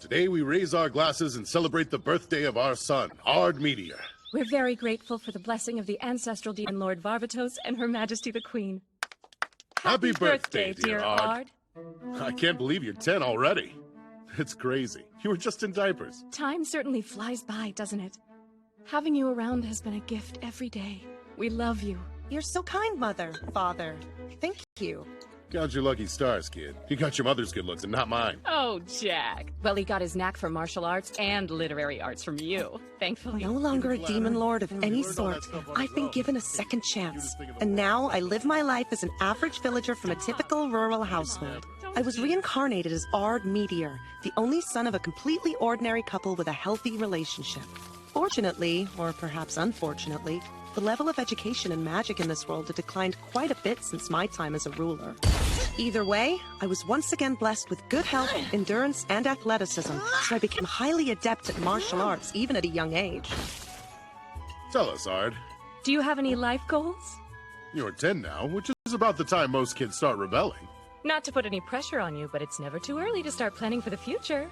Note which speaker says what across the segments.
Speaker 1: Today we raise our glasses and celebrate the birthday of our son, Ard Meteor.
Speaker 2: We're very grateful for the blessing of the ancestral demon Lord Varvatos and Her Majesty the Queen.
Speaker 1: Happy birthday,
Speaker 2: dear
Speaker 1: Ard. I can't believe you're 10 already. It's crazy. You were just in diapers.
Speaker 2: Time certainly flies by, doesn't it? Having you around has been a gift every day. We love you.
Speaker 3: You're so kind, Mother, Father. Thank you.
Speaker 1: Count your lucky stars, kid. You got your mother's good looks and not mine.
Speaker 2: Oh, Jack. Well, he got his knack for martial arts and literary arts from you, thankfully.
Speaker 3: No longer a demon lord of any sort. I've been given a second chance. And now I live my life as an average villager from a typical rural household. I was reincarnated as Ard Meteor, the only son of a completely ordinary couple with a healthy relationship. Fortunately, or perhaps unfortunately, the level of education and magic in this world had declined quite a bit since my time as a ruler. Either way, I was once again blessed with good health, endurance, and athleticism, so I became highly adept at martial arts, even at a young age.
Speaker 1: Tell us, Ard.
Speaker 2: Do you have any life goals?
Speaker 1: You're 10 now, which is about the time most kids start rebelling.
Speaker 2: Not to put any pressure on you, but it's never too early to start planning for the future.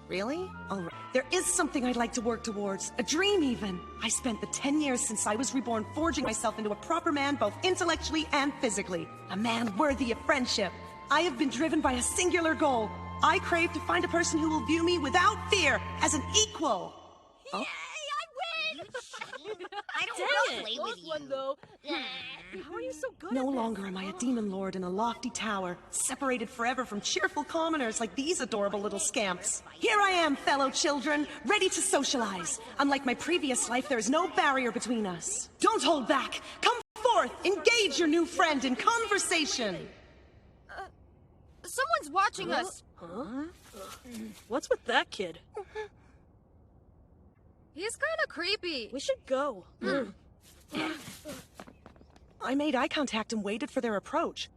Speaker 3: Really? All right. There is something I'd like to work towards. A dream, even. I spent the 10 years since I was reborn forging myself into a proper man, both intellectually and physically. A man worthy of friendship. I have been driven by a singular goal. I crave to find a person who will view me without fear as an equal.
Speaker 4: Yay, I win! I don't want to play with you. Though.
Speaker 2: How are you so good
Speaker 3: No longer am I a demon lord in a lofty tower, separated forever from cheerful commoners like these adorable little scamps. Here I am, fellow children, ready to socialize. Unlike my previous life, there is no barrier between us. Don't hold back. Come forth, engage your new friend in conversation.
Speaker 4: Someone's watching us.
Speaker 5: Huh? What's with that kid?
Speaker 4: He's kind of creepy.
Speaker 5: We should go.
Speaker 3: I made eye contact and waited for their approach.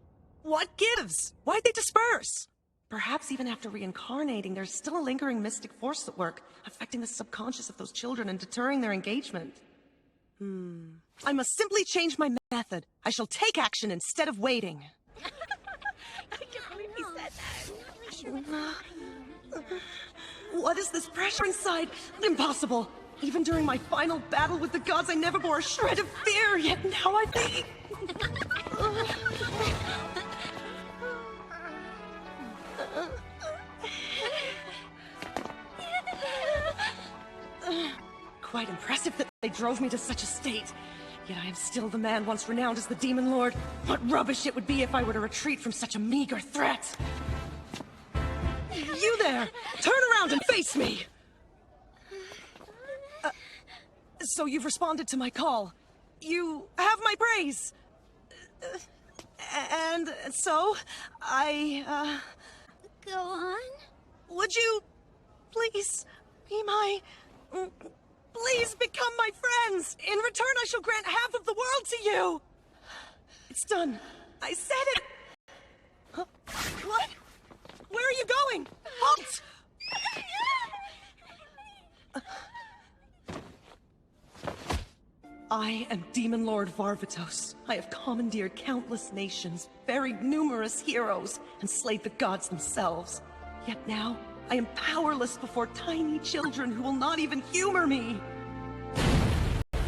Speaker 3: What gives? Why'd they disperse? Perhaps even after reincarnating, there's still a lingering mystic force at work, affecting the subconscious of those children and deterring their engagement. I must simply change my method. I shall take action instead of waiting.
Speaker 4: I can't believe he said that.
Speaker 3: What is this pressure inside? Impossible. Even during my final battle with the gods, I never bore a shred of fear, yet now I think... Quite impressive that they drove me to such a state. Yet I am still the man once renowned as the Demon Lord. What rubbish it would be if I were to retreat from such a meager threat. You there! Turn around and face me! So you've responded to my call. You have my praise. And so,
Speaker 4: Go on.
Speaker 3: Would you please be my... Please become my friends! In return, I shall grant half of the world to you! It's done. I said it! Huh? What? Where are you going? Halt! I am Demon Lord Varvatos. I have commandeered countless nations, buried numerous heroes, and slayed the gods themselves. Yet now, I am powerless before tiny children who will not even humor me.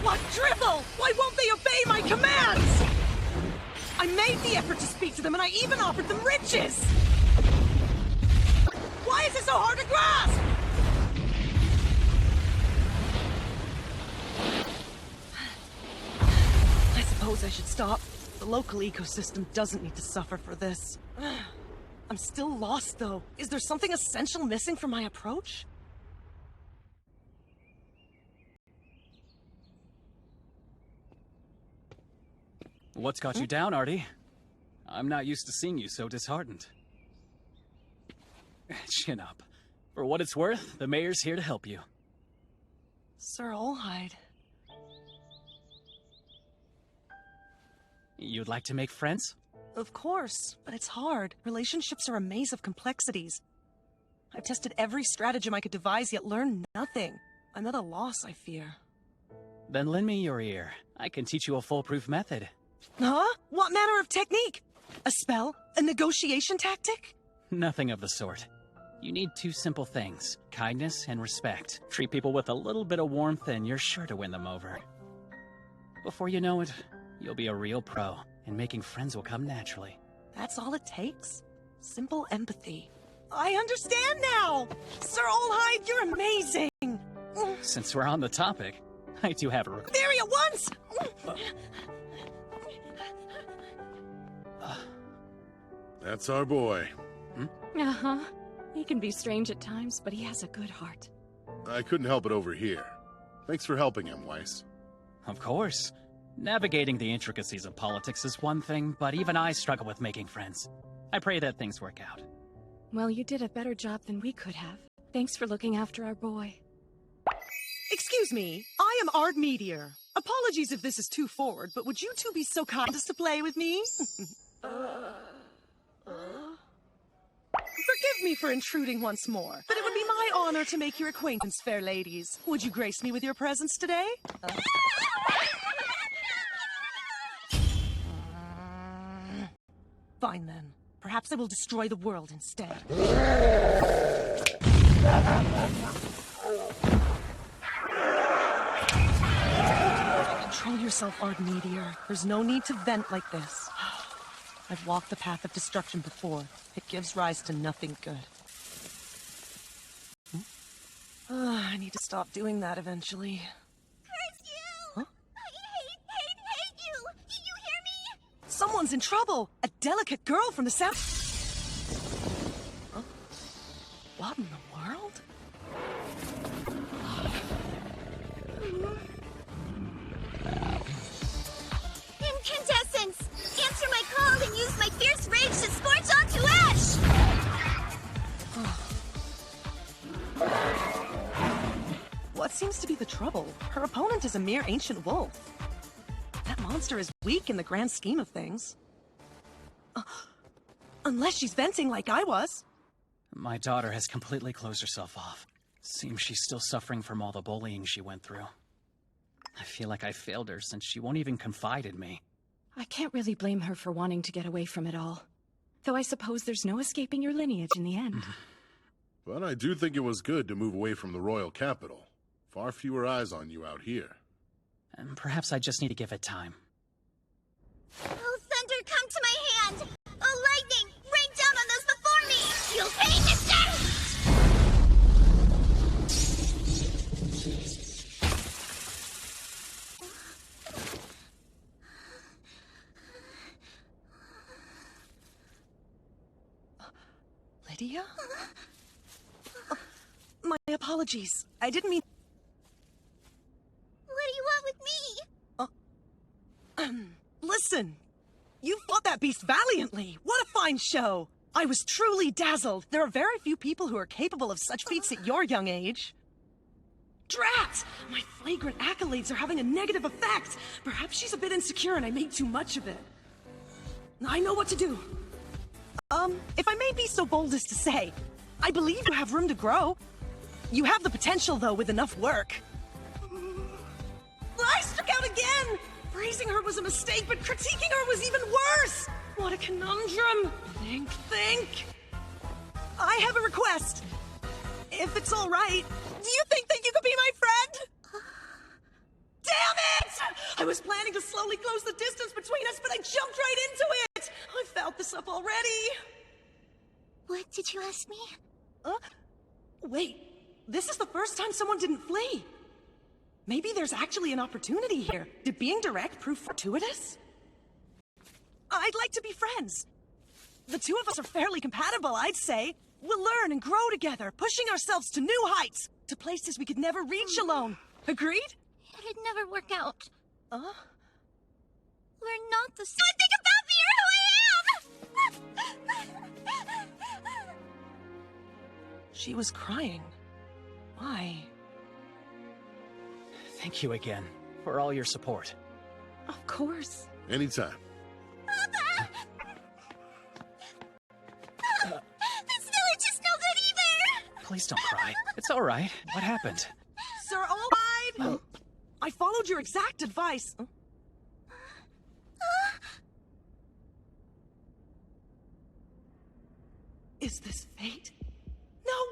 Speaker 3: What drivel! Why won't they obey my commands? I made the effort to speak to them, and I even offered them riches! Why is it so hard to grasp? I suppose I should stop. The local ecosystem doesn't need to suffer for this. I'm still lost, though. Is there something essential missing from my approach?
Speaker 6: What's got you down, Artie? I'm not used to seeing you so disheartened. Chin up. For what it's worth, the mayor's here to help you.
Speaker 3: Sir Olhide.
Speaker 6: You'd like to make friends?
Speaker 3: Of course, but it's hard. Relationships are a maze of complexities. I've tested every stratagem I could devise, yet learned nothing. I'm at a loss, I fear.
Speaker 6: Then lend me your ear. I can teach you a foolproof method.
Speaker 3: Huh? What manner of technique? A spell? A negotiation tactic?
Speaker 6: Nothing of the sort. You need two simple things, kindness and respect. Treat people with a little bit of warmth and you're sure to win them over. Before you know it, you'll be a real pro, and making friends will come naturally.
Speaker 3: That's all it takes? Simple empathy. I understand now! Sir Olhide, you're amazing!
Speaker 6: Since we're on the topic, I do have a
Speaker 3: Theory at once!
Speaker 1: That's our boy.
Speaker 2: Uh-huh. He can be strange at times, but he has a good heart.
Speaker 1: I couldn't help it over here. Thanks for helping him, Weiss.
Speaker 6: Of course. Navigating the intricacies of politics is one thing, but even I struggle with making friends. I pray that things work out.
Speaker 2: Well, you did a better job than we could have. Thanks for looking after our boy.
Speaker 3: Excuse me, I am Ard Meteor. Apologies if this is too forward, but would you two be so kind as to play with me? Forgive me for intruding once more, but it would be my honor to make your acquaintance, fair ladies. Would you grace me with your presence today? Fine then. Perhaps I will destroy the world instead. Control yourself, Ard Meteor. There's no need to vent like this. I've walked the path of destruction before. It gives rise to nothing good. I need to stop doing that eventually.
Speaker 4: Curse you!
Speaker 3: Huh?
Speaker 4: I hate you! Do you hear me?
Speaker 3: Someone's in trouble! A delicate girl from the south... Huh? What in the world?
Speaker 4: Incandescence! Answer my call and use my fierce rage to scorch onto ash!
Speaker 3: What seems to be the trouble? Her opponent is a mere ancient wolf. That monster is weak in the grand scheme of things. Unless she's venting like I was.
Speaker 6: My daughter has completely closed herself off. Seems she's still suffering from all the bullying she went through. I feel like I failed her since she won't even confide in me.
Speaker 2: I can't really blame her for wanting to get away from it all. Though I suppose there's no escaping your lineage in the end.
Speaker 1: But I do think it was good to move away from the royal capital. Far fewer eyes on you out here.
Speaker 6: And perhaps I just need to give it time.
Speaker 4: Oh, thunder, come to my hand! Oh, lightning, rain down on those before me! You'll hate this day!
Speaker 3: Lydia? My apologies. I didn't mean...
Speaker 4: What do you want with me?
Speaker 3: Listen! You fought that beast valiantly! What a fine show! I was truly dazzled. There are very few people who are capable of such feats at your young age. Drat! My flagrant accolades are having a negative effect! Perhaps she's a bit insecure and I made too much of it. I know what to do. If I may be so bold as to say, I believe you have room to grow. You have the potential, though, with enough work. I struck out again! Praising her was a mistake, but critiquing her was even worse! What a conundrum! Think! I have a request. If it's all right, do you think that you could be my friend? Damn it! I was planning to slowly close the distance between us, but I jumped right into it! I fouled this up already.
Speaker 4: What did you ask me?
Speaker 3: Wait, this is the first time someone didn't flee. Maybe there's actually an opportunity here. Did being direct prove fortuitous? I'd like to be friends. The two of us are fairly compatible, I'd say. We'll learn and grow together, pushing ourselves to new heights, to places we could never reach alone. Agreed?
Speaker 4: It'd never work out. We're not the same. Think about me or who I am!
Speaker 3: She was crying. Why?
Speaker 6: Thank you again for all your support.
Speaker 2: Of course.
Speaker 1: Anytime.
Speaker 4: This village is no good either!
Speaker 6: Please don't cry. It's all right. What happened?
Speaker 3: Sir Olhide! I followed your exact advice. Is this fate? No!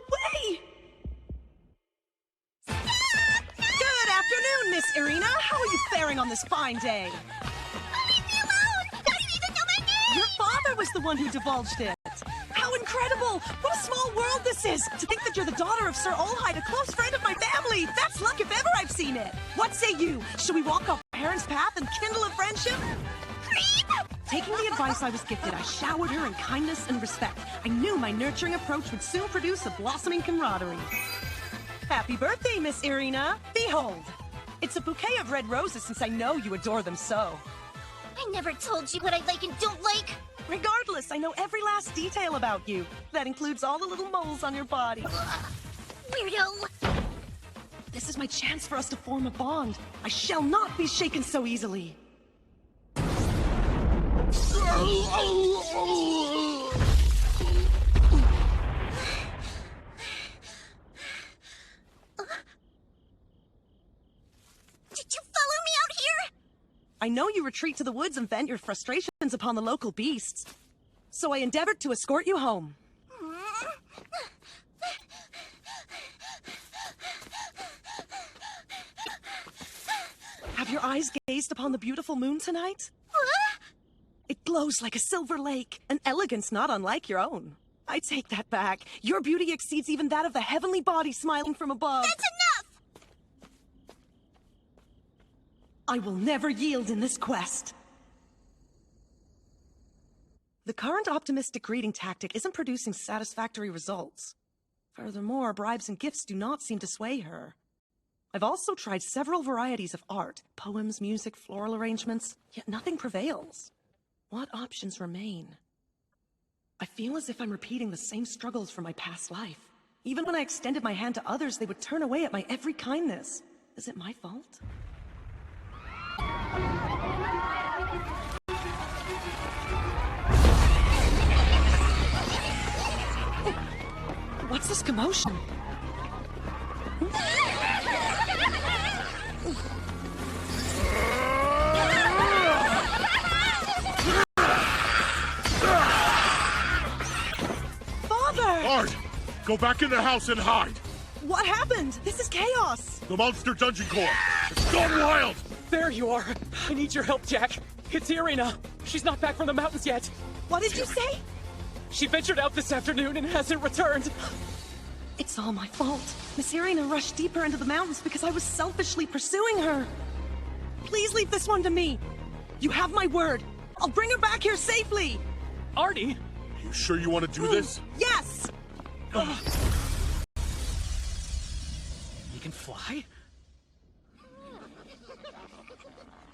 Speaker 3: Miss Irina, how are you faring on this fine day?
Speaker 4: Leave me alone! How do you even know my name?
Speaker 3: Your father was the one who divulged it. How incredible! What a small world this is! To think that you're the daughter of Sir Olhide, a close friend of my family! That's luck if ever I've seen it! What say you? Shall we walk off parents' path and kindle a friendship?
Speaker 4: Creep!
Speaker 3: Taking the advice I was gifted, I showered her in kindness and respect. I knew my nurturing approach would soon produce a blossoming camaraderie. Happy birthday, Miss Irina! Behold! It's a bouquet of red roses since I know you adore them so.
Speaker 4: I never told you what I like and don't like.
Speaker 3: Regardless, I know every last detail about you. That includes all the little moles on your body.
Speaker 4: Weirdo.
Speaker 3: This is my chance for us to form a bond. I shall not be shaken so easily.
Speaker 4: Did you follow me out here?
Speaker 3: I know you retreat to the woods and vent your frustrations upon the local beasts. So I endeavored to escort you home. Have your eyes gazed upon the beautiful moon tonight? It glows like a silver lake, an elegance not unlike your own. I take that back. Your beauty exceeds even that of the heavenly body smiling from above.
Speaker 4: That's enough!
Speaker 3: I will never yield in this quest. The current optimistic greeting tactic isn't producing satisfactory results. Furthermore, bribes and gifts do not seem to sway her. I've also tried several varieties of art, poems, music, floral arrangements, yet nothing prevails. What options remain? I feel as if I'm repeating the same struggles from my past life. Even when I extended my hand to others, they would turn away at my every kindness. Is it my fault? What's this commotion?
Speaker 1: Art! Go back in the house and hide!
Speaker 3: What happened? This is chaos!
Speaker 1: The Monster Dungeon Corps! It's gone wild!
Speaker 6: There you are! I need your help, Jack. It's Irina. She's not back from the mountains yet.
Speaker 3: What did you say?
Speaker 6: She ventured out this afternoon and hasn't returned.
Speaker 3: It's all my fault. Miss Irina rushed deeper into the mountains because I was selfishly pursuing her. Please leave this one to me. You have my word. I'll bring her back here safely.
Speaker 6: Artie?
Speaker 1: You sure you want to do this?
Speaker 3: Yes!
Speaker 6: You can fly?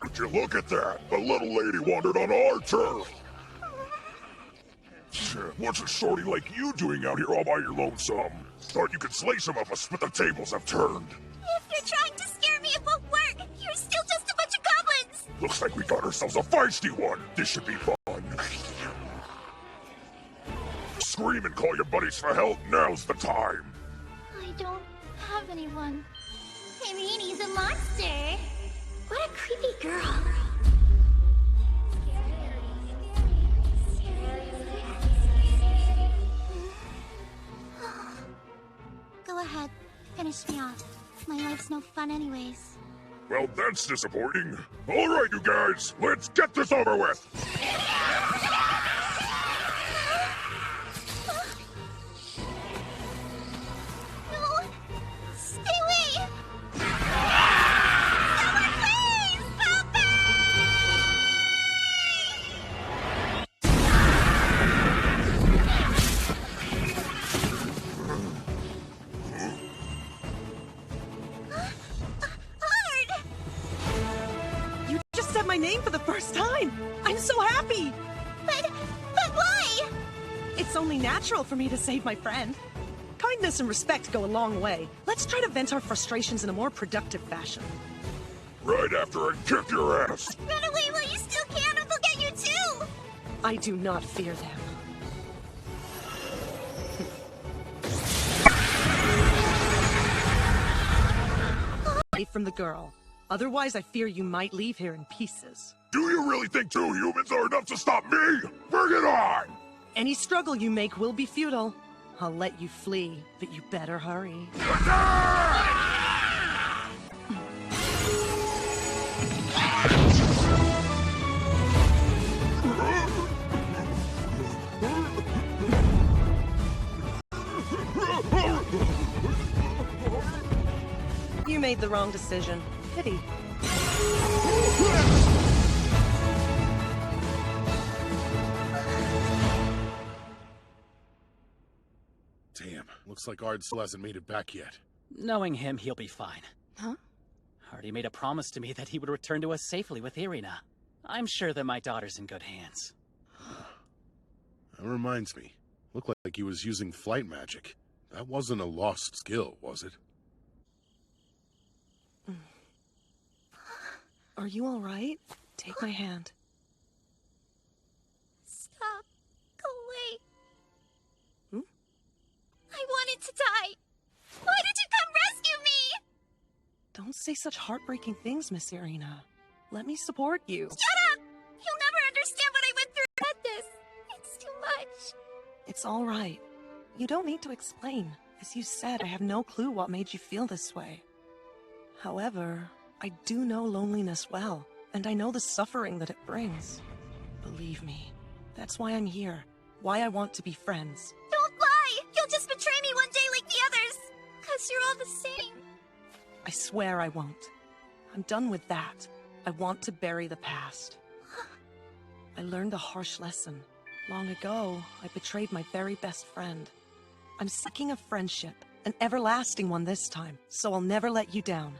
Speaker 7: Would you look at that? The little lady wandered on our turf. What's a shorty like you doing out here all by your lonesome? Thought you could slay some of us, but the tables have turned.
Speaker 4: If you're trying to scare me, it won't work. You're still just a bunch of goblins.
Speaker 7: Looks like we got ourselves a feisty one. This should be fun. Scream and call your buddies for help. Now's the time.
Speaker 4: I don't have anyone. Irini's a monster. What a creepy girl. Go ahead. Finish me off. My life's no fun anyways.
Speaker 7: Well, that's disappointing. All right, you guys, let's get this over with.
Speaker 4: No! Stay away! Someone please! Help me! Hard!
Speaker 3: You just said my name for the first time. I'm so happy.
Speaker 4: But why?
Speaker 3: It's only natural for me to save my friend. Kindness and respect go a long way. Let's try to vent our frustrations in a more productive fashion.
Speaker 7: Right after I kick your ass.
Speaker 4: Run away while you still can, or they'll get you too!
Speaker 3: I do not fear them. Away from the girl. Otherwise, I fear you might leave here in pieces.
Speaker 7: Do you really think 2 humans are enough to stop me? Bring it on!
Speaker 3: Any struggle you make will be futile. I'll let you flee, but you better hurry.
Speaker 7: Attack!
Speaker 3: made the wrong decision. Pity.
Speaker 1: Damn, looks like Ard still hasn't made it back yet.
Speaker 6: Knowing him, he'll be fine.
Speaker 2: Huh?
Speaker 6: Ard made a promise to me that he would return to us safely with Irina. I'm sure that my daughter's in good hands.
Speaker 1: That reminds me. Looked like he was using flight magic. That wasn't a lost skill, was it?
Speaker 3: Are you all right? Take my hand.
Speaker 4: Stop. Go away.
Speaker 3: Hmm?
Speaker 4: I wanted to die. Why did you come rescue me?
Speaker 3: Don't say such heartbreaking things, Miss Irina. Let me support you.
Speaker 4: Shut up! You'll never understand what I went through at this. It's too much.
Speaker 3: It's all right. You don't need to explain. As you said, I have no clue what made you feel this way. However, I do know loneliness well, and I know the suffering that it brings. Believe me, that's why I'm here. Why I want to be friends.
Speaker 4: Don't lie! You'll just betray me one day like the others. 'Cause you're all the same.
Speaker 3: I swear I won't. I'm done with that. I want to bury the past. I learned a harsh lesson. Long ago, I betrayed my very best friend. I'm seeking a friendship, an everlasting one this time, so I'll never let you down.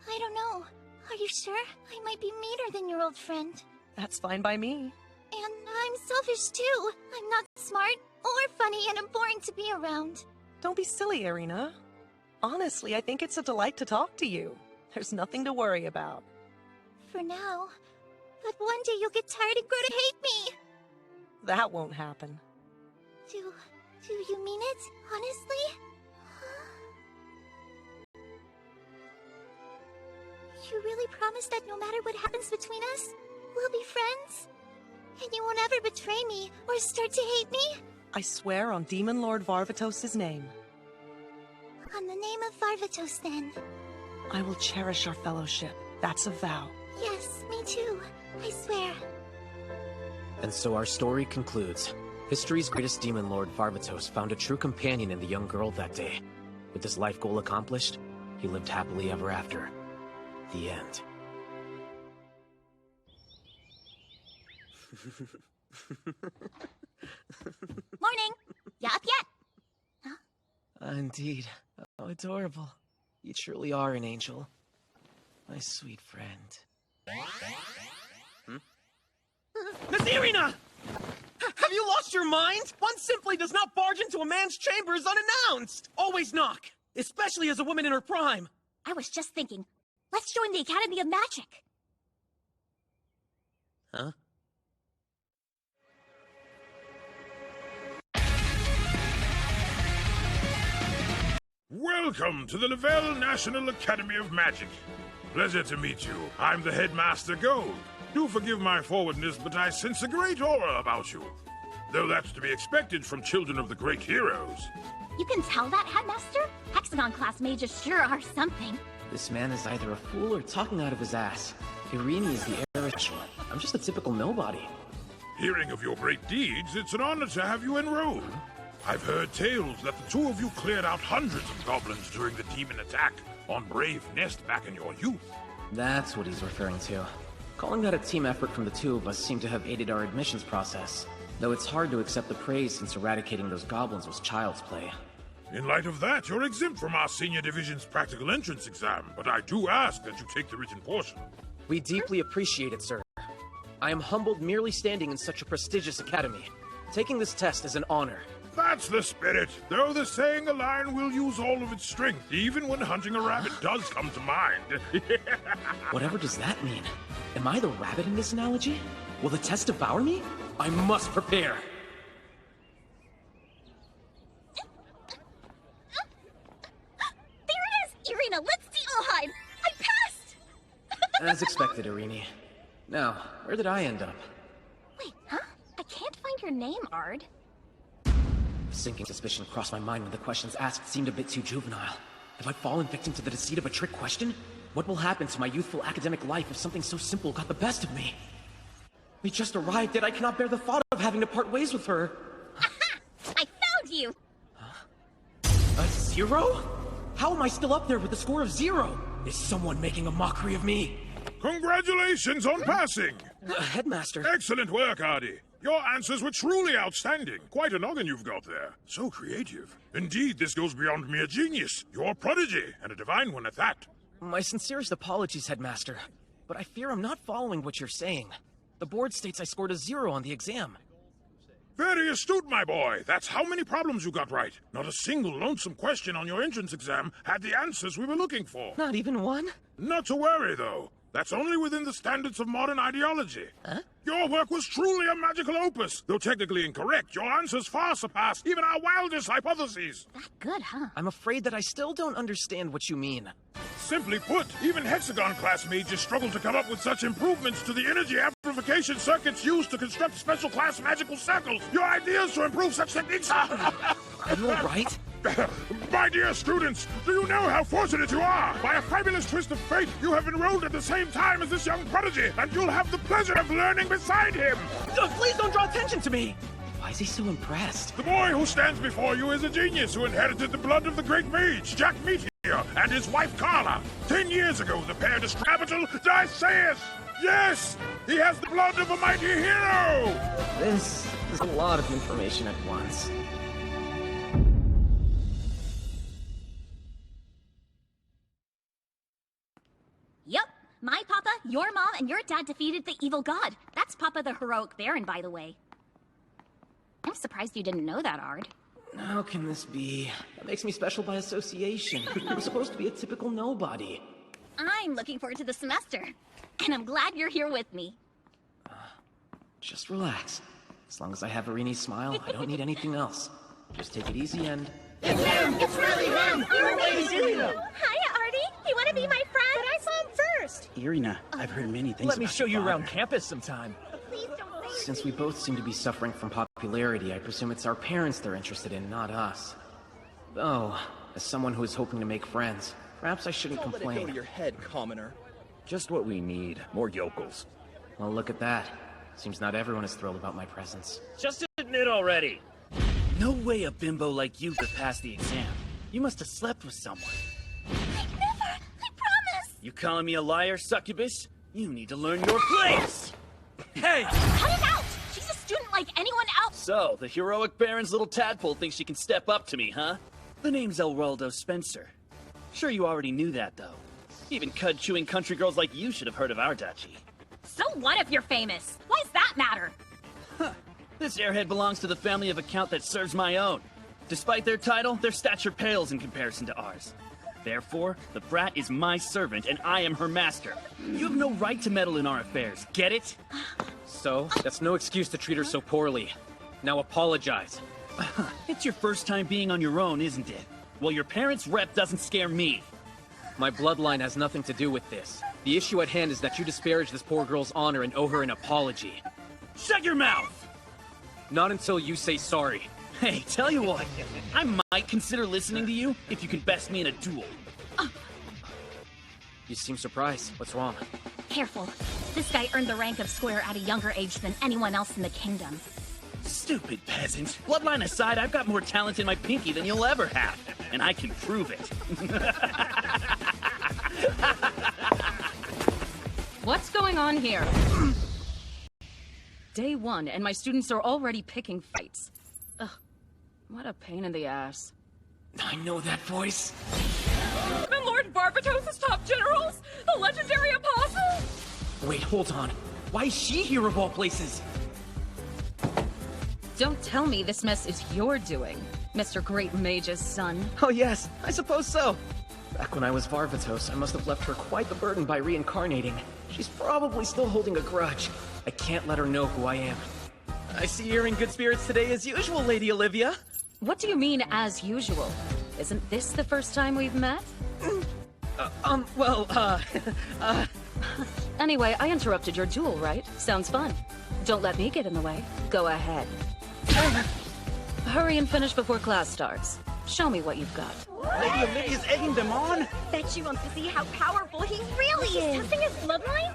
Speaker 4: I don't know. Are you sure? I might be meaner than your old friend.
Speaker 3: That's fine by me.
Speaker 4: And I'm selfish too. I'm not smart or funny and I'm boring to be around.
Speaker 3: Don't be silly, Irina. Honestly, I think it's a delight to talk to you. There's nothing to worry about.
Speaker 4: For now. But one day you'll get tired and grow to hate me.
Speaker 3: That won't happen.
Speaker 4: Do you mean it? Honestly? You really promise that no matter what happens between us, we'll be friends? And you won't ever betray me or start to hate me?
Speaker 3: I swear on Demon Lord Varvatos' name.
Speaker 4: On the name of Varvatos, then.
Speaker 3: I will cherish our fellowship. That's a vow.
Speaker 4: Yes, me too. I swear.
Speaker 8: And so our story concludes. History's greatest demon lord, Varvatos, found a true companion in the young girl that day. With his life goal accomplished, he lived happily ever after. The end.
Speaker 4: Morning! You up yet?
Speaker 8: Indeed. How adorable. You truly are an angel. My sweet friend.
Speaker 9: Miss Irina! Have you lost your mind? One simply does not barge into a man's chambers unannounced! Always knock! Especially as a woman in her prime!
Speaker 4: I was just thinking, let's join the Academy of Magic.
Speaker 8: Huh?
Speaker 7: Welcome to the Lavelle National Academy of Magic. Pleasure to meet you. I'm the Headmaster Gold. Do forgive my forwardness, but I sense a great aura about you. Though that's to be expected from children of the great heroes.
Speaker 4: You can tell that, Headmaster? Hexagon class mages sure are something.
Speaker 8: This man is either a fool or talking out of his ass. Irini is the heiress. I'm just a typical nobody.
Speaker 7: Hearing of your great deeds, it's an honor to have you enrolled. I've heard tales that the two of you cleared out hundreds of goblins during the demon attack on Brave Nest back in your youth.
Speaker 8: That's what he's referring to. Calling that a team effort from the two of us seemed to have aided our admissions process. Though it's hard to accept the praise since eradicating those goblins was child's play.
Speaker 7: In light of that, you're exempt from our senior division's practical entrance exam, but I do ask that you take the written portion.
Speaker 8: We deeply appreciate it, sir. I am humbled merely standing in such a prestigious academy. Taking this test is an honor.
Speaker 7: That's the spirit. Though the saying a lion will use all of its strength, even when hunting a rabbit does come to mind.
Speaker 8: Whatever does that mean? Am I the rabbit in this analogy? Will the test devour me? I must prepare.
Speaker 4: There it is! Irina, let's hide! I passed!
Speaker 8: As expected, Irini. Now, where did I end up?
Speaker 4: Wait, huh? I can't find your name, Ard.
Speaker 8: Sinking suspicion crossed my mind when the questions asked seemed a bit too juvenile. Have I fallen victim to the deceit of a trick question? What will happen to my youthful academic life if something so simple got the best of me? We just arrived, yet I cannot bear the thought of having to part ways with her.
Speaker 4: Aha! I found you!
Speaker 8: A 0? How am I still up there with a score of 0? Is someone making a mockery of me?
Speaker 7: Congratulations on passing!
Speaker 8: Headmaster.
Speaker 7: Excellent work, Artie. Your answers were truly outstanding. Quite a noggin you've got there. So creative. Indeed, this goes beyond mere genius. You're a prodigy, and a divine one at that.
Speaker 8: My sincerest apologies, Headmaster. But I fear I'm not following what you're saying. The board states I scored a 0 on the exam.
Speaker 7: Very astute, my boy. That's how many problems you got right. Not a single lonesome question on your entrance exam had the answers we were looking for.
Speaker 8: Not even one?
Speaker 7: Not to worry, though. That's only within the standards of modern ideology.
Speaker 8: Huh?
Speaker 7: Your work was truly a magical opus. Though technically incorrect, your answers far surpass even our wildest hypotheses.
Speaker 4: That good, huh?
Speaker 8: I'm afraid that I still don't understand what you mean.
Speaker 7: Simply put, even Hexagon class mages struggle to come up with such improvements to the energy amplification circuits used to construct special class magical circles. Your ideas to improve such techniques are...
Speaker 8: Are you alright?
Speaker 7: My dear students, do you know how fortunate you are? By a fabulous twist of fate, you have enrolled at the same time as this young prodigy, and you'll have the pleasure of learning beside him.
Speaker 8: Please don't draw attention to me! Why is he so impressed?
Speaker 7: The boy who stands before you is a genius who inherited the blood of the great mage, Jack Meteor, and his wife Carla. 10 years ago, the pair destroyed capital Diceus. Yes, he has the blood of a mighty hero.
Speaker 8: This is a lot of information at once.
Speaker 4: Yup. My papa, your mom, and your dad defeated the evil god. That's Papa the heroic Baron, by the way. I'm surprised you didn't know that, Ard.
Speaker 8: How can this be? That makes me special by association. I'm supposed to be a typical nobody.
Speaker 4: I'm looking forward to the semester. And I'm glad you're here with me.
Speaker 8: Just relax. As long as I have Irini's smile, I don't need anything else. Just take it easy and...
Speaker 9: It's him! It's really him! We were waiting to see him!
Speaker 4: Hiya, Artie! You wanna be my friend? But I saw him first!
Speaker 6: Irina, I've heard many things
Speaker 9: Let me
Speaker 6: about
Speaker 9: show
Speaker 6: your
Speaker 9: you around
Speaker 6: father.
Speaker 9: campus sometime.
Speaker 4: Please don't say
Speaker 8: Since we both seem to be suffering from popularity, I presume it's our parents they're interested in, not us. Though, as someone who is hoping to make friends, perhaps I shouldn't
Speaker 10: Don't let it go to
Speaker 8: complain.
Speaker 10: your head, commoner. Just what we need. More yokels.
Speaker 8: Well, look at that. Seems not everyone is thrilled about my presence.
Speaker 11: Just admit already. No way a bimbo like you could pass the exam. You must have slept with someone.
Speaker 4: I never! I promise!
Speaker 11: You calling me a liar, succubus? You need to learn your place!
Speaker 9: Hey!
Speaker 4: Cut it out! She's a student like anyone else!
Speaker 11: So, the heroic Baron's little tadpole thinks she can step up to me, huh? The name's Elraldo Spencer. Sure you already knew that, though. Even cud-chewing country girls like you should have heard of our duchy.
Speaker 4: So what if you're famous? Why does that matter?
Speaker 11: This airhead belongs to the family of account that serves my own. Despite their title, their stature pales in comparison to ours. Therefore, the brat is my servant, and I am her master. You have no right to meddle in our affairs, get it?
Speaker 8: So, that's no excuse to treat her so poorly. Now apologize.
Speaker 11: It's your first time being on your own, isn't it? Well, your parents' rep doesn't scare me.
Speaker 8: My bloodline has nothing to do with this. The issue at hand is that you disparage this poor girl's honor and owe her an apology.
Speaker 11: Shut your mouth!
Speaker 8: Not until you say sorry.
Speaker 11: Hey, tell you what, I might consider listening to you if you can best me in a duel.
Speaker 8: You seem surprised. What's wrong?
Speaker 4: Careful. This guy earned the rank of square at a younger age than anyone else in the kingdom.
Speaker 11: Stupid peasant. Bloodline aside, I've got more talent in my pinky than you'll ever have. And I can prove it.
Speaker 2: What's going on here? Day 1, and my students are already picking fights. Ugh, what a pain in the ass.
Speaker 8: I know that voice.
Speaker 2: The Lord Barbatos' top generals? The legendary apostle?
Speaker 8: Wait, hold on. Why is she here of all places?
Speaker 2: Don't tell me this mess is your doing, Mr. Great Mage's son.
Speaker 8: Oh yes, I suppose so. Back when I was Varvatos, I must have left her quite the burden by reincarnating. She's probably still holding a grudge. I can't let her know who I am.
Speaker 11: I see you're in good spirits today as usual, Lady Olivia.
Speaker 2: What do you mean, as usual? Isn't this the first time we've met? Anyway, I interrupted your duel, right? Sounds fun. Don't let me get in the way. Go ahead. Hurry and finish before class starts. Show me what you've got.
Speaker 11: Lady Olivia's egging them on.
Speaker 4: Bet she wants to see how powerful he really is. Testing his bloodline?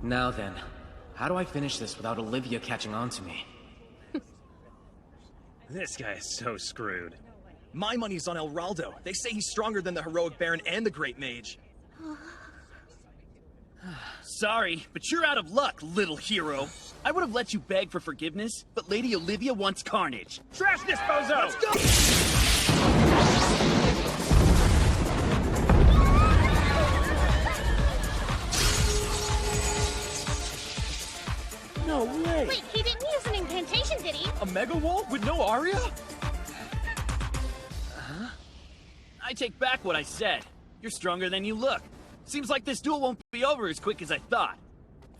Speaker 8: Now then, How do I finish this without Olivia catching on to me?
Speaker 12: This guy is so screwed. My money's on El Raldo. They say he's stronger than the heroic Baron and the Great Mage.
Speaker 11: Sorry, but you're out of luck, little hero. I would have let you beg for forgiveness, but Lady Olivia wants carnage.
Speaker 12: Trash this, bozo!
Speaker 11: Let's go!
Speaker 12: No way!
Speaker 4: Wait, he didn't use an incantation, did he?
Speaker 12: A Mega Wall with no Aria?
Speaker 11: I take back what I said. You're stronger than you look. Seems like this duel won't be over as quick as I thought.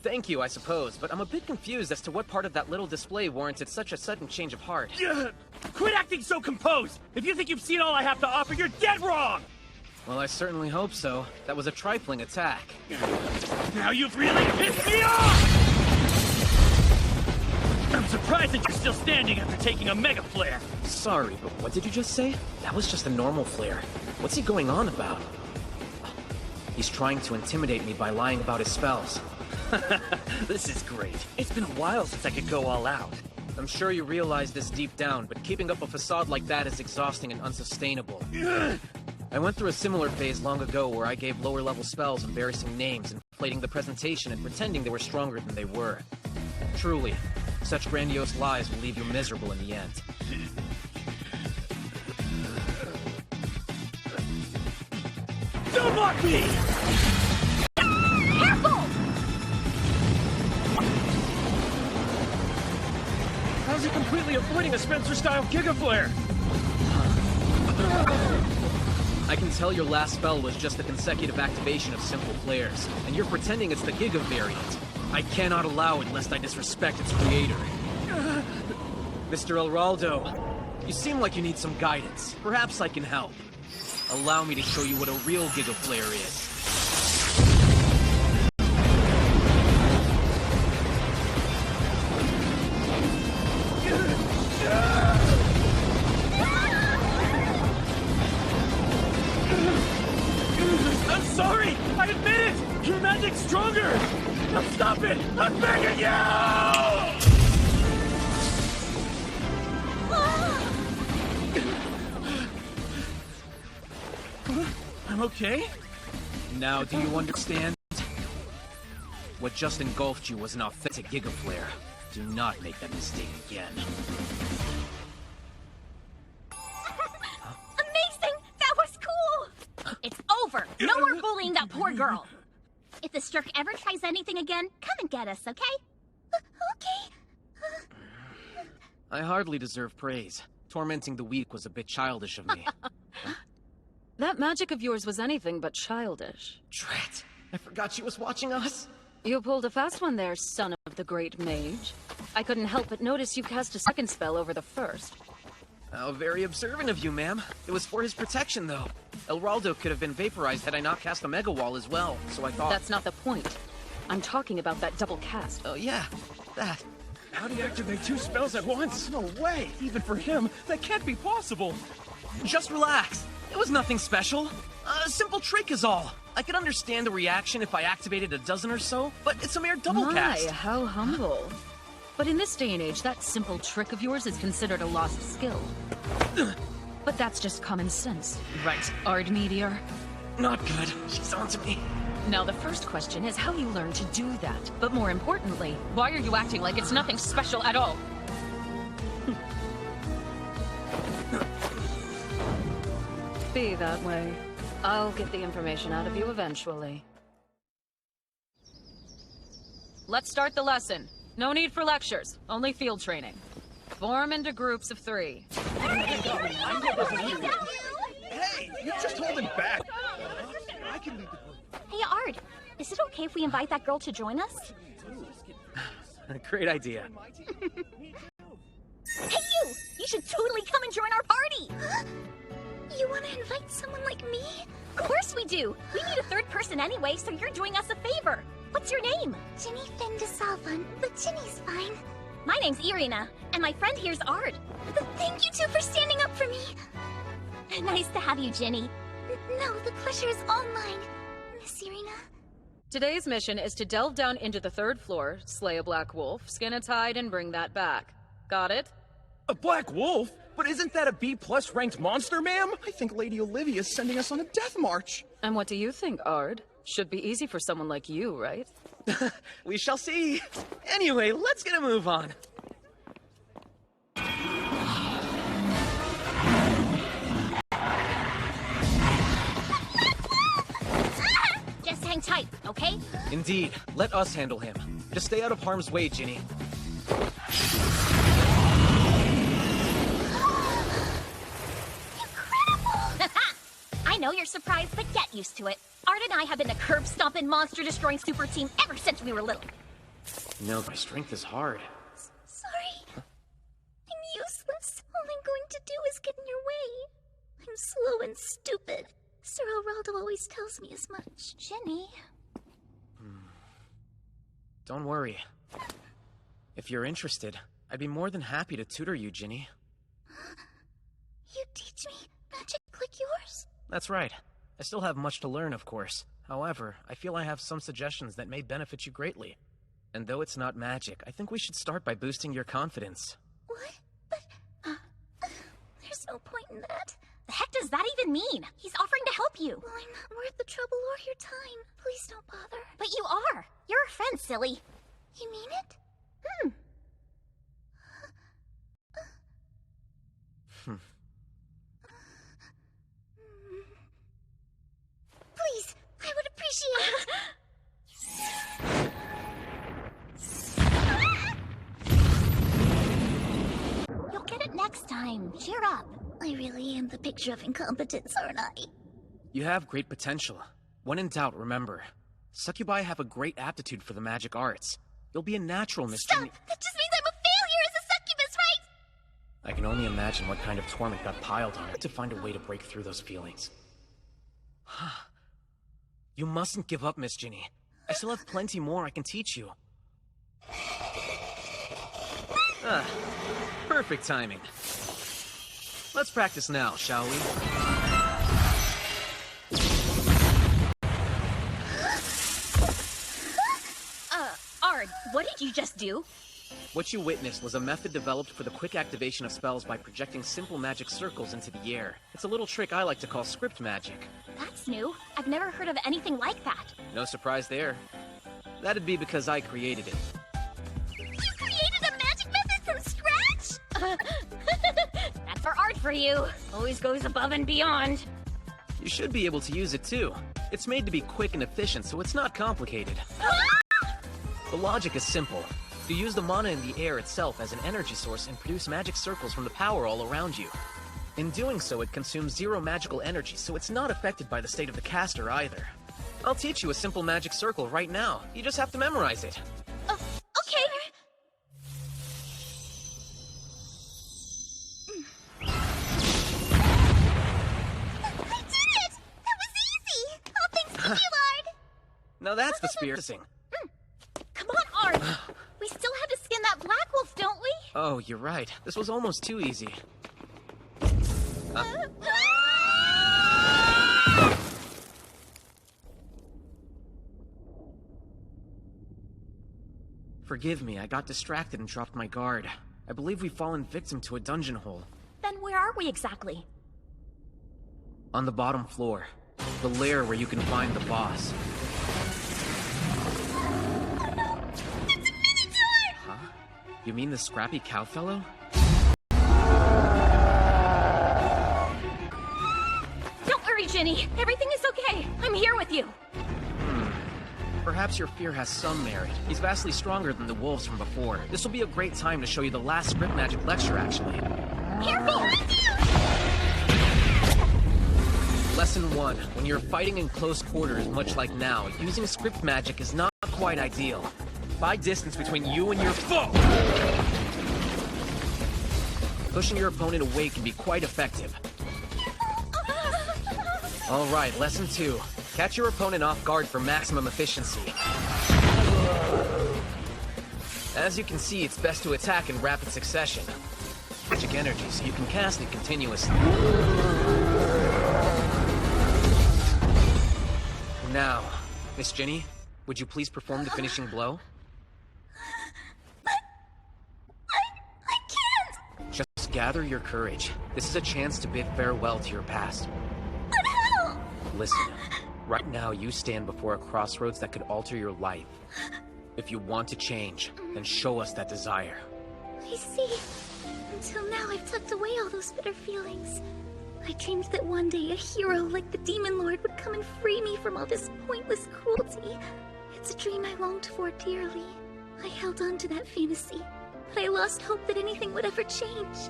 Speaker 8: Thank you, I suppose, but I'm a bit confused as to what part of that little display warranted such a sudden change of heart.
Speaker 11: Quit acting so composed! If you think you've seen all I have to offer, you're dead wrong!
Speaker 8: Well, I certainly hope so. That was a trifling attack.
Speaker 11: Now you've really pissed me off! I'm surprised that you're still standing after taking a Mega Flare.
Speaker 8: Sorry, but what did you just say? That was just a normal flare. What's he going on about? He's trying to intimidate me by lying about his spells.
Speaker 11: This is great. It's been a while since I could go all out.
Speaker 8: I'm sure you realize this deep down, but keeping up a facade like that is exhausting and unsustainable. I went through a similar phase long ago where I gave lower-level spells embarrassing names, inflating the presentation and pretending they were stronger than they were. Truly, such grandiose lies will leave you miserable in the end.
Speaker 11: Don't mock me!
Speaker 4: Careful!
Speaker 12: How's he completely avoiding a Spencer-style Giga Flare?
Speaker 8: I can tell your last spell was just the consecutive activation of simple flares, and you're pretending it's the Giga variant. I cannot allow it lest I disrespect its creator. Mr. El Raldo, you seem like you need some guidance. Perhaps I can help. Allow me to show you what a real Giga Flare is.
Speaker 11: I'm sorry! I admit it! Your magic's stronger! Now stop it! I'm begging you! I'm okay?
Speaker 8: Now, do you understand? What just engulfed you was an authentic Giga Flare. Do not make that mistake again.
Speaker 4: Amazing! That was cool! It's over! No more bullying that poor girl! If the Sturk ever tries anything again, come and get us, okay? Okay.
Speaker 8: I hardly deserve praise. Tormenting the weak was a bit childish of me.
Speaker 13: That magic of yours was anything but childish.
Speaker 8: Drat! I forgot she was watching us.
Speaker 13: You pulled a fast one there, son of the Great Mage. I couldn't help but notice you cast a second spell over the first.
Speaker 8: How very observant of you, ma'am. It was for his protection, though. El Raldo could have been vaporized had I not cast a Mega Wall as well, so I thought...
Speaker 13: That's not the point. I'm talking about that double cast.
Speaker 8: Oh, yeah. That.
Speaker 12: How'd he activate two spells at once? No way! Even for him, that can't be possible!
Speaker 8: Just relax. It was nothing special. A simple trick is all. I could understand the reaction if I activated a dozen or so, but it's a mere double cast.
Speaker 13: How humble. But in this day and age, that simple trick of yours is considered a lost skill. But that's just common sense, right, Ard Meteor?
Speaker 8: Not good. She's onto me.
Speaker 13: Now the first question is how you learned to do that. But more importantly, why are you acting like it's nothing special at all? Be that way. I'll get the information out of you eventually. Let's start the lesson. No need for lectures, only field training. Form into groups of 3.
Speaker 12: Hey, you just hold him back. I can lead the group.
Speaker 4: Hey, Ard, is it okay if we invite that girl to join us?
Speaker 8: Great idea.
Speaker 4: Hey, you! You should totally come and join our party! You want to invite someone like me? Of course we do! We need a third person anyway, so you're doing us a favor. What's your name? Ginny Findesalvan, but Ginny's fine. My name's Irina, and my friend here's Ard. Thank you two for standing up for me. Nice to have you, Ginny. No, the pleasure is all mine, Miss Irina.
Speaker 13: Today's mission is to delve down into the 3rd floor, slay a black wolf, skin its hide, and bring that back. Got it?
Speaker 12: A black wolf? But isn't that a B+ ranked monster, ma'am? I think Lady Olivia's sending us on a death march.
Speaker 13: And what do you think, Ard? Should be easy for someone like you, right?
Speaker 9: We shall see. Anyway, let's get a move on.
Speaker 4: Just hang tight, okay?
Speaker 8: Indeed. Let us handle him. Just stay out of harm's way, Ginny.
Speaker 4: I know you're surprised, but get used to it. Art and I have been a curb-stomping, monster-destroying super team ever since we were little.
Speaker 8: No, my strength is hard.
Speaker 4: Sorry. I'm useless. All I'm going to do is get in your way. I'm slow and stupid. Sir Alraldo always tells me as much. Jenny.
Speaker 8: Don't worry. If you're interested, I'd be more than happy to tutor you, Ginny.
Speaker 4: You teach me magic like yours?
Speaker 8: That's right. I still have much to learn, of course. However, I feel I have some suggestions that may benefit you greatly. And though it's not magic, I think we should start by boosting your confidence.
Speaker 4: What? But... there's no point in that. The heck does that even mean? He's offering to help you. Well, I'm not worth the trouble or your time. Please don't bother. But you are. You're a friend, silly. You mean it? Please, I would appreciate it. You'll get it next time. Cheer up. I really am the picture of incompetence, aren't I?
Speaker 8: You have great potential. When in doubt, remember. Succubi have a great aptitude for the magic arts. You'll be a natural, Miss
Speaker 4: Stop!
Speaker 8: Ginny.
Speaker 4: That just means I'm a failure as a succubus, right?
Speaker 8: I can only imagine what kind of torment got piled on it to find a way to break through those feelings. You mustn't give up, Miss Ginny. I still have plenty more I can teach you. Perfect timing. Let's practice now, shall we?
Speaker 4: Ard, what did you just do?
Speaker 8: What you witnessed was a method developed for the quick activation of spells by projecting simple magic circles into the air. It's a little trick I like to call script magic.
Speaker 4: That's new. I've never heard of anything like that.
Speaker 8: No surprise there. That'd be because I created it.
Speaker 4: You created a magic method from scratch? That's for Art for you. Always goes above and beyond.
Speaker 8: You should be able to use it too. It's made to be quick and efficient, so it's not complicated. The logic is simple. You use the mana in the air itself as an energy source and produce magic circles from the power all around you. In doing so, it consumes 0 magical energy, so it's not affected by the state of the caster either. I'll teach you a simple magic circle right now. You just have to memorize it.
Speaker 4: Okay. I did it! That was easy! All thanks to you, Ard!
Speaker 8: Now that's the spirit.
Speaker 4: Come on, Ard! We still have to skin that black wolf, don't we?
Speaker 8: Oh, you're right. This was almost too easy. Forgive me, I got distracted and dropped my guard. I believe we've fallen victim to a dungeon hole.
Speaker 4: Then where are we exactly?
Speaker 8: On the bottom floor. The lair where you can find the boss.
Speaker 4: Oh no! It's a minotaur!
Speaker 8: Huh? You mean the scrappy cow fellow?
Speaker 4: Don't worry, Ginny. Everything is okay. I'm here with you.
Speaker 8: Perhaps your fear has some merit. He's vastly stronger than the wolves from before. This will be a great time to show you the last script magic lecture, actually.
Speaker 4: Careful!
Speaker 8: Lesson 1. When you're fighting in close quarters, much like now, using script magic is not quite ideal. Buy distance between you and your foe! Pushing your opponent away can be quite effective. Alright, lesson 2. Catch your opponent off guard for maximum efficiency. As you can see, it's best to attack in rapid succession. Magic energy, so you can cast it continuously. Now, Miss Ginny, Would you please perform the finishing blow?
Speaker 4: I can't!
Speaker 8: Just gather your courage. This is a chance to bid farewell to your past.
Speaker 4: But how?
Speaker 8: Listen, right now you stand before a crossroads that could alter your life. If you want to change, then show us that desire.
Speaker 4: I see. Until now, I've tucked away all those bitter feelings. I dreamed that one day a hero like the Demon Lord would come and free me from all this pointless cruelty. It's a dream I longed for dearly. I held on to that fantasy, but I lost hope that anything would ever change.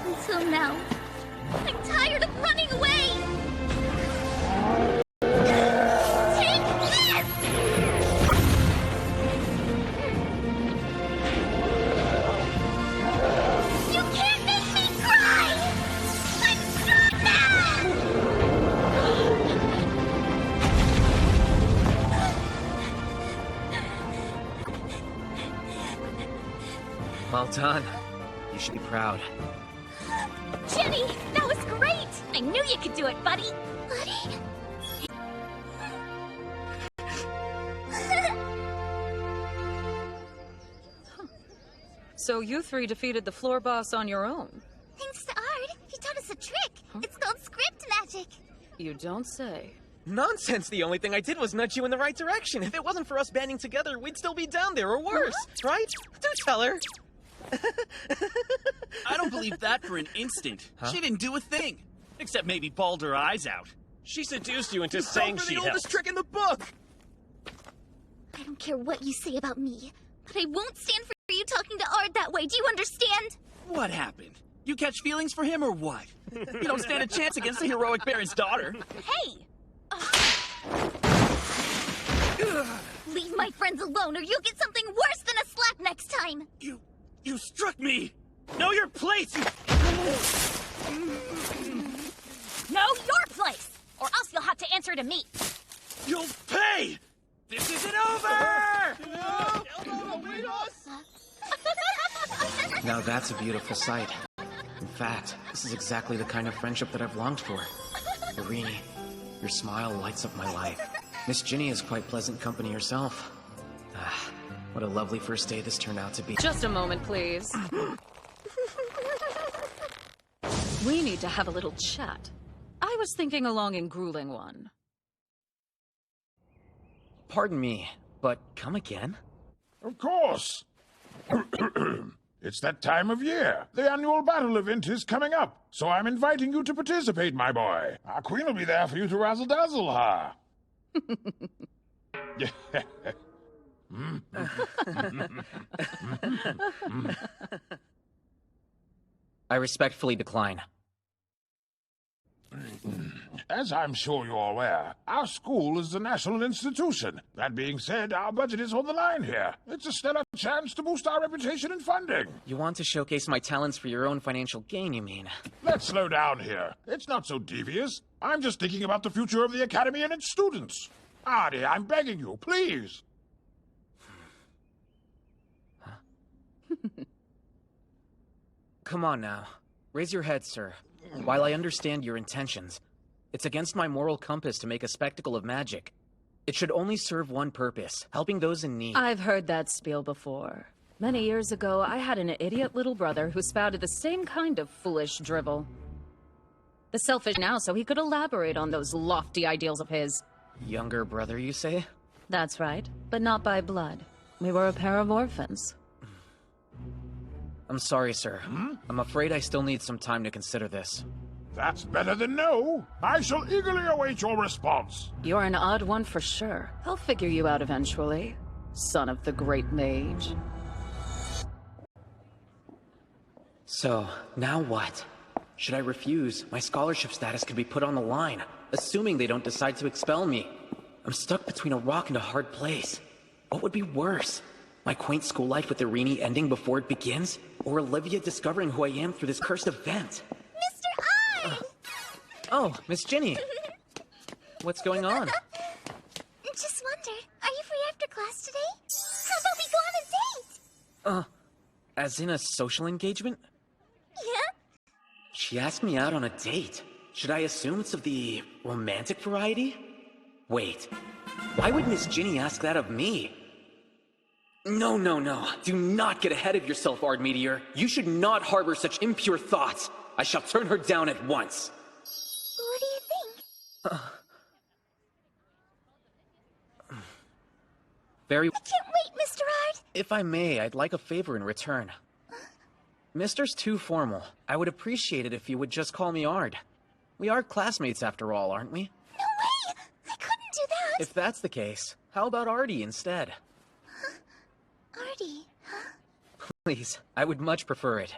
Speaker 4: Until now, I'm tired of running away! Take this! You can't make me cry! I'm strong now!
Speaker 8: Well done. You should be proud.
Speaker 4: Jenny, that was great! I knew you could do it, buddy! Buddy?
Speaker 13: So you three defeated the floor boss on your own?
Speaker 4: Thanks to Ard, he taught us a trick. It's called script magic.
Speaker 13: You don't say.
Speaker 9: Nonsense! The only thing I did was nudge you in the right direction. If it wasn't for us banding together, we'd still be down there, or worse, right? Do tell her!
Speaker 11: I don't believe that for an instant.
Speaker 8: Huh?
Speaker 11: She didn't do a thing. Except maybe bawled her eyes out.
Speaker 12: She seduced you into saying she
Speaker 9: the
Speaker 12: helped.
Speaker 9: oldest trick in the book!
Speaker 4: I don't care what you say about me, but I won't stand for you talking to Ard that way. Do you understand?
Speaker 11: What happened? You catch feelings for him or what? You don't stand a chance against the heroic Baron's daughter.
Speaker 4: Hey! Leave my friends alone or you'll get something worse than a slap next time!
Speaker 11: You struck me! Know your place!
Speaker 4: Know your place! Or else you'll have to answer to me!
Speaker 11: You'll pay! This isn't over!
Speaker 8: Now that's a beautiful sight. In fact, this is exactly the kind of friendship that I've longed for. Irini, your smile lights up my life. Miss Ginny is quite pleasant company herself. Ah, what a lovely first day this turned out to be.
Speaker 13: Just a moment, please. We need to have a little chat. I was thinking a long and grueling one.
Speaker 8: Pardon me, but come again?
Speaker 7: Of course. It's that time of year. The annual battle event is coming up, so I'm inviting you to participate, my boy. Our queen will be there for you to razzle-dazzle her.
Speaker 8: I respectfully decline.
Speaker 7: As I'm sure you're aware, our school is a national institution. That being said, our budget is on the line here. It's a stellar chance to boost our reputation and funding.
Speaker 8: You want to showcase my talents for your own financial gain, you mean?
Speaker 7: Let's slow down here. It's not so devious. I'm just thinking about the future of the Academy and its students. Artie, I'm begging you, please.
Speaker 8: Come on now. Raise your head, sir. While I understand your intentions, it's against my moral compass to make a spectacle of magic. It should only serve one purpose, helping those in need.
Speaker 13: I've heard that spiel before. Many years ago, I had an idiot little brother who spouted the same kind of foolish drivel. The selfish now so he could elaborate on those lofty ideals of his.
Speaker 8: Younger brother, you say?
Speaker 13: That's right, but not by blood. We were a pair of orphans.
Speaker 8: I'm sorry, sir. I'm afraid I still need some time to consider this.
Speaker 7: That's better than no. I shall eagerly await your response.
Speaker 13: You're an odd one for sure. I'll figure you out eventually, son of the great mage.
Speaker 8: So, now what? Should I refuse? My scholarship status could be put on the line, assuming they don't decide to expel me. I'm stuck between a rock and a hard place. What would be worse? My quaint school life with Irini ending before it begins? Or Olivia discovering who I am through this cursed event?
Speaker 4: Mr. Ard!
Speaker 8: Oh, Miss Ginny. What's going on?
Speaker 4: Just wonder, are you free after class today? How about we go on a date?
Speaker 8: As in a social engagement?
Speaker 4: Yeah?
Speaker 8: She asked me out on a date. Should I assume it's of the romantic variety? Wait, why would Miss Ginny ask that of me? No, no, no. Do not get ahead of yourself, Ard Meteor. You should not harbor such impure thoughts. I shall turn her down at once.
Speaker 4: What do you think?
Speaker 8: Very...
Speaker 4: I can't wait, Mr. Ard!
Speaker 8: If I may, I'd like a favor in return. Mister's too formal. I would appreciate it if you would just call me Ard. We are classmates after all, aren't we?
Speaker 4: No way! I couldn't do that!
Speaker 8: If that's the case, how about Artie instead?
Speaker 4: Artie, huh?
Speaker 8: Please, I would much prefer it.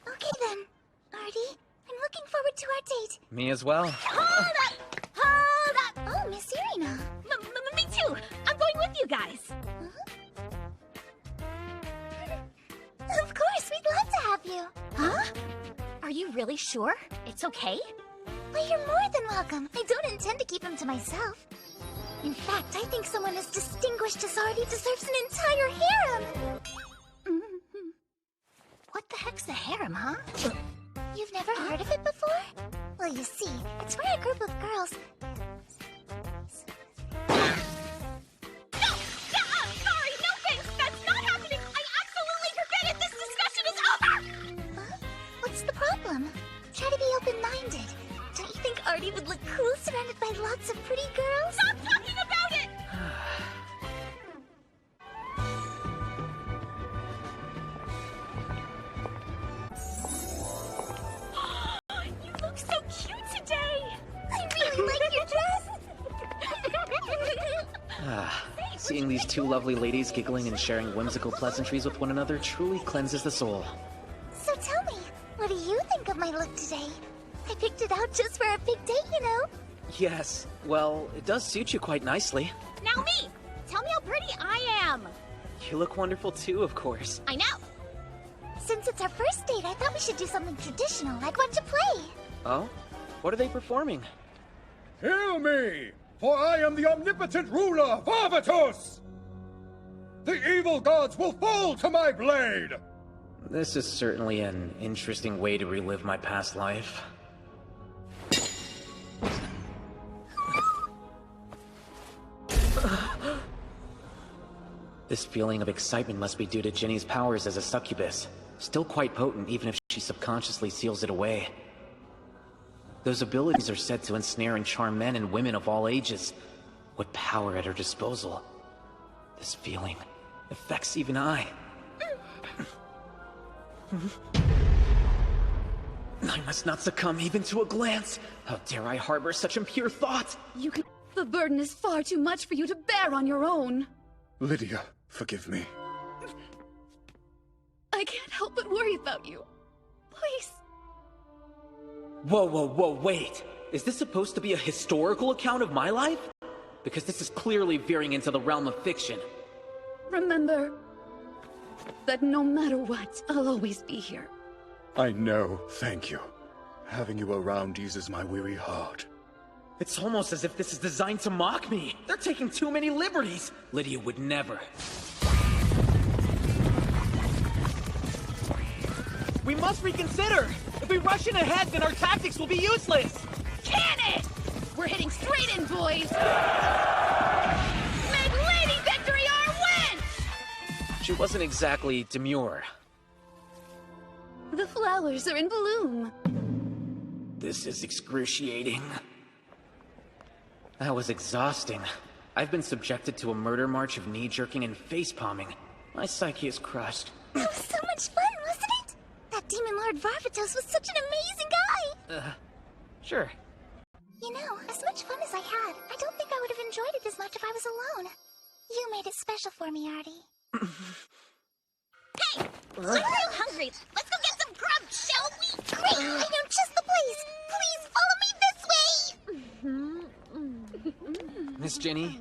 Speaker 4: Okay then, Artie. I'm looking forward to our date.
Speaker 8: Me as well.
Speaker 4: Hold up! Hold up! Oh, Miss Irina. Me too! I'm going with you guys! Of course, we'd love to have you. Huh? Are you really sure? It's okay? Well, you're more than welcome. I don't intend to keep him to myself. In fact, I think someone as distinguished as Artie deserves an entire harem! What the heck's a harem, huh? You've never heard of it before? Well, you see, it's where a group of girls... Sorry, no thanks! That's not happening! I absolutely forbid it! This discussion is over! What's the problem? Try to be open-minded. Don't you think Artie would look cool surrounded by lots of pretty girls? Stop talking about it! You look so cute today! I really like your dress!
Speaker 8: Seeing these two lovely ladies giggling and sharing whimsical pleasantries with one another truly cleanses the soul.
Speaker 4: So tell me, what do you think of my look today? I picked it out just for a big date, you know?
Speaker 8: Yes, well, it does suit you quite nicely.
Speaker 4: Now me! Tell me how pretty I am!
Speaker 8: You look wonderful too, of course.
Speaker 4: I know! Since it's our first date, I thought we should do something traditional, like watch a play.
Speaker 8: Oh? What are they performing?
Speaker 14: Hear me, for I am the omnipotent ruler, Varvatus! The evil gods will fall to my blade!
Speaker 8: This is certainly an interesting way to relive my past life. This feeling of excitement must be due to Ginny's powers as a succubus. Still quite potent, even if she subconsciously seals it away. Those abilities are said to ensnare and charm men and women of all ages. What power at her disposal. This feeling affects even I. I must not succumb even to a glance. How dare I harbor such impure thought?
Speaker 15: You can... The burden is far too much for you to bear on your own.
Speaker 1: Lydia, forgive me.
Speaker 15: I can't help but worry about you. Please.
Speaker 8: Whoa, whoa, whoa, wait. Is this supposed to be a historical account of my life? Because this is clearly veering into the realm of fiction.
Speaker 15: Remember that no matter what, I'll always be here.
Speaker 1: I know, thank you. Having you around eases my weary heart.
Speaker 8: It's almost as if this is designed to mock me. They're taking too many liberties. Lydia would never.
Speaker 9: We must reconsider! If we rush in ahead, then our tactics will be useless!
Speaker 15: Can it! We're hitting straight in, boys! Make Lady Victory our win!
Speaker 8: She wasn't exactly demure.
Speaker 15: The flowers are in bloom.
Speaker 8: This is excruciating. That was exhausting. I've been subjected to a murder march of knee-jerking and face-palming. My psyche is crushed.
Speaker 4: That was so much fun, wasn't it? That Demon Lord Varvatos was such an amazing guy!
Speaker 8: Sure.
Speaker 4: You know, as much fun as I had, I don't think I would have enjoyed it as much if I was alone. You made it special for me, Artie. Hey! I'm real hungry! Let's go get some grub, shall we? Great! I know just the place! Please follow me this way!
Speaker 8: Miss Ginny,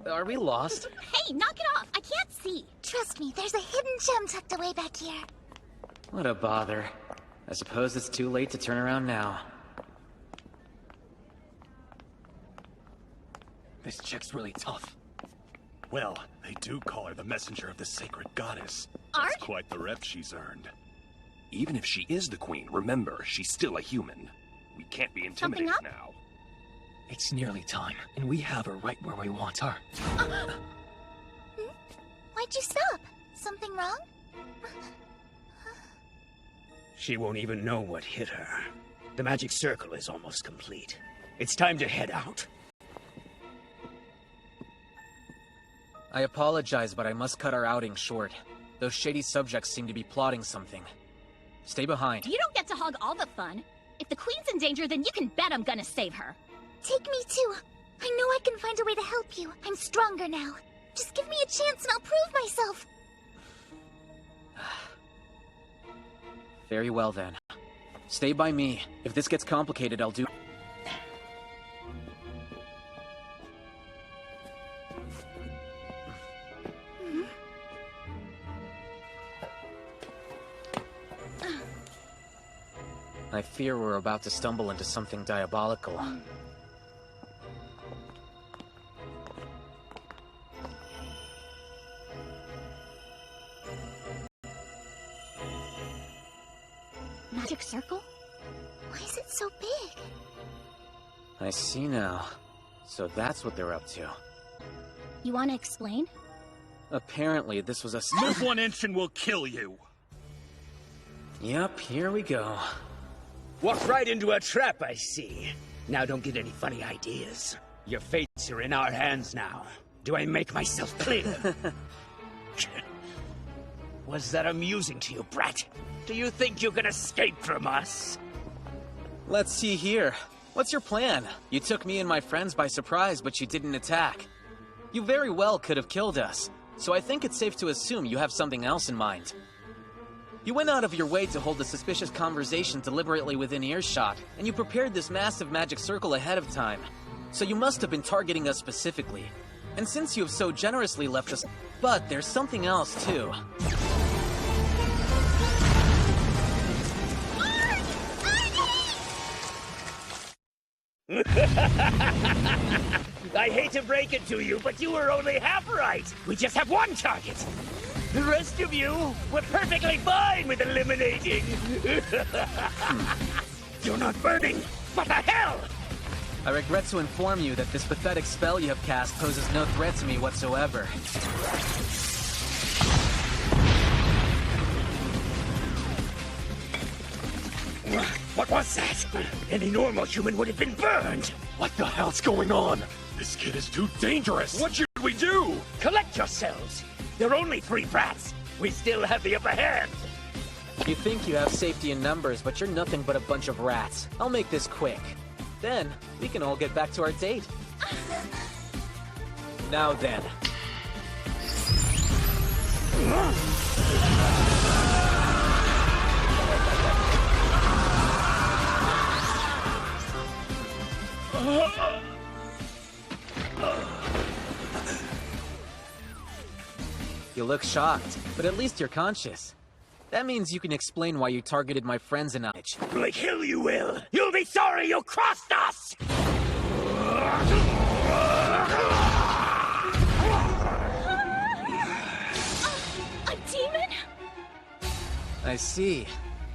Speaker 8: are we lost?
Speaker 4: Hey, knock it off! I can't see! Trust me, there's a hidden gem tucked away back here.
Speaker 8: What a bother. I suppose it's too late to turn around now.
Speaker 10: This chick's really tough. Well, they do call her the messenger of the sacred goddess.
Speaker 4: Art?
Speaker 10: That's quite the rep she's earned. Even if she is the queen, remember, she's still a human. We can't be intimidated
Speaker 4: up?
Speaker 10: now.
Speaker 8: It's nearly time, and we have her right where we want her.
Speaker 4: Why'd you stop? Something wrong?
Speaker 16: She won't even know what hit her. The magic circle is almost complete. It's time to head out.
Speaker 8: I apologize, but I must cut our outing short. Those shady subjects seem to be plotting something. Stay behind.
Speaker 4: You don't get to hog all the fun. If the queen's in danger, then you can bet I'm gonna save her. Take me too. I know I can find a way to help you. I'm stronger now. Just give me a chance and I'll prove myself.
Speaker 8: Very well then. Stay by me. If this gets complicated, I'll do... I fear we're about to stumble into something diabolical.
Speaker 4: Magic circle? Why is it so big?
Speaker 8: I see now. So that's what they're up to.
Speaker 4: You want to explain?
Speaker 8: Apparently, this was a...
Speaker 16: Move 1 inch and we'll kill you!
Speaker 8: Yep, here we go.
Speaker 16: Walked right into a trap, I see. Now don't get any funny ideas. Your fates are in our hands now. Do I make myself clear? Was that amusing to you, brat? Do you think you can escape from us?
Speaker 8: Let's see here. What's your plan? You took me and my friends by surprise, but you didn't attack. You very well could have killed us, so I think it's safe to assume you have something else in mind. You went out of your way to hold a suspicious conversation deliberately within earshot, and you prepared this massive magic circle ahead of time. So you must have been targeting us specifically. And since you have so generously left us... But there's something else, too.
Speaker 16: I hate to break it to you, but you were only half right. We just have one target. The rest of you were perfectly fine with eliminating. You're not burning. What the hell?
Speaker 8: I regret to inform you that this pathetic spell you have cast poses no threat to me whatsoever.
Speaker 16: What was that? Any normal human would have been burned.
Speaker 10: What the hell's going on? This kid is too dangerous. What should we do?
Speaker 16: Collect yourselves. There are only 3 brats. We still have the upper hand.
Speaker 8: You think you have safety in numbers, but you're nothing but a bunch of rats. I'll make this quick. Then, we can all get back to our date. Now then. You look shocked, but at least you're conscious. That means you can explain why you targeted my friends and I.
Speaker 16: Like hell you will! You'll be sorry you crossed us!
Speaker 4: A demon?
Speaker 8: I see.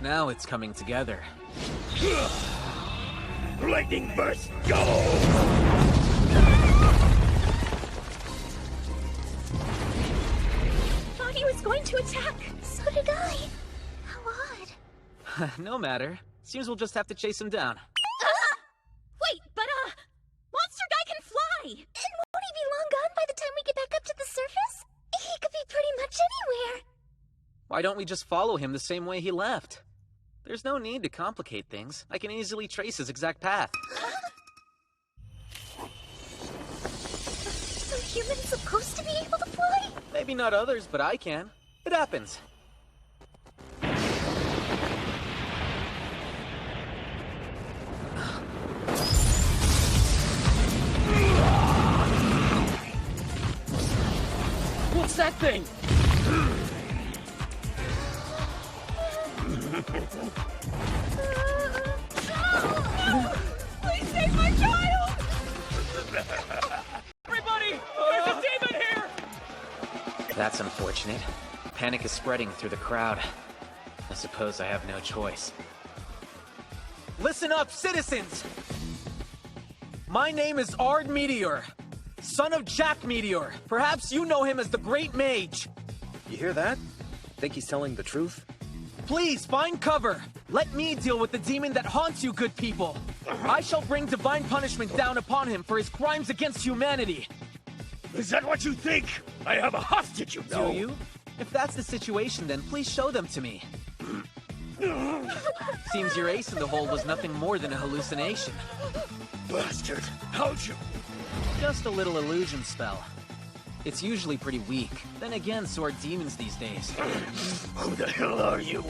Speaker 8: Now it's coming together.
Speaker 16: Lightning burst, go!
Speaker 4: He was going to attack. So did I. How odd.
Speaker 8: No matter. Seems we'll just have to chase him down.
Speaker 4: Wait, but Monster Guy can fly! And won't he be long gone by the time we get back up to the surface? He could be pretty much anywhere.
Speaker 8: Why don't we just follow him the same way he left? There's no need to complicate things. I can easily trace his exact path.
Speaker 4: So humans supposed to be able to fly?
Speaker 8: Maybe not others, but I can. It happens.
Speaker 11: What's that thing?
Speaker 4: Please save my child!
Speaker 11: Everybody! There's a demon here!
Speaker 8: That's unfortunate. Panic is spreading through the crowd. I suppose I have no choice. Listen up, citizens!
Speaker 9: My name is Ard Meteor, son of Jack Meteor. Perhaps you know him as the Great Mage.
Speaker 12: You hear that? Think he's telling the truth?
Speaker 9: Please, find cover. Let me deal with the demon that haunts you, good people. I shall bring divine punishment down upon him for his crimes against humanity.
Speaker 16: Is that what you think? I have a hostage, you know.
Speaker 9: Do you? If that's the situation, then please show them to me. Seems your ace in the hole was nothing more than a hallucination.
Speaker 16: Bastard! How'd you?
Speaker 9: Just a little illusion spell. It's usually pretty weak. Then again, so are demons these days.
Speaker 16: Who the hell are you?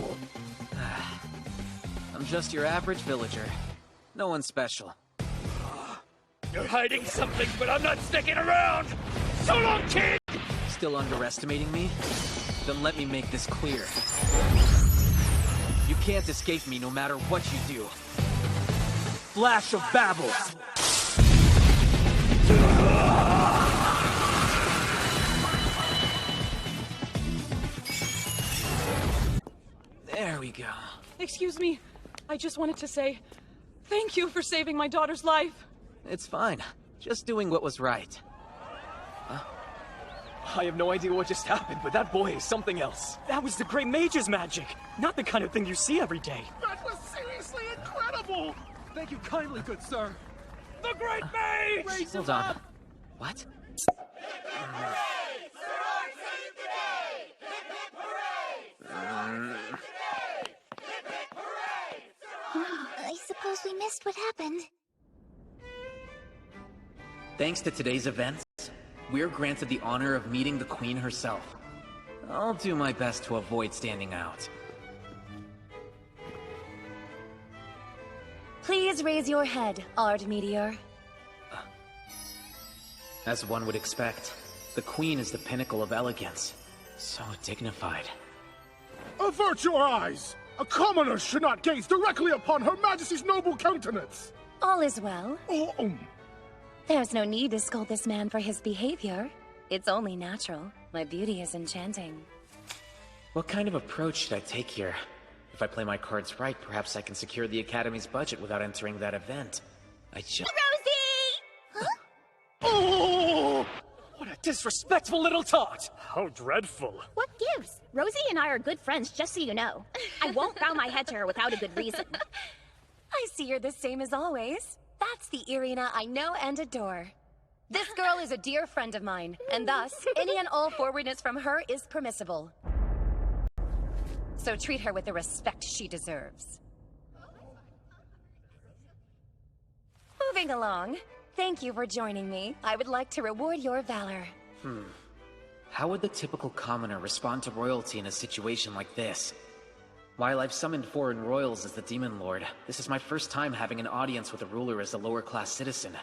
Speaker 9: I'm just your average villager. No one special.
Speaker 16: You're hiding something, but I'm not sticking around! So long, kid!
Speaker 9: Still underestimating me? Then let me make this clear. You can't escape me no matter what you do. Flash of Babel! There we go.
Speaker 2: Excuse me. I just wanted to say thank you for saving my daughter's life.
Speaker 9: It's fine. Just doing what was right.
Speaker 12: I have no idea what just happened, but that boy is something else.
Speaker 17: That was the Great Mage's magic, not the kind of thing you see every day.
Speaker 14: That was seriously incredible!
Speaker 9: Thank you kindly, good sir.
Speaker 16: The Great Mage!
Speaker 9: Hold on. What?
Speaker 4: I suppose we missed what happened.
Speaker 8: Thanks to today's events, we're granted the honor of meeting the Queen herself. I'll do my best to avoid standing out.
Speaker 4: Please raise your head, Ard Meteor.
Speaker 8: As one would expect, the Queen is the pinnacle of elegance. So dignified.
Speaker 14: Avert your eyes! A commoner should not gaze directly upon Her Majesty's noble countenance!
Speaker 4: All is well.
Speaker 14: Oh,
Speaker 4: There's no need to scold this man for his behavior. It's only natural. My beauty is enchanting.
Speaker 8: What kind of approach should I take here? If I play my cards right, perhaps I can secure the Academy's budget without entering that event. I just...
Speaker 4: Rosie! Huh?
Speaker 17: Oh! What a disrespectful little tot!
Speaker 12: How dreadful.
Speaker 4: What gives? Rosie and I are good friends, just so you know. I won't bow my head to her without a good reason. I see you're the same as always. That's the Irina I know and adore. This girl is a dear friend of mine, and thus, any and all forwardness from her is permissible. So treat her with the respect she deserves. Moving along. Thank you for joining me. I would like to reward your valor.
Speaker 8: How would the typical commoner respond to royalty in a situation like this? While I've summoned foreign royals as the Demon Lord, this is my first time having an audience with a ruler as a lower-class citizen.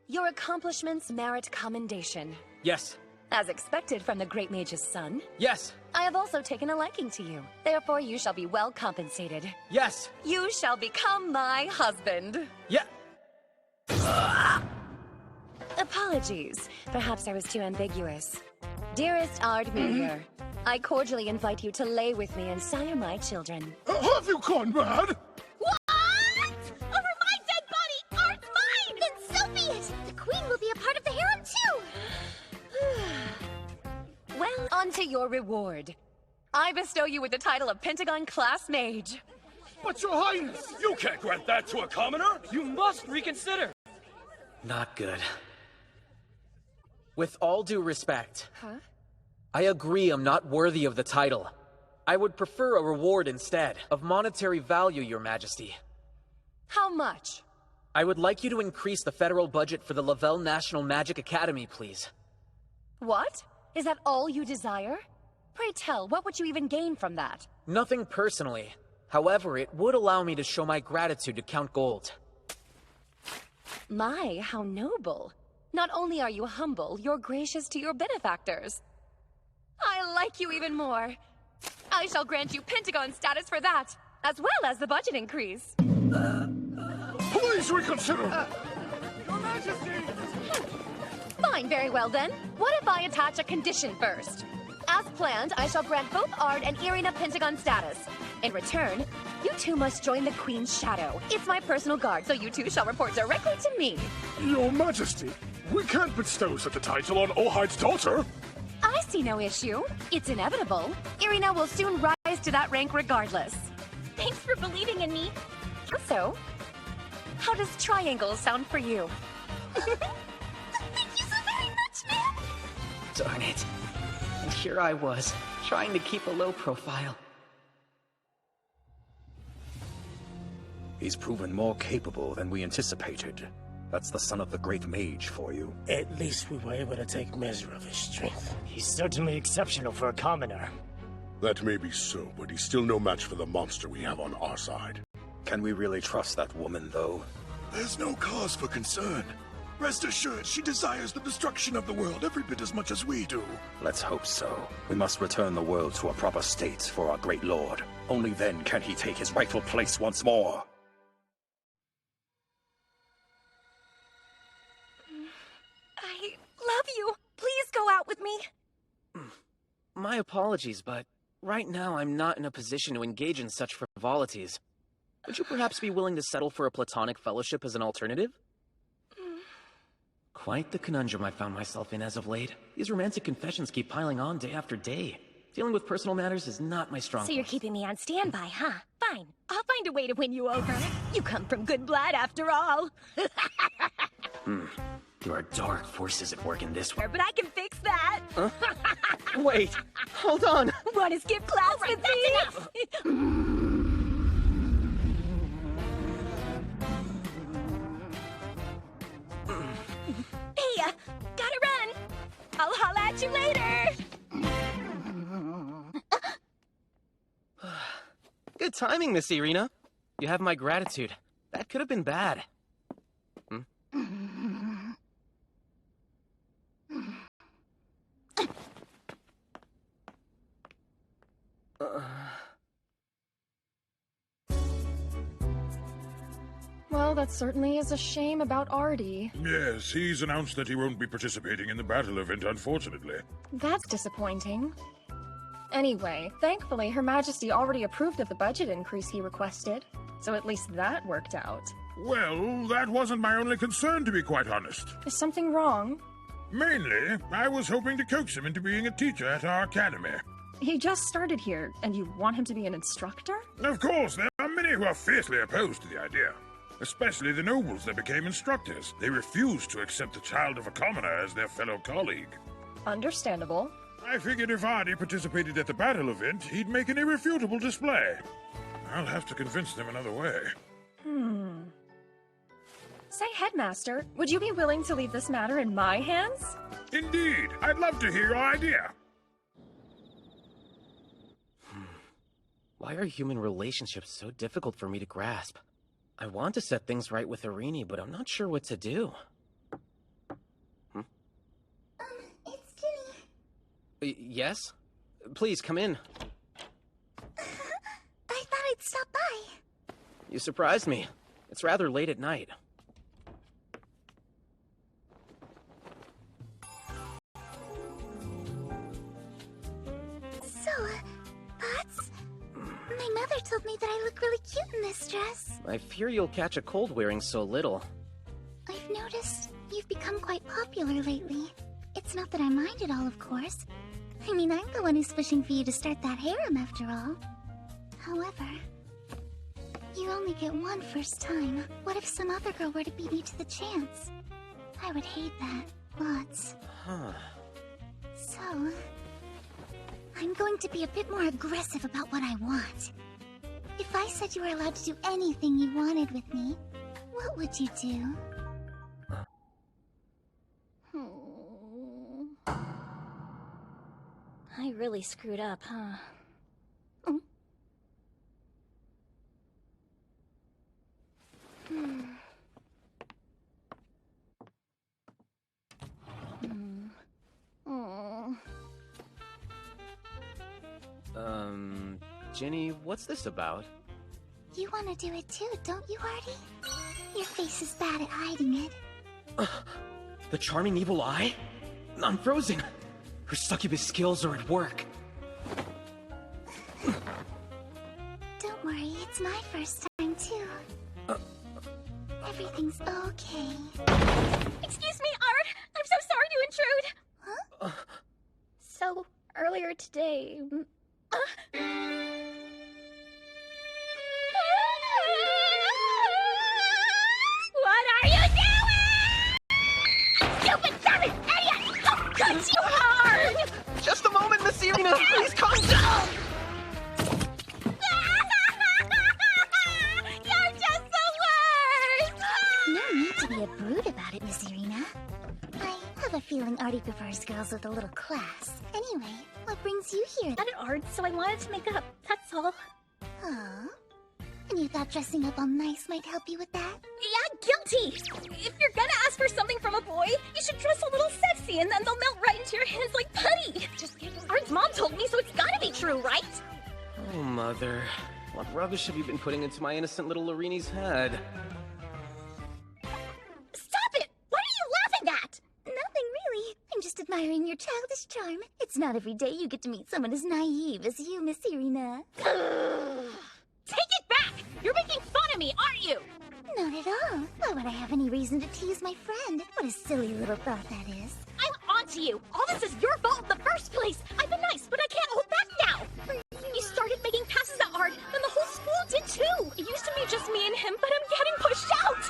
Speaker 4: Your accomplishments merit commendation.
Speaker 9: Yes.
Speaker 4: As expected from the Great Mage's son.
Speaker 9: Yes.
Speaker 4: I have also taken a liking to you. Therefore, you shall be well compensated.
Speaker 9: Yes.
Speaker 4: You shall become my husband.
Speaker 9: Yeah.
Speaker 4: Apologies. Perhaps I was too ambiguous. Dearest Ard Meteor, I cordially invite you to lay with me and sire my children.
Speaker 14: have you gone mad?
Speaker 4: What? Over my dead body! Ard's mine! Then so be it! The Queen will be a part of the harem too! Well, on to your reward. I bestow you with the title of Pentagon Class Mage.
Speaker 14: But your highness!
Speaker 16: You can't grant that to a commoner!
Speaker 17: You must reconsider!
Speaker 8: Not good.
Speaker 9: With all due respect,
Speaker 4: Huh?
Speaker 9: I agree I'm not worthy of the title. I would prefer a reward instead, of monetary value, Your Majesty.
Speaker 4: How much?
Speaker 9: I would like you to increase the federal budget for the Lavelle National Magic Academy, please.
Speaker 4: What? Is that all you desire? Pray tell, what would you even gain from that?
Speaker 9: Nothing personally. However, it would allow me to show my gratitude to Count Gold.
Speaker 4: My, how noble. Not only are you humble, you're gracious to your benefactors. I like you even more. I shall grant you Pentagon status for that, as well as the budget increase.
Speaker 14: Please reconsider!
Speaker 17: Your Majesty!
Speaker 4: Fine, very well then. What if I attach a condition first? As planned, I shall grant both Ard and Irina Pentagon status. In return,
Speaker 18: You two must join the Queen's Shadow. It's my personal guard, so you two shall report directly to me.
Speaker 14: Your Majesty, we can't bestow such a title on Orhide's daughter.
Speaker 18: I see no issue. It's inevitable. Irina will soon rise to that rank regardless.
Speaker 4: Thanks for believing in me.
Speaker 18: So, how does triangle sound for you?
Speaker 4: Thank you so very much, man.
Speaker 8: Darn it. And here I was, trying to keep a low profile.
Speaker 10: He's proven more capable than we anticipated. That's the son of the great mage for you.
Speaker 19: At least we were able to take measure of his strength. He's certainly exceptional for a commoner.
Speaker 1: That may be so, but he's still no match for the monster we have on our side.
Speaker 10: Can we really trust that woman, though?
Speaker 20: There's no cause for concern. Rest assured, she desires the destruction of the world every bit as much as we do.
Speaker 10: Let's hope so. We must return the world to a proper state for our great lord. Only then can he take his rightful place once more.
Speaker 18: I love you. Please go out with me.
Speaker 8: My apologies, but right now I'm not in a position to engage in such frivolities. Would you perhaps be willing to settle for a platonic fellowship as an alternative? Quite the conundrum I found myself in as of late. These romantic confessions keep piling on day after day. Dealing with personal matters is not my strong
Speaker 4: So you're keeping me on standby, huh? Fine. I'll find a way to win you over. You come from good blood after all.
Speaker 8: There are dark forces at work in this one.
Speaker 4: But I can fix that.
Speaker 8: Huh? Wait, hold on.
Speaker 4: Want to skip class with me? Hey, gotta run. I'll holla at you later.
Speaker 8: Good timing, Miss Irina. You have my gratitude. That could have been bad.
Speaker 21: Well, that certainly is a shame about Artie.
Speaker 7: Yes, he's announced that he won't be participating in the battle event, unfortunately.
Speaker 21: That's disappointing. Anyway, thankfully, Her Majesty already approved of the budget increase he requested, so at least that worked out.
Speaker 7: Well, that wasn't my only concern, to be quite honest.
Speaker 21: Is something wrong?
Speaker 7: Mainly, I was hoping to coax him into being a teacher at our academy.
Speaker 21: He just started here, and you want him to be an instructor?
Speaker 7: Of course, there are many who are fiercely opposed to the idea. Especially the nobles that became instructors. They refused to accept the child of a commoner as their fellow colleague.
Speaker 21: Understandable.
Speaker 7: I figured if Artie participated at the battle event, he'd make an irrefutable display. I'll have to convince them another way.
Speaker 21: Say, Headmaster, would you be willing to leave this matter in my hands?
Speaker 7: Indeed. I'd love to hear your idea.
Speaker 8: Why are human relationships so difficult for me to grasp? I want to set things right with Irini, but I'm not sure what to do.
Speaker 4: It's Ginny.
Speaker 8: Yes? Please, come in.
Speaker 4: I thought I'd stop by.
Speaker 8: You surprised me. It's rather late at night.
Speaker 4: So, thoughts? My mother told me that I look really cute in this dress.
Speaker 8: I fear you'll catch a cold wearing so little.
Speaker 4: I've noticed you've become quite popular lately. It's not that I mind at all, of course. I mean, I'm the one who's pushing for you to start that harem after all. However, you only get one first time. What if some other girl were to beat me to the chance? I would hate that. Lots. So, I'm going to be a bit more aggressive about what I want. If I said you were allowed to do anything you wanted with me, what would you do? I really screwed up, huh?
Speaker 8: Ginny, what's this about?
Speaker 4: You want to do it too, don't you, Artie? Your face is bad at hiding it.
Speaker 8: The charming evil eye? I'm frozen. Her succubus skills are at work.
Speaker 4: Don't worry, it's my first time too. Everything's okay. Excuse me, Art! I'm so sorry to intrude! Huh? So, earlier today... What are you doing? Stupid servant idiot! I'll cut you hard!
Speaker 9: Just a moment, Miss Irina! Please calm down!
Speaker 4: You're just the worst! No need to be a brute about it, Miss Irina. I have a feeling Artie prefers girls with a little class. Anyway, what brings you here? Not at art, so I wanted to make up, that's all. Aw. And you thought dressing up all nice might help you with that? Yeah, guilty! If you're gonna ask for something from a boy, you should dress a little sexy and then they'll melt right into your hands like putty! Art's mom told me, so it's gotta be true, right?
Speaker 9: Oh, Mother. What rubbish have you been putting into my innocent little Irini's head?
Speaker 4: Stop it! What are you laughing at? Nothing really. I'm just admiring your childish charm. It's not every day you get to meet someone as naive as you, Miss Irina. Take it back! You're making fun of me, aren't you? Not at all. Why would I have any reason to tease my friend? What a silly little thought that is. I'm onto you! All this is your fault in the first place! I've been nice, but I can't hold back now! You started making passes at Art, and the whole school did too! It used to be just me and him, but I'm getting pushed out!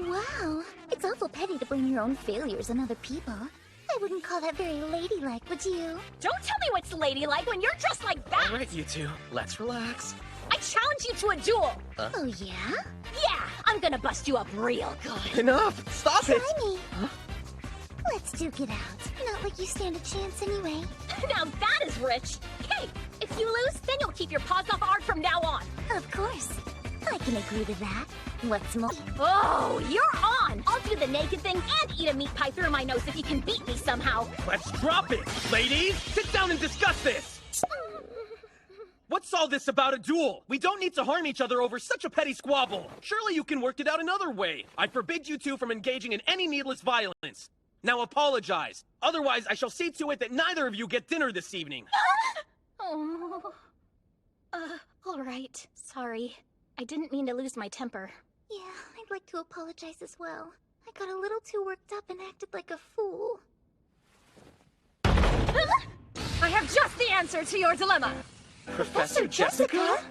Speaker 4: Wow. It's awful petty to blame your own failures on other people. I wouldn't call that very ladylike, would you? Don't tell me what's ladylike when you're dressed like that!
Speaker 9: Alright, you two. Let's relax.
Speaker 4: I challenge you to a duel!
Speaker 9: Huh?
Speaker 4: Oh, yeah? Yeah! I'm gonna bust you up real good!
Speaker 9: Enough! Stop it!
Speaker 4: Try me! Huh? Let's duke it out. Not like you stand a chance anyway. Now that is rich! Okay, if you lose, then you'll keep your paws off Art from now on! Of course. I can agree to that. What's more... Oh, you're on! I'll do the naked thing and eat a meat pie through my nose if you can beat me somehow!
Speaker 9: Let's drop it! Ladies, sit down and discuss this! What's all this about a duel? We don't need to harm each other over such a petty squabble. Surely you can work it out another way. I forbid you two from engaging in any needless violence. Now apologize. Otherwise, I shall see to it that neither of you get dinner this evening.
Speaker 4: Oh. All right. Sorry. I didn't mean to lose my temper. Yeah, I'd like to apologize as well. I got a little too worked up and acted like a fool.
Speaker 15: I have just the answer to your dilemma.
Speaker 9: Professor Jessica?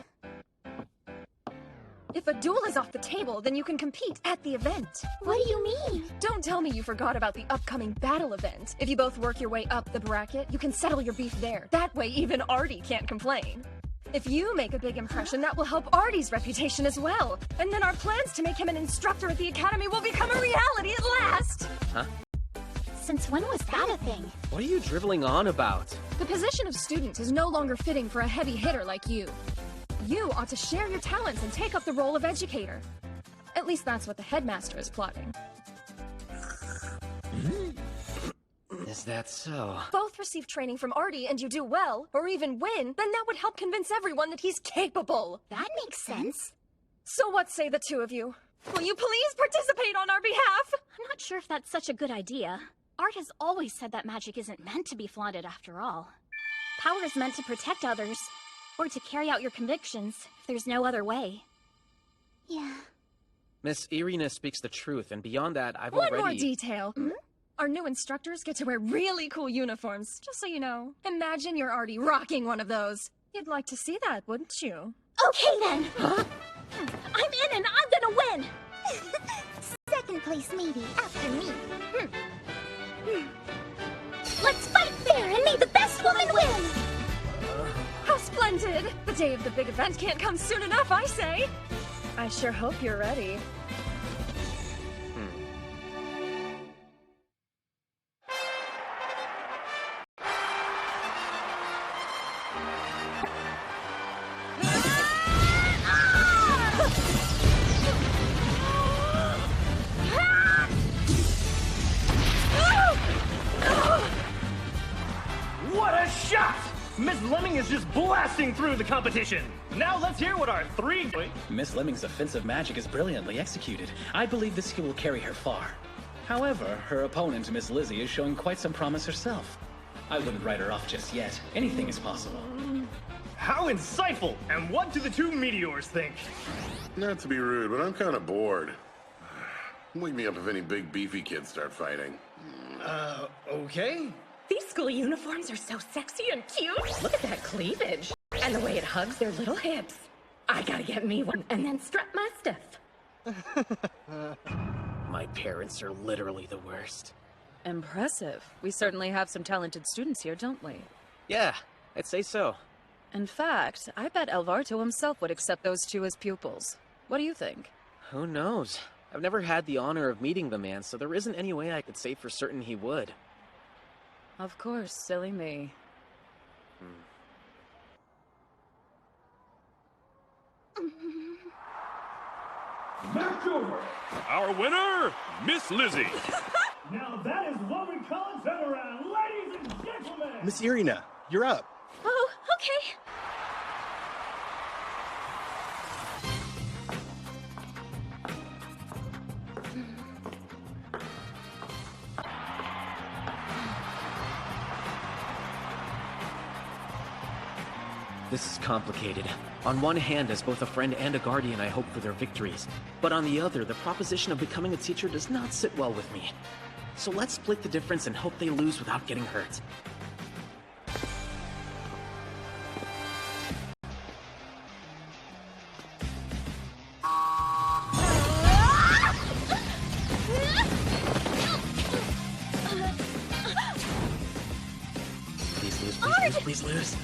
Speaker 15: If a duel is off the table, then you can compete at the event.
Speaker 4: What do you mean?
Speaker 15: Don't tell me you forgot about the upcoming battle event. If you both work your way up the bracket, you can settle your beef there. That way even Artie can't complain. If you make a big impression, that will help Artie's reputation as well. And then our plans to make him an instructor at the academy will become a reality at last!
Speaker 9: Huh?
Speaker 4: Since when was that a thing?
Speaker 9: What are you driveling on about?
Speaker 15: The position of student is no longer fitting for a heavy hitter like you. You ought to share your talents and take up the role of educator. At least that's what the headmaster is plotting.
Speaker 9: Is that so?
Speaker 15: Both receive training from Artie and you do well, or even win, then that would help convince everyone that he's capable.
Speaker 4: That makes sense.
Speaker 15: So what say the two of you? Will you please participate on our behalf?
Speaker 4: I'm not sure if that's such a good idea. Art has always said that magic isn't meant to be flaunted after all. Power is meant to protect others, or to carry out your convictions, if there's no other way. Yeah.
Speaker 9: Miss Irina speaks the truth, and beyond that, I've
Speaker 15: One
Speaker 9: already...
Speaker 15: more detail. Our new instructors get to wear really cool uniforms, just so you know. Imagine you're already rocking one of those. You'd like to see that, wouldn't you?
Speaker 4: Okay then!
Speaker 9: Huh?
Speaker 4: I'm in and I'm gonna win! Second place maybe, after me. Let's fight fair and may the best woman win!
Speaker 15: How splendid! The day of the big event can't come soon enough, I say! I sure hope you're ready.
Speaker 11: What a shot! Miss Lemming is just blasting through the competition. Now let's hear what our three...
Speaker 6: Miss Lemming's offensive magic is brilliantly executed. I believe this skill will carry her far. However, her opponent, Miss Lizzie, is showing quite some promise herself. I wouldn't write her off just yet. Anything is possible.
Speaker 12: How insightful! And what do the two meteors think?
Speaker 1: Not to be rude, but I'm kind of bored. Wake me up if any big beefy kids start fighting.
Speaker 12: Okay?
Speaker 5: These school uniforms are so sexy and cute. Look at that cleavage. And the way it hugs their little hips. I gotta get me one and then strap my stuff.
Speaker 8: My parents are literally the worst.
Speaker 13: Impressive. We certainly have some talented students here, don't we?
Speaker 8: Yeah, I'd say so.
Speaker 13: In fact, I bet Alvarto himself would accept those two as pupils. What do you think?
Speaker 8: Who knows? I've never had the honor of meeting the man, so there isn't any way I could say for certain he would.
Speaker 13: Of course, silly me.
Speaker 7: Match over! Our winner, Miss Lizzie.
Speaker 17: Now that is what we call a turnaround, ladies and gentlemen!
Speaker 12: Miss Irina, you're up.
Speaker 4: Oh, okay.
Speaker 8: This is complicated. On one hand, as both a friend and a guardian, I hope for their victories. But on the other, the proposition of becoming a teacher does not sit well with me. So let's split the difference and hope they lose without getting hurt. Please lose, please lose, please lose.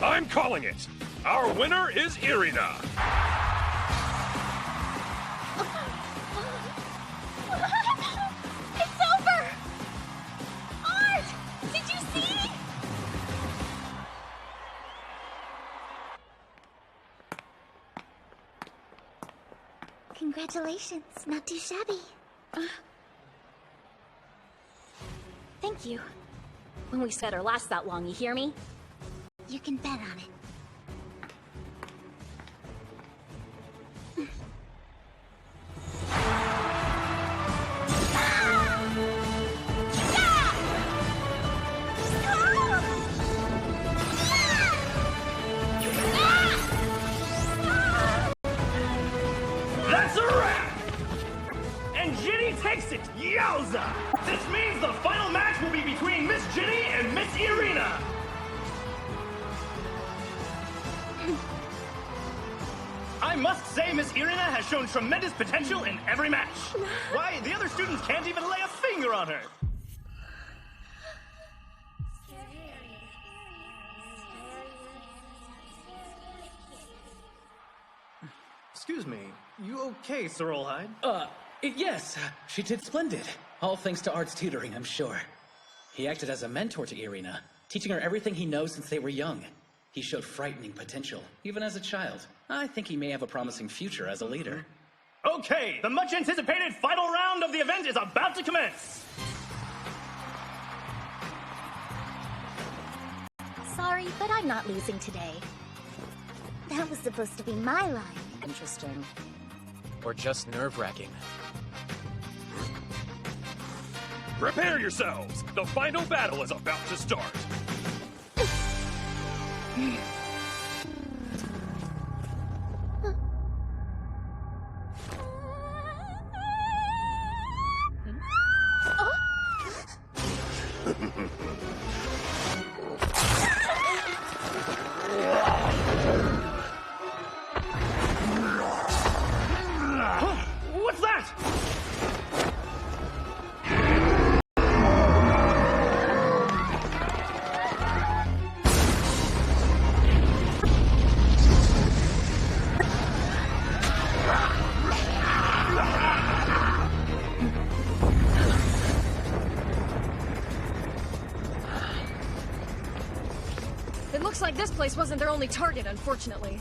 Speaker 7: I'm calling it. Our winner is Irina.
Speaker 4: It's over! Art! Did you see? Congratulations. Not too shabby. Thank you. When we said our last that long, you hear me? You can bet on it.
Speaker 17: That's a wrap! And Ginny takes it! Yowza! This means the final match will be between Miss Ginny and Miss Irina! I must say Miss Irina has shown tremendous potential in every match. Why, the other students can't even lay a finger on her.
Speaker 12: Excuse me, you okay, Sir Olhide?
Speaker 6: Yes, she did splendid. All thanks to Art's tutoring, I'm sure. He acted as a mentor to Irina, teaching her everything he knows since they were young. He showed frightening potential, even as a child. I think he may have a promising future as a leader.
Speaker 17: Okay, the much-anticipated final round of the event is about to commence!
Speaker 4: Sorry, but I'm not losing today. That was supposed to be my line.
Speaker 13: Interesting.
Speaker 8: Or just nerve-wracking.
Speaker 7: Prepare yourselves! The final battle is about to start!
Speaker 17: What's that?
Speaker 15: It looks like this place wasn't their only target, unfortunately.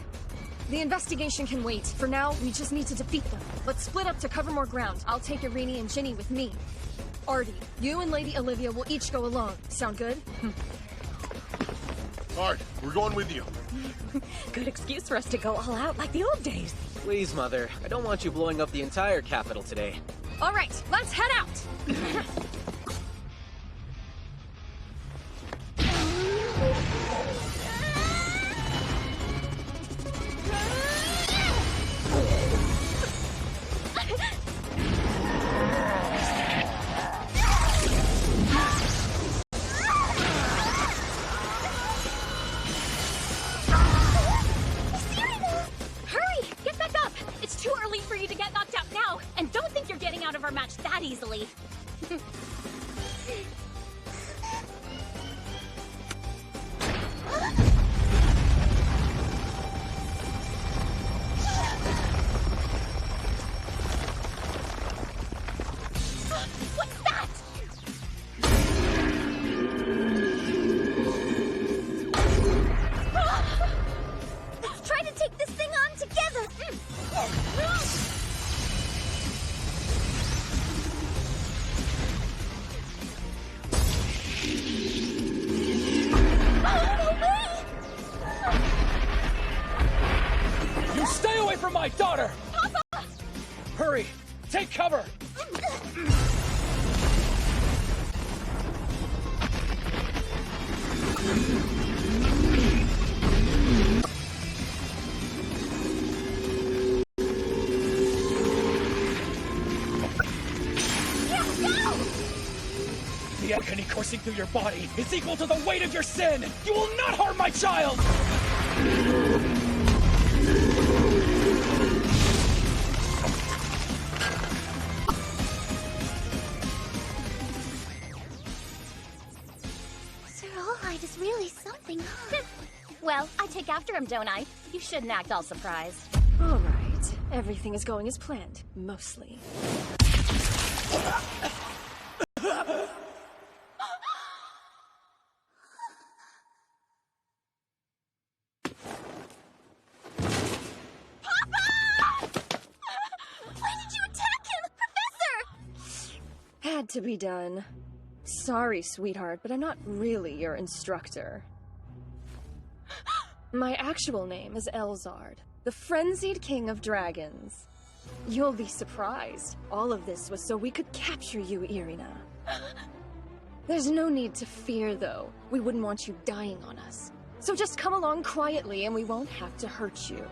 Speaker 21: The investigation can wait. For now, we just need to defeat them. Let's split up to cover more ground. I'll take Irini and Ginny with me. Artie, you and Lady Olivia will each go alone. Sound good?
Speaker 1: Alright, we're going with you.
Speaker 5: Good excuse for us to go all out like the old days.
Speaker 8: Please, Mother. I don't want you blowing up the entire capital today.
Speaker 21: All right, let's head out!
Speaker 4: That easily. What's that? Let's try to take this thing on together.
Speaker 9: You stay away from my daughter!
Speaker 4: Papa!
Speaker 9: Hurry! Take cover! The agony coursing through your body is equal to the weight of your sin! You will not harm my child!
Speaker 4: Sir Allhide is really something, huh? Well, I take after him, don't I? You shouldn't act all surprised.
Speaker 21: All right, everything is going as planned, mostly. Had to be done. Sorry, sweetheart, but I'm not really your instructor. My actual name is Elzard, the frenzied king of dragons. You'll be surprised. All of this was so we could capture you, Irina. There's no need to fear, though. We wouldn't want you dying on us. So just come along quietly and we won't have to hurt you.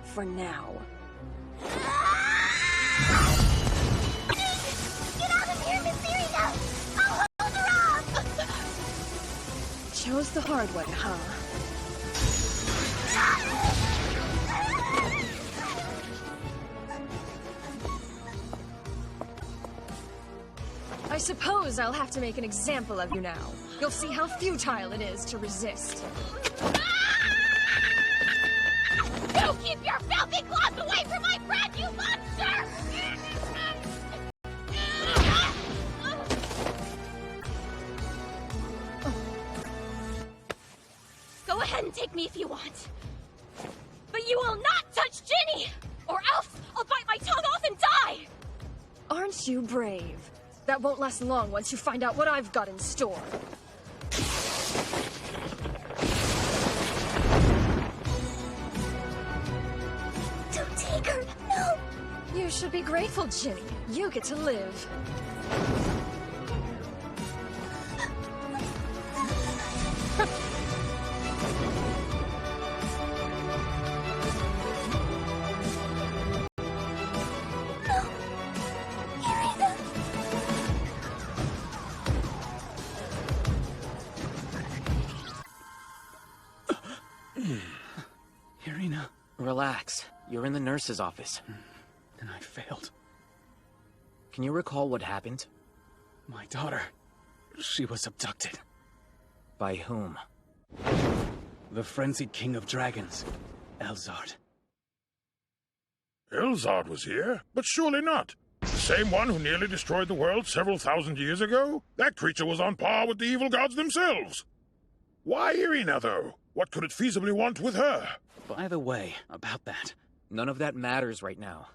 Speaker 21: For now.
Speaker 4: Get out of here, Miss Irina! I'll hold her off!
Speaker 21: Chose the hard way, huh? I suppose I'll have to make an example of you now. You'll see how futile it is to resist.
Speaker 4: You keep your filthy claws away from my friend, you monster! Go ahead and take me if you want. But you will not touch Ginny! Or else I'll bite my tongue off and die!
Speaker 21: Aren't you brave? That won't last long once you find out what I've got in store.
Speaker 4: Don't take her, no!
Speaker 21: You should be grateful, Ginny. You get to live.
Speaker 6: Irina.
Speaker 8: Relax. You're in the nurse's office.
Speaker 6: And I failed.
Speaker 8: Can you recall what happened?
Speaker 6: My daughter. She was abducted.
Speaker 8: By whom?
Speaker 6: The frenzied king of dragons, Elzard.
Speaker 7: Elzard was here? But surely not. The same one who nearly destroyed the world several thousand years ago? That creature was on par with the evil gods themselves. Why Irina, though? What could it feasibly want with her?
Speaker 6: By the way, about that.
Speaker 8: None of that matters right now.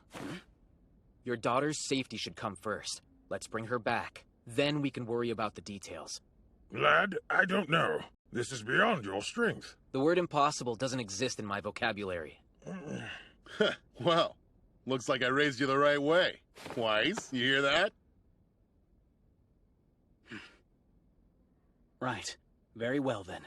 Speaker 8: Your daughter's safety should come first. Let's bring her back. Then we can worry about the details.
Speaker 7: Lad, I don't know. This is beyond your strength.
Speaker 8: The word impossible doesn't exist in my vocabulary.
Speaker 1: Well, looks like I raised you the right way. Wise, you hear that?
Speaker 6: Right. Very well, then.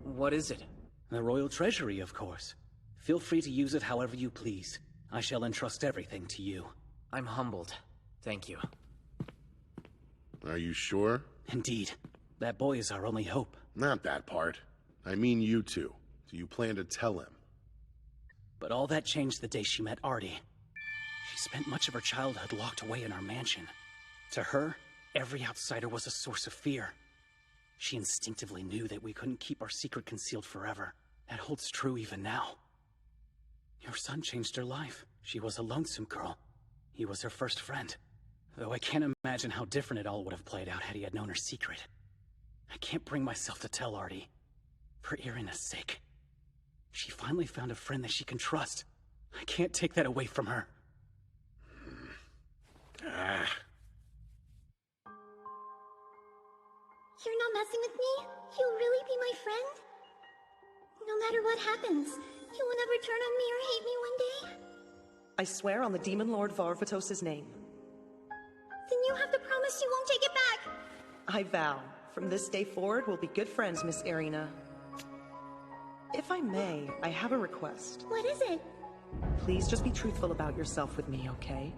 Speaker 8: What is it?
Speaker 6: The royal treasury, of course. Feel free to use it however you please. I shall entrust everything to you.
Speaker 8: I'm humbled. Thank you.
Speaker 1: Are you sure?
Speaker 6: Indeed. That boy is our only hope.
Speaker 1: Not that part. I mean you two. Do you plan to tell him?
Speaker 6: But all that changed the day she met Artie. She spent much of her childhood locked away in our mansion. To her, every outsider was a source of fear. She instinctively knew that we couldn't keep our secret concealed forever. That holds true even now. Your son changed her life. She was a lonesome girl. He was her first friend. Though I can't imagine how different it all would have played out had he had known her secret. I can't bring myself to tell Artie. For Irina's sake. She finally found a friend that she can trust. I can't take that away from her.
Speaker 4: You're not messing with me? You'll really be my friend? No matter what happens, you will never turn on me or hate me one day?
Speaker 3: I swear on the Demon Lord Varvatos' name.
Speaker 4: Then you have to promise you won't take it back!
Speaker 3: I vow, from this day forward, we'll be good friends, Miss Irina. If I may, I have a request.
Speaker 4: What is it?
Speaker 3: Please just be truthful about yourself with me, okay?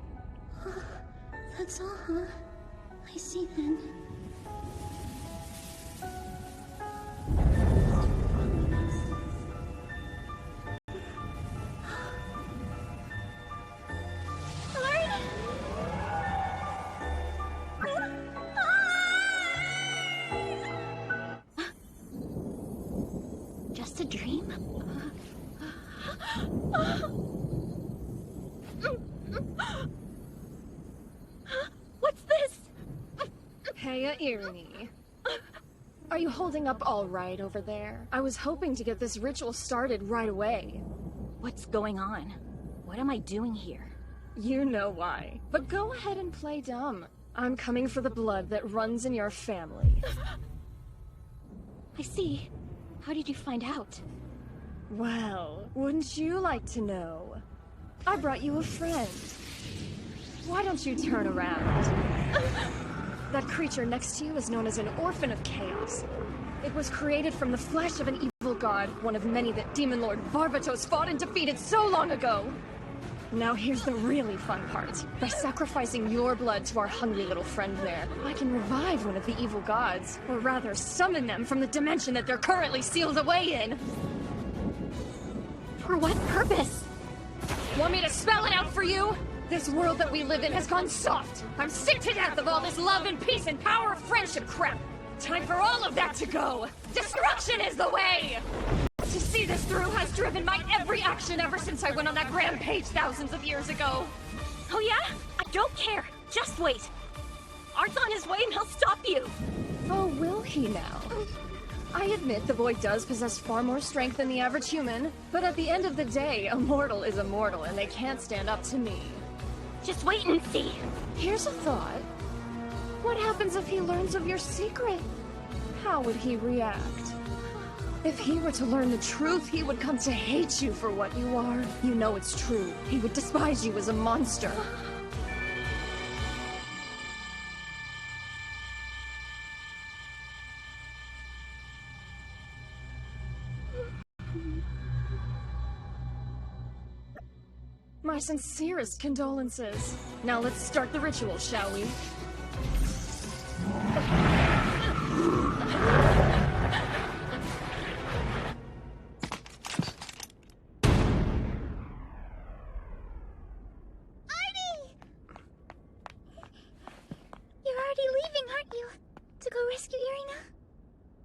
Speaker 4: That's all, huh? I see then. Just a dream? What's this?
Speaker 21: Heya Irini. Are you holding up all right over there? I was hoping to get this ritual started right away.
Speaker 4: What's going on? What am I doing here?
Speaker 21: You know why. But go ahead and play dumb. I'm coming for the blood that runs in your family.
Speaker 4: I see. How did you find out?
Speaker 21: Well, wouldn't you like to know? I brought you a friend. Why don't you turn around? That creature next to you is known as an Orphan of Chaos. It was created from the flesh of an evil god, one of many that Demon Lord Varvatos fought and defeated so long ago. Now here's the really fun part. By sacrificing your blood to our hungry little friend there, I can revive one of the evil gods, or rather summon them from the dimension that they're currently sealed away in.
Speaker 4: For what purpose?
Speaker 21: Want me to spell it out for you? This world that we live in has gone soft. I'm sick to death of all this love and peace and power of friendship crap. Time for all of that to go. Destruction is the way! To see this through has driven my every action ever since I went on that rampage thousands of years ago.
Speaker 4: Oh yeah? I don't care. Just wait. Art's on his way and he'll stop you.
Speaker 21: Oh, will he now? I admit the boy does possess far more strength than the average human, but at the end of the day, a mortal is a mortal and they can't stand up to me.
Speaker 4: Just wait and see.
Speaker 21: Here's a thought. What happens if he learns of your secret? How would he react? If he were to learn the truth, he would come to hate you for what you are. You know it's true. He would despise you as a monster. My sincerest condolences. Now let's start the ritual, shall we?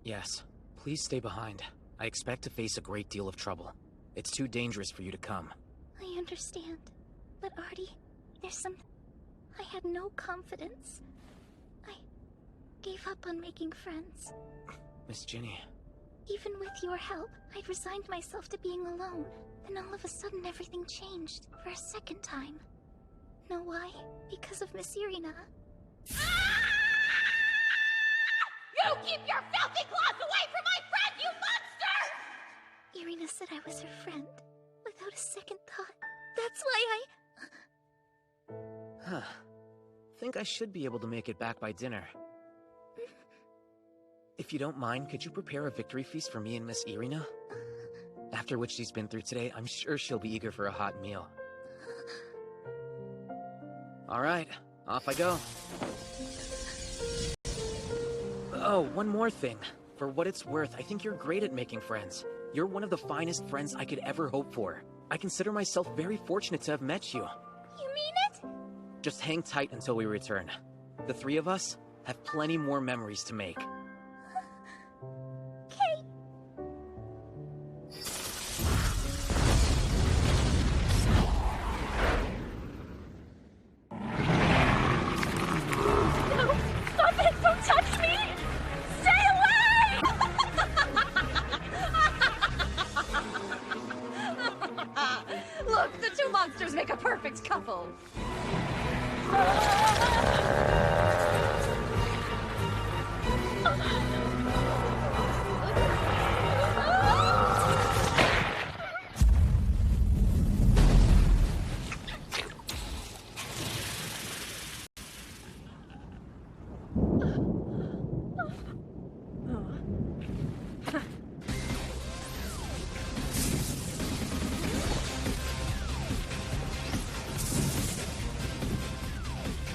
Speaker 8: Yes. Please stay behind. I expect to face a great deal of trouble. It's too dangerous for you to come.
Speaker 4: I understand. But Artie, there's some... I had no confidence. I gave up on making friends.
Speaker 8: Miss Ginny.
Speaker 4: Even with your help, I'd resigned myself to being alone. Then all of a sudden everything changed, for a second time. Know why? Because of Miss Irina.
Speaker 2: You keep your filthy claws away from my friend, you monster!
Speaker 4: Irina said I was her friend, without a second thought. That's why
Speaker 8: Huh. Think I should be able to make it back by dinner. If you don't mind, could you prepare a victory feast for me and Miss Irina? After what she's been through today, I'm sure she'll be eager for a hot meal. Alright, off I go. Oh, one more thing. For what it's worth, I think you're great at making friends. You're one of the finest friends I could ever hope for. I consider myself very fortunate to have met you.
Speaker 4: You mean it?
Speaker 8: Just hang tight until we return. The three of us have plenty more memories to make.
Speaker 4: Okay. No! Stop it! Don't touch me! Stay away!
Speaker 21: Look, the two monsters make a perfect couple.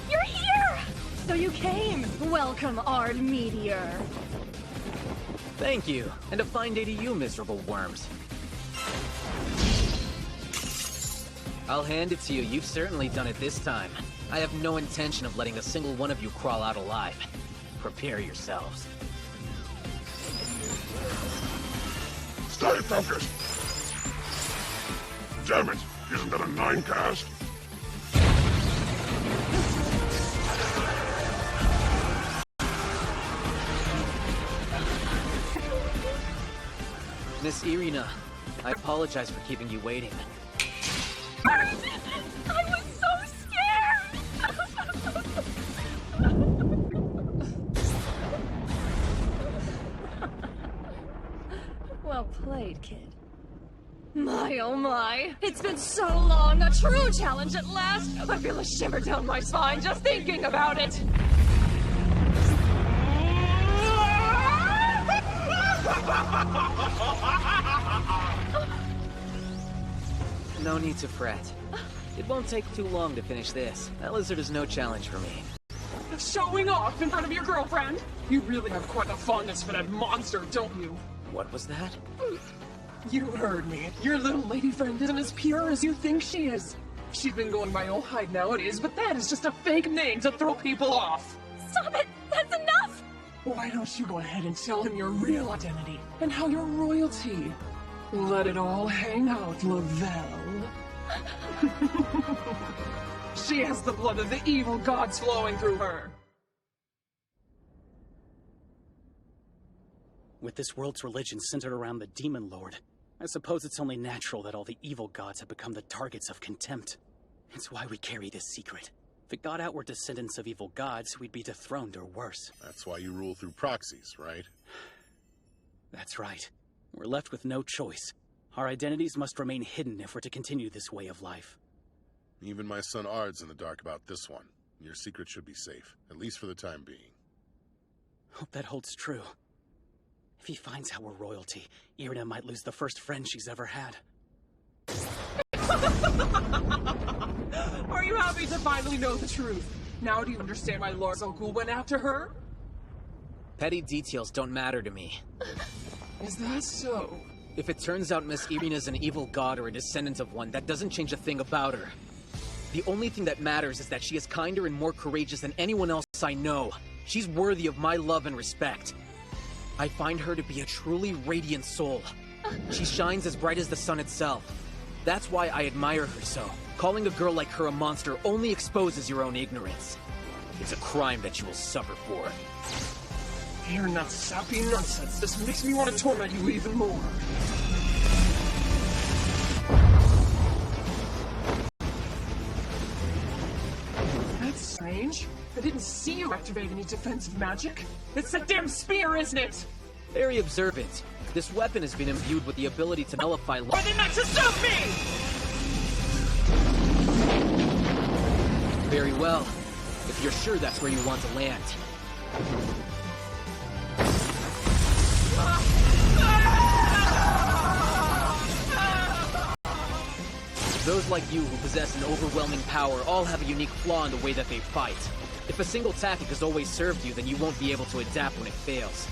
Speaker 4: You're here!
Speaker 21: So you came! Welcome, Ard Meteor.
Speaker 8: Thank you, and a fine day to you, miserable worms. I'll hand it to you, you've certainly done it this time. I have no intention of letting a single one of you crawl out alive. Prepare yourselves.
Speaker 7: Stay focused! Damn it! Isn't that a 9 cast?
Speaker 8: Miss Irina, I apologize for keeping you waiting.
Speaker 4: I was so scared!
Speaker 21: Well played, kid. My, oh my. It's been so long. A true challenge at last. I feel a shiver down my spine just thinking about it.
Speaker 8: No need to fret. It won't take too long to finish this. That lizard is no challenge for me.
Speaker 22: Showing off in front of your girlfriend? You really have quite a fondness for that monster, don't you?
Speaker 8: What was that?
Speaker 22: You heard me. Your little lady friend isn't as pure as you think she is. She's been going by old hide nowadays, but that is just a fake name to throw people off.
Speaker 4: Stop it! That's enough!
Speaker 22: Why don't you go ahead and tell him your real identity and how you're royalty? Let it all hang out, Lavelle. She has the blood of the evil gods flowing through her.
Speaker 6: With this world's religion centered around the Demon Lord, I suppose it's only natural that all the evil gods have become the targets of contempt. It's why we carry this secret. If it got out we're descendants of evil gods, we'd be dethroned or worse.
Speaker 1: That's why you rule through proxies, right?
Speaker 6: That's right. We're left with no choice. Our identities must remain hidden if we're to continue this way of life.
Speaker 1: Even my son Ard's in the dark about this one. Your secret should be safe, at least for the time being.
Speaker 6: Hope that holds true. If he finds out we're royalty, Irina might lose the first friend she's ever had.
Speaker 22: Are you happy to finally know the truth? Now do you understand why Lord Zolkul went after her?
Speaker 8: Petty details don't matter to me.
Speaker 22: Is that so?
Speaker 8: If it turns out Miss Irina's an evil god or a descendant of one, that doesn't change a thing about her. The only thing that matters is that she is kinder and more courageous than anyone else I know. She's worthy of my love and respect. I find her to be a truly radiant soul. She shines as bright as the sun itself. That's why I admire her so. Calling a girl like her a monster only exposes your own ignorance. It's a crime that you will suffer for.
Speaker 22: You're not sappy nonsense. This makes me want to torment you even more. That's strange. I didn't see you activate any defensive magic. It's a damn spear, isn't it?
Speaker 8: Very observant. This weapon has been imbued with the ability to nullify light.
Speaker 22: Why didn't I just shoot me?
Speaker 8: Very well. If you're sure that's where you want to land. Those like you who possess an overwhelming power all have a unique flaw in the way that they fight. If a single tactic has always served you, then you won't be able to adapt when it fails.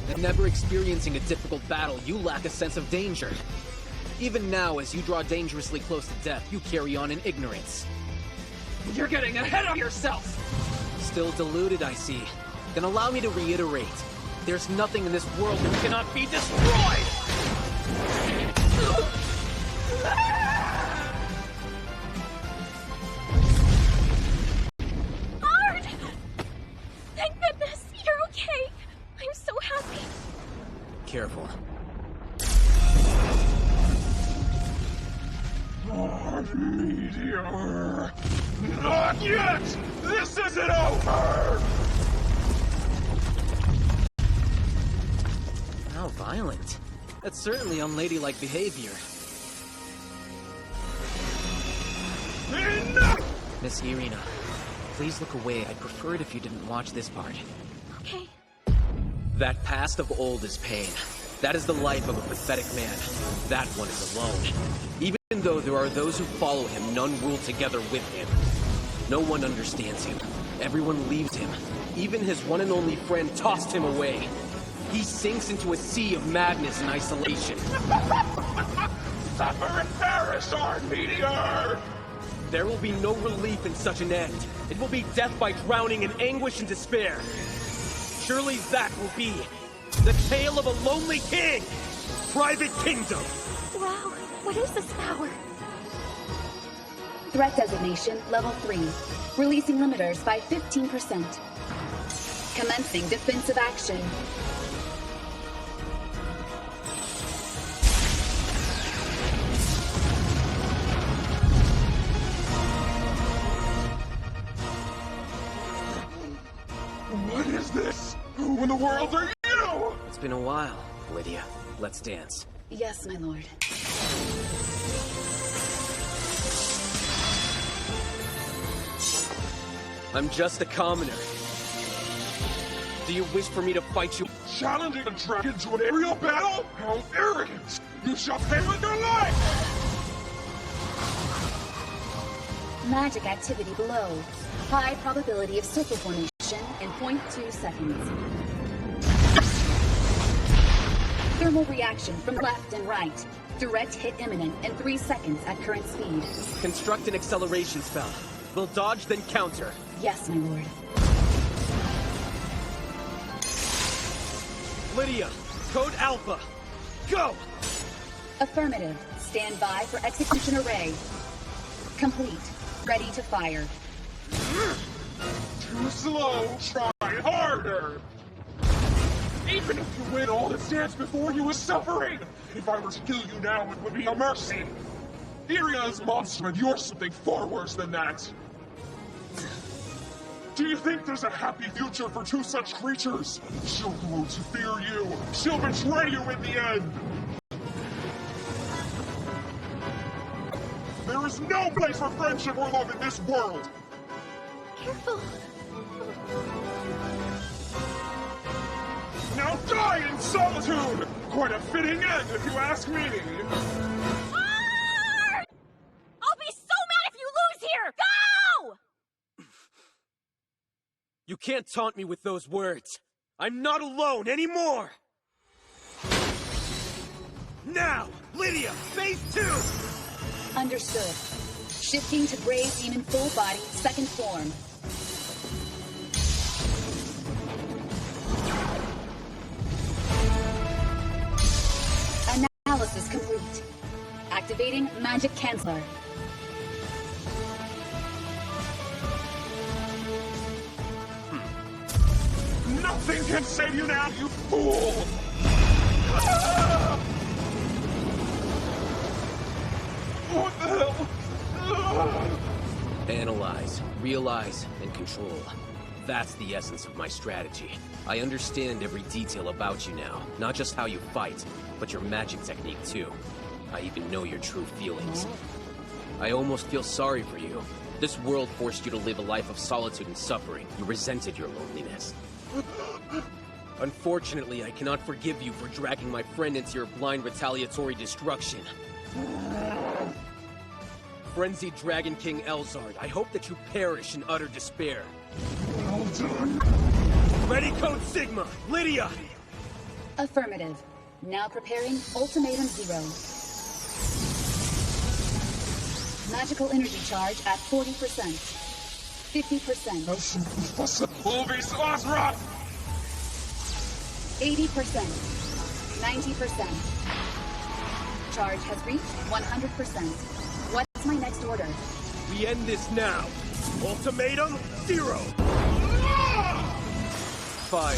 Speaker 8: And never experiencing a difficult battle, you lack a sense of danger. Even now, as you draw dangerously close to death, you carry on in ignorance.
Speaker 22: You're getting ahead of yourself!
Speaker 8: Still deluded, I see. Then allow me to reiterate. There's nothing in this world that cannot be destroyed!
Speaker 4: Ard! Thank goodness, you're okay. I'm so happy.
Speaker 8: Careful.
Speaker 22: Meteor! Not yet! This isn't over!
Speaker 8: How violent. That's certainly unladylike behavior.
Speaker 22: Enough!
Speaker 8: Miss Irina, please look away. I'd prefer it if you didn't watch this part.
Speaker 4: Okay.
Speaker 8: That past of old is pain. That is the life of a pathetic man. That one is alone. Even though there are those who follow him, none rule together with him. No one understands him. Everyone leaves him. Even his one and only friend tossed him away. He sinks into a sea of madness and isolation.
Speaker 22: Suffer and perish, our meteor!
Speaker 8: There will be no relief in such an end. It will be death by drowning in anguish and despair. Surely that will be the tale of a lonely king! Private Kingdom!
Speaker 4: Wow, what is this power?
Speaker 14: Threat designation level 3. Releasing limiters by 15%. Commencing defensive action.
Speaker 22: What is this? Who in the world are you?
Speaker 8: It's been a while, Lydia. Let's dance.
Speaker 14: Yes, my lord.
Speaker 8: I'm just a commoner. Do you wish for me to fight you?
Speaker 22: Challenging a dragon to an aerial battle? How arrogant! You shall pay with your life!
Speaker 14: Magic activity below. High probability of circle formation in 0.2 seconds. Thermal reaction from left and right. Direct hit imminent in 3 seconds at current speed.
Speaker 8: Construct an acceleration spell. We'll dodge, then counter.
Speaker 14: Yes, my lord.
Speaker 8: Lydia, code Alpha. Go!
Speaker 14: Affirmative. Stand by for execution array. Complete. Ready to fire.
Speaker 22: Too slow. Try harder. Even if you win all this dance before you is suffering. If I were to kill you now, it would be a mercy. Irina is monster, and you're something far worse than that. Do you think there's a happy future for two such creatures? She'll grow to fear you. She'll betray you in the end. There is no place for friendship or love in this world.
Speaker 4: Careful.
Speaker 22: Now die in solitude! Quite a fitting end, if you ask me.
Speaker 4: Ard! I'll be so mad if you lose here! Go!
Speaker 8: You can't taunt me with those words. I'm not alone anymore! Now, Lydia, phase 2!
Speaker 14: Understood. Shifting to Grave Demon full body, second form. Analysis complete. Activating Magic Canceller.
Speaker 22: Nothing can save you now, you fool! What the hell?
Speaker 8: Analyze, realize, and control. That's the essence of my strategy. I understand every detail about you now. Not just how you fight, but your magic technique too. I even know your true feelings. I almost feel sorry for you. This world forced you to live a life of solitude and suffering. You resented your loneliness. Unfortunately, I cannot forgive you for dragging my friend into your blind retaliatory destruction. Frenzied Dragon King Elzard, I hope that you perish in utter despair.
Speaker 22: Well done.
Speaker 9: Ready, Code Sigma! Lydia!
Speaker 14: Affirmative. Now preparing Ultimatum 0. Magical energy charge at 40%. 50%. 80%. 90%. Charge has reached 100%. What's my next order?
Speaker 9: We end this now. Ultimatum 0. Fire.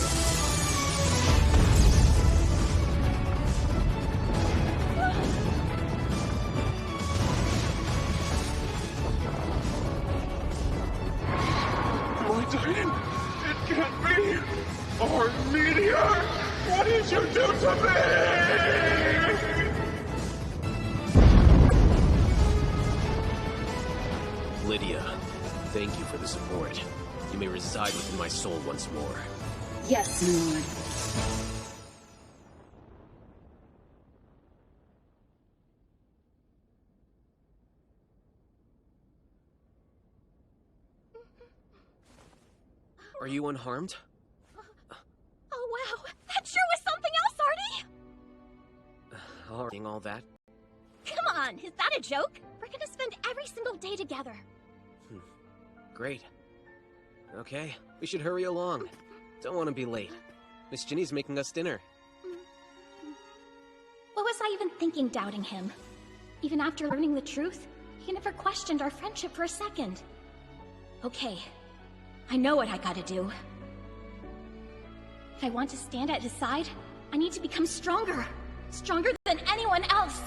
Speaker 22: You're dying? It can't be! Our meteor! What did you do to me?
Speaker 8: Lydia, thank you for the support. You may reside within my soul once more.
Speaker 14: Yes, my lord.
Speaker 8: Are you unharmed?
Speaker 4: Oh wow, that sure was something else, Artie!
Speaker 8: All that?
Speaker 4: Come on, is that a joke? We're gonna spend every single day together.
Speaker 8: Great. Okay, we should hurry along. Don't want to be late. Miss Ginny's making us dinner.
Speaker 4: What was I even thinking doubting him? Even after learning the truth, he never questioned our friendship for a second. Okay, I know what I gotta do. If I want to stand at his side, I need to become stronger. Stronger than anyone else.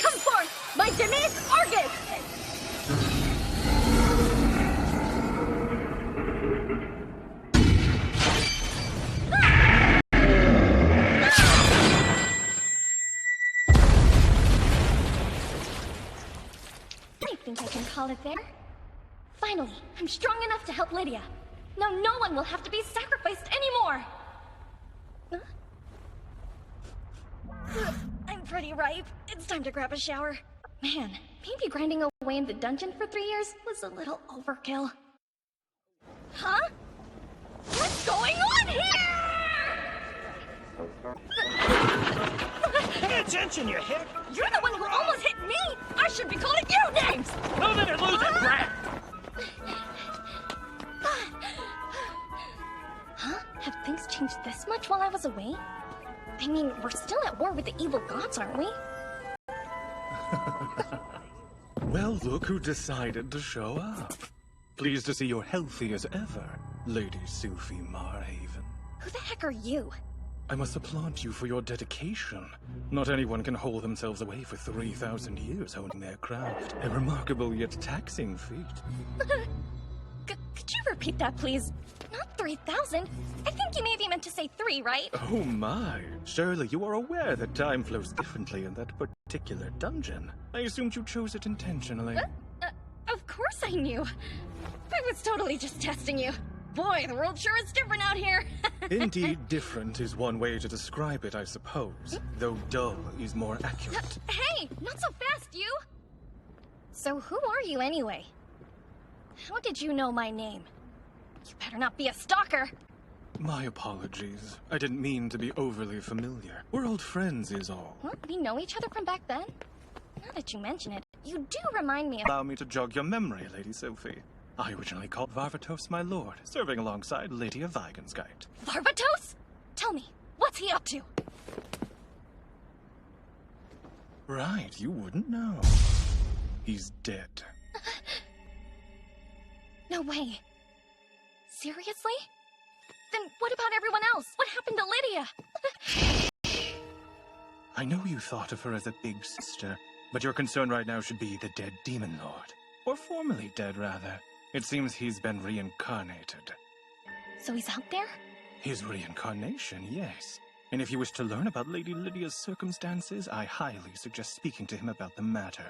Speaker 4: Come forth, my Denise Argus! I think I can call it there. Finally, I'm strong enough to help Lydia. Now no one will have to be sacrificed anymore! I'm pretty ripe. It's time to grab a shower. Man, maybe grinding away in the dungeon for 3 years was a little overkill. Huh? What's going on here?
Speaker 17: Pay attention, you hick!
Speaker 4: You're the one who almost hit me! I should be calling you names!
Speaker 17: Move it or lose it, brat!
Speaker 4: Huh? Have things changed this much while I was away? I mean, we're still at war with the evil gods, aren't we?
Speaker 16: Well, look who decided to show up. Pleased to see you're healthy as ever, Lady Sophie Marhaven.
Speaker 4: Who the heck are you?
Speaker 16: I must applaud you for your dedication. Not anyone can hold themselves away for 3,000 years honing their craft. A remarkable yet taxing feat.
Speaker 4: Could you repeat that, please? Not 3,000. I think you maybe meant to say 3, right?
Speaker 16: Oh my! Surely you are aware that time flows differently in that particular dungeon. I assumed you chose it intentionally.
Speaker 4: Of course I knew. I was totally just testing you. Boy, the world sure is different out here.
Speaker 16: Indeed, different is one way to describe it, I suppose. Though dull is more accurate.
Speaker 4: Hey, not so fast, you! So who are you anyway? How did you know my name? You better not be a stalker.
Speaker 16: My apologies. I didn't mean to be overly familiar. We're old friends is all.
Speaker 4: What? We know each other from back then? Now that you mention it, you do remind me of—
Speaker 16: Allow me to jog your memory, Lady Sophie. I originally called Varvatos my lord, serving alongside Lydia Vigensgeit.
Speaker 4: Varvatos? Tell me, what's he up to?
Speaker 16: Right, you wouldn't know. He's dead.
Speaker 4: No way. Seriously? Then what about everyone else? What happened to Lydia?
Speaker 16: I know you thought of her as a big sister, but your concern right now should be the dead Demon Lord. Or formerly dead, rather. It seems he's been reincarnated.
Speaker 4: So he's out there?
Speaker 16: His reincarnation, yes. And if you wish to learn about Lady Lydia's circumstances, I highly suggest speaking to him about the matter.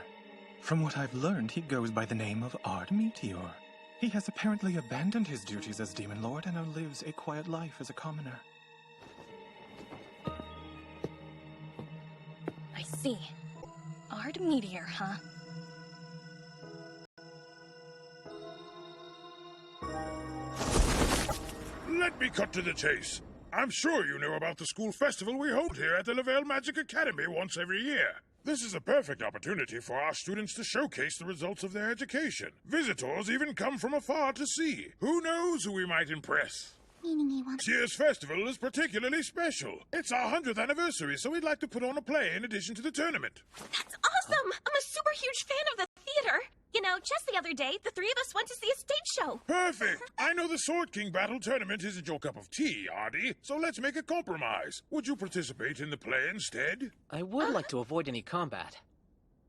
Speaker 16: From what I've learned, he goes by the name of Ard Meteor. He has apparently abandoned his duties as Demon Lord and now lives a quiet life as a commoner.
Speaker 4: I see. Ard Meteor, huh?
Speaker 7: Let me cut to the chase. I'm sure you know about the school festival we hold here at the Lavelle Magic Academy once every year. This is a perfect opportunity for our students to showcase the results of their education. Visitors even come from afar to see. Who knows who we might impress? This year's festival is particularly special. It's our 100th anniversary, so we'd like to put on a play in addition to the tournament.
Speaker 4: That's awesome! I'm a super huge fan of the theater. You know, just the other day, the three of us went to see a stage show.
Speaker 7: Perfect! I know the Sword King Battle Tournament isn't your cup of tea, Artie, so let's make a compromise. Would you participate in the play instead?
Speaker 8: I would like to avoid any combat.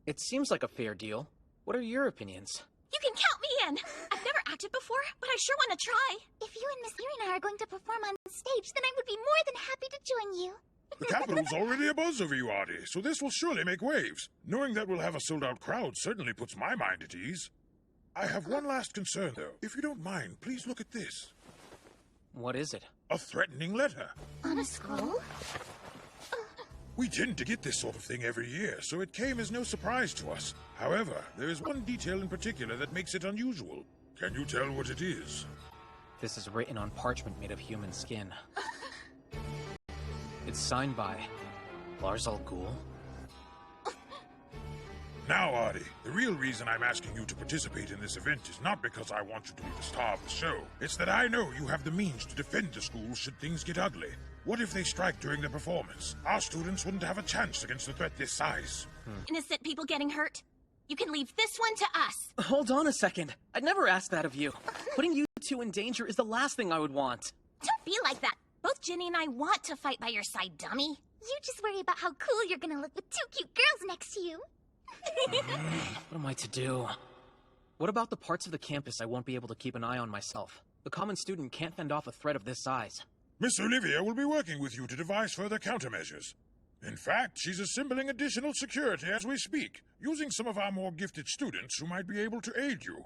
Speaker 8: It seems like a fair deal. What are your opinions?
Speaker 4: You can count me in! I've never acted before, but I sure want to try.
Speaker 19: If you and Miss Irina are going to perform on stage, then I would be more than happy to join you.
Speaker 7: The capital's already abuzz over you, Artie, so this will surely make waves. Knowing that we'll have a sold-out crowd certainly puts my mind at ease. I have one last concern, though. If you don't mind, please look at this.
Speaker 8: What is it?
Speaker 7: A threatening letter.
Speaker 19: On a scroll?
Speaker 7: We tend to get this sort of thing every year, so it came as no surprise to us. However, there is one detail in particular that makes it unusual. Can you tell what it is?
Speaker 8: This is written on parchment made of human skin. It's signed by Lars Al Ghul.
Speaker 7: Now, Artie, the real reason I'm asking you to participate in this event is not because I want you to be the star of the show. It's that I know you have the means to defend the school should things get ugly. What if they strike during the performance? Our students wouldn't have a chance against a threat this size.
Speaker 4: Innocent people getting hurt? You can leave this one to us.
Speaker 8: Hold on a second. I'd never ask that of you. Putting you two in danger is the last thing I would want.
Speaker 4: Don't be like that. Both Ginny and I want to fight by your side, dummy.
Speaker 19: You just worry about how cool you're gonna look with two cute girls next to you.
Speaker 8: What am I to do? What about the parts of the campus I won't be able to keep an eye on myself? The common student can't fend off a threat of this size.
Speaker 7: Miss Olivia will be working with you to devise further countermeasures. In fact, she's assembling additional security as we speak, using some of our more gifted students who might be able to aid you.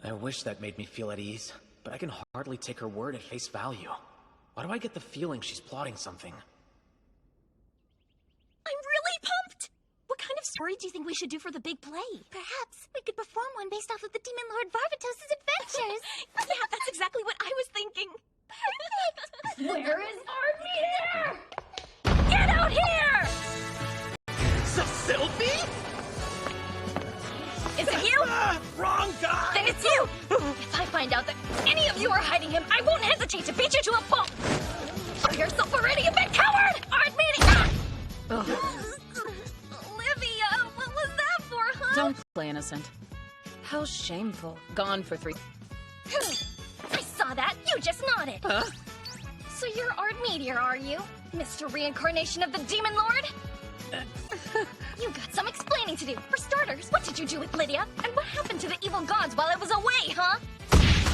Speaker 8: I wish that made me feel at ease, but I can hardly take her word at face value. Why do I get the feeling she's plotting something?
Speaker 4: I'm really pumped! What kind of story do you think we should do for the big play?
Speaker 19: Perhaps we could perform one based off of the Demon Lord Varvatos' adventures.
Speaker 4: Yeah, that's exactly what I was thinking.
Speaker 19: Where is Ard Meteor?
Speaker 4: Get out here!
Speaker 9: Sylphie?
Speaker 4: Is it you?
Speaker 9: Wrong guy!
Speaker 4: Then it's you! If I find out that any of you are hiding him, I won't hesitate to beat you to a pulp! Show yourself already, you big coward! Ard Meteor! Olivia, what was that for, huh?
Speaker 13: Don't play innocent. How shameful. Gone for 3.
Speaker 4: I saw that. You just nodded.
Speaker 13: Huh?
Speaker 4: So you're Ard Meteor, are you? Mr. Reincarnation of the Demon Lord? You got some explaining to do. For starters, what did you do with Lydia? And what happened to the evil gods while I was away, huh?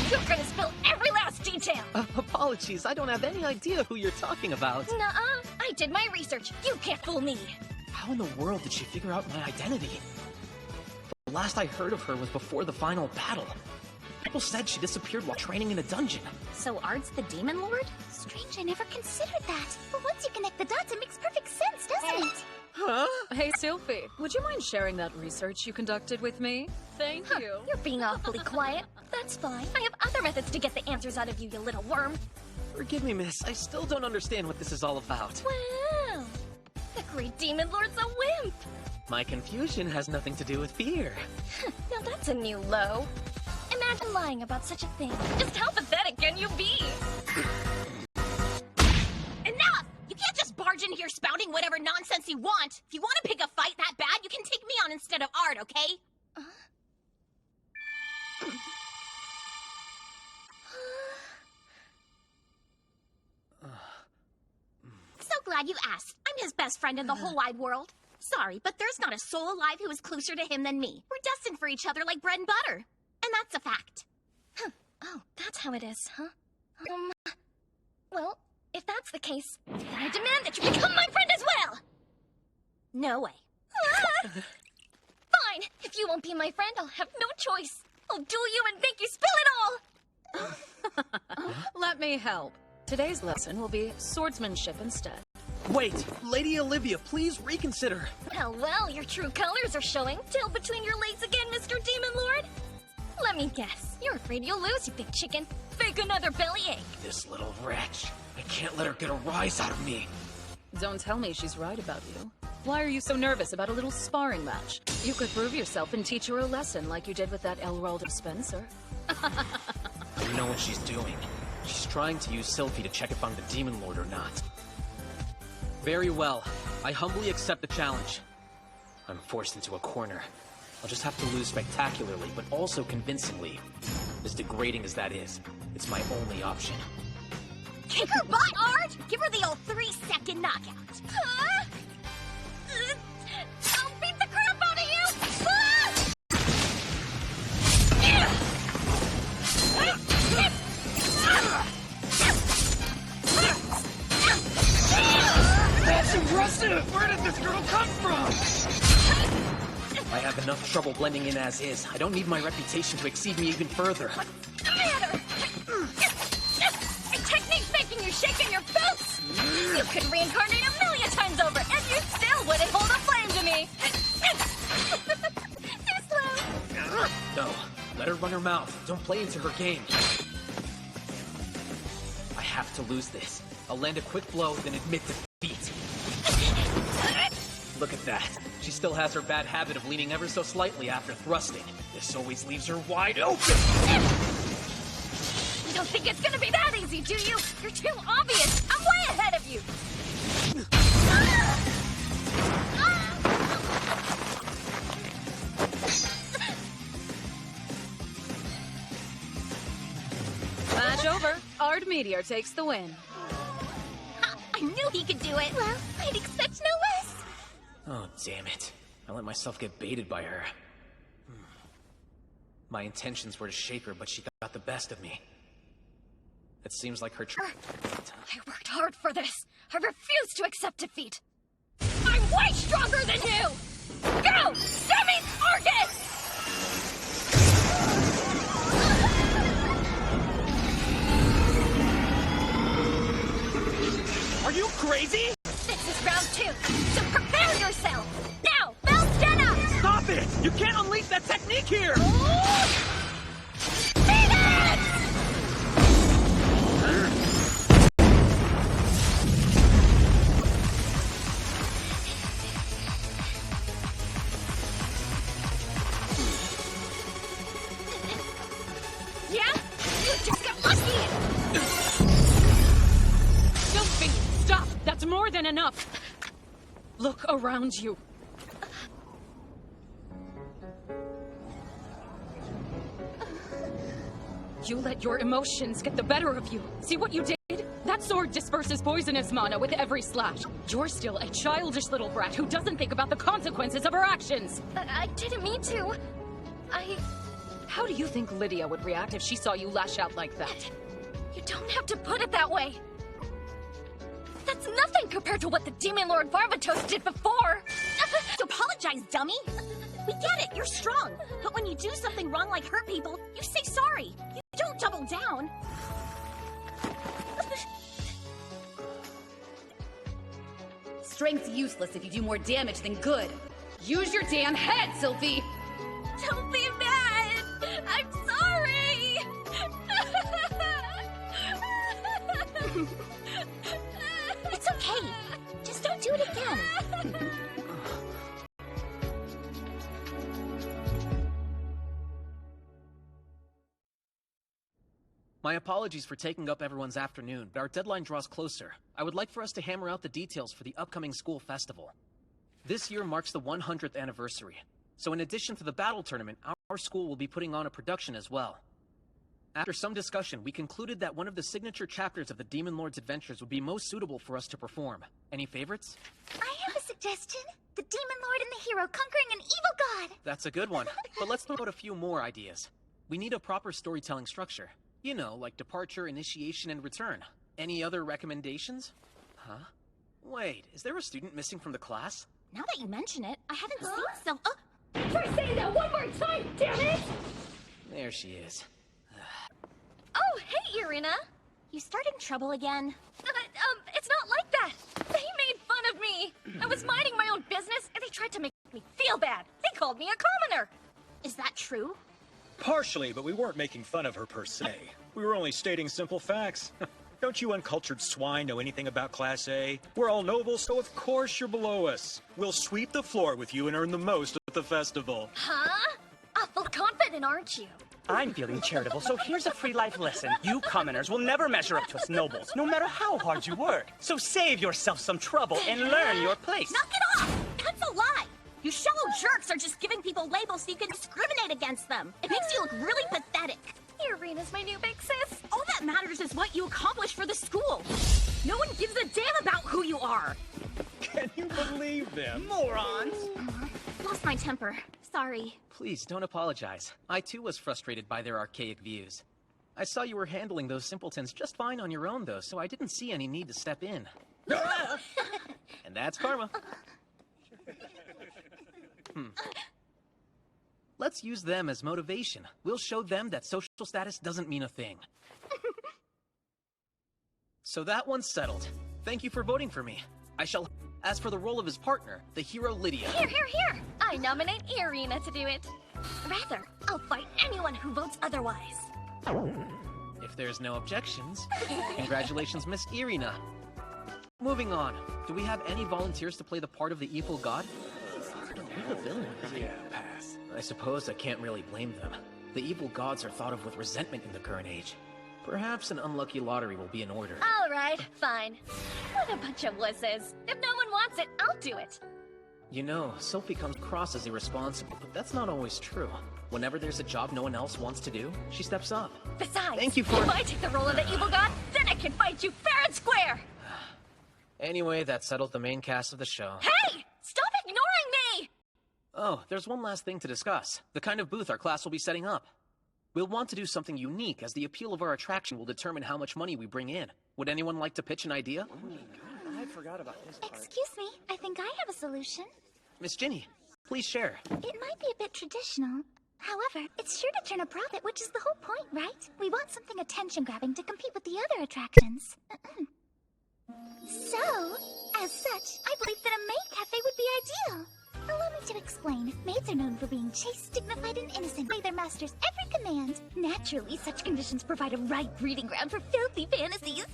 Speaker 4: You're gonna spill every last detail.
Speaker 8: Apologies, I don't have any idea who you're talking about.
Speaker 4: Nuh-uh. I did my research. You can't fool me.
Speaker 8: How in the world did she figure out my identity? The last I heard of her was before the final battle. People said she disappeared while training in a dungeon.
Speaker 4: So Ard's the Demon Lord?
Speaker 19: Strange, I never considered that. But once you connect the dots, it makes perfect sense, doesn't it?
Speaker 13: Huh? Hey, Sylphie, would you mind sharing that research you conducted with me? Thank you.
Speaker 4: You're being awfully quiet. That's fine. I have other methods to get the answers out of you, you little worm.
Speaker 8: Forgive me, miss. I still don't understand what this is all about.
Speaker 4: Wow. The great Demon Lord's a wimp.
Speaker 8: My confusion has nothing to do with fear.
Speaker 4: Now that's a new low. Imagine lying about such a thing. Just how pathetic can you be? Enough! You can't just barge in here spouting whatever nonsense you want. If you want to pick a fight that bad, you can take me on instead of Art, okay? So glad you asked. I'm his best friend in the whole wide world. Sorry, but there's not a soul alive who is closer to him than me. We're destined for each other like bread and butter. And that's a fact.
Speaker 15: Huh. Oh, that's how it is, huh? Well, if that's the case, then I demand that you become my friend as well!
Speaker 4: No way.
Speaker 15: Fine! If you won't be my friend, I'll have no choice. I'll duel you and make you spill it all!
Speaker 13: Let me help. Today's lesson will be swordsmanship instead.
Speaker 9: Wait, Lady Olivia, please reconsider.
Speaker 15: Well, your true colors are showing. Tail between your legs again, Mr. Demon Lord. Let me guess. You're afraid you'll lose, you big chicken. Fake another bellyache.
Speaker 8: This little wretch. I can't let her get a rise out of me.
Speaker 13: Don't tell me she's right about you. Why are you so nervous about a little sparring match? You could prove yourself and teach her a lesson like you did with that Elraldo Spencer.
Speaker 8: You know what she's doing. She's trying to use Sylphie to check if I'm the Demon Lord or not. Very well. I humbly accept the challenge. I'm forced into a corner. I'll just have to lose spectacularly, but also convincingly. As degrading as that is, it's my only option.
Speaker 4: Kick her butt, Art! Give her the old 3-second knockout.
Speaker 15: Huh? I'll beat the crap out of you!
Speaker 9: That's impressive! Where did this girl come from?
Speaker 8: I have enough trouble blending in as is. I don't need my reputation to exceed me even further.
Speaker 15: What's the matter? A technique's making you shake in your boots! You could reincarnate a million times over, and you still wouldn't hold a flame to me! Too slow!
Speaker 8: No, let her run her mouth. Don't play into her game. I have to lose this. I'll land a quick blow, then admit defeat. Look at that. She still has her bad habit of leaning ever so slightly after thrusting. This always leaves her wide open.
Speaker 15: You don't think it's gonna be that easy, do you? You're too obvious! I'm way ahead of you!
Speaker 13: Match over. Ard Meteor takes the win.
Speaker 4: I knew he could do it.
Speaker 15: Well, I'd expect no less.
Speaker 8: Oh, damn it. I let myself get baited by her. My intentions were to shake her, but she got the best of me. It seems like her
Speaker 15: I worked hard for this. I refuse to accept defeat. I'm way stronger than you! Go! Semi-Argus!
Speaker 9: Are you crazy?
Speaker 15: This is round 2, so prepare yourself! Now, Belstena!
Speaker 9: Stop it! You can't unleash that technique here!
Speaker 15: Yeah? You just got lucky!
Speaker 13: Sophie, stop! That's more than enough! Look around you. You let your emotions get the better of you. See what you did? That sword disperses poisonous mana with every slash. You're still a childish little brat who doesn't think about the consequences of her actions.
Speaker 15: I didn't mean to.
Speaker 13: How do you think Lydia would react if she saw you lash out like that?
Speaker 15: You don't have to put it that way. That's nothing compared to what the Demon Lord Varvatos did before.
Speaker 4: Apologize, dummy. We get it, you're strong. But when you do something wrong like hurt people, you say sorry. You don't double down.
Speaker 18: Strength's useless if you do more damage than good. Use your damn head, Sylphie!
Speaker 15: Don't be mad! I'm sorry!
Speaker 4: It's okay. Just don't do it again.
Speaker 8: My apologies for taking up everyone's afternoon, but our deadline draws closer. I would like for us to hammer out the details for the upcoming school festival. This year marks the 100th anniversary. So in addition to the battle tournament, our school will be putting on a production as well. After some discussion, we concluded that one of the signature chapters of the Demon Lord's adventures would be most suitable for us to perform. Any favorites?
Speaker 19: I have a suggestion. The Demon Lord and the hero conquering an evil god.
Speaker 8: That's a good one. But let's throw out a few more ideas. We need a proper storytelling structure. You know, like departure, initiation, and return. Any other recommendations? Huh? Wait, is there a student missing from the class?
Speaker 4: Now that you mention it, I haven't seen so.
Speaker 2: Try saying that one more time, damn it!
Speaker 8: There she is.
Speaker 4: Oh, hey, Irina! You starting trouble again? It's not like that! They made fun of me! I was minding my own business, and they tried to make me feel bad. They called me a commoner! Is that true?
Speaker 12: Partially, but we weren't making fun of her per se. We were only stating simple facts. Don't you uncultured swine know anything about Class A? We're all nobles, so of course you're below us. We'll sweep the floor with you and earn the most at the festival.
Speaker 4: Huh? Awful confident, aren't you?
Speaker 17: I'm feeling charitable, so here's a free life lesson. You commoners will never measure up to us nobles, no matter how hard you work. So save yourself some trouble and learn your place.
Speaker 4: Knock it off! That's a lie! You shallow jerks are just giving people labels so you can discriminate against them. It makes you look really pathetic. Irina's my new big sis. All that matters is what you accomplish for the school. No one gives a damn about who you are.
Speaker 12: Can you believe them?
Speaker 17: Morons!
Speaker 4: Lost my temper. Sorry.
Speaker 8: Please, don't apologize. I too was frustrated by their archaic views. I saw you were handling those simpletons just fine on your own, though, so I didn't see any need to step in. And that's karma. Let's use them as motivation. We'll show them that social status doesn't mean a thing. So that one's settled. Thank you for voting for me. I shall... As for the role of his partner, the hero Lydia...
Speaker 4: Here! I nominate Irina to do it. Rather, I'll fight anyone who votes otherwise.
Speaker 8: If there's no objections, congratulations, Miss Irina. Moving on, do we have any volunteers to play the part of the evil god? Yeah, pass. I suppose I can't really blame them. The evil gods are thought of with resentment in the current age. Perhaps an unlucky lottery will be in order.
Speaker 4: All right, fine. What a bunch of wusses. If no one wants it, I'll do it.
Speaker 8: You know, Sophie comes across as irresponsible, but that's not always true. Whenever there's a job no one else wants to do, she steps up.
Speaker 4: Besides,
Speaker 8: thank you for...
Speaker 4: if I take the role of the evil god, then I can fight you fair and square!
Speaker 8: Anyway, that settled the main cast of the show.
Speaker 4: Hey! Stop ignoring me!
Speaker 8: Oh, there's one last thing to discuss. The kind of booth our class will be setting up. We'll want to do something unique, as the appeal of our attraction will determine how much money we bring in. Would anyone like to pitch an idea?
Speaker 12: I forgot about this part.
Speaker 19: Excuse me, I think I have a solution.
Speaker 8: Miss Ginny, please share.
Speaker 19: It might be a bit traditional. However, it's sure to turn a profit, which is the whole point, right? We want something attention-grabbing to compete with the other attractions. So, as such, I believe that a maid cafe would be ideal. Allow me to explain. Maids are known for being chaste, dignified, and innocent. Obey their masters' every command. Naturally, such conditions provide a right breeding ground for filthy fantasies.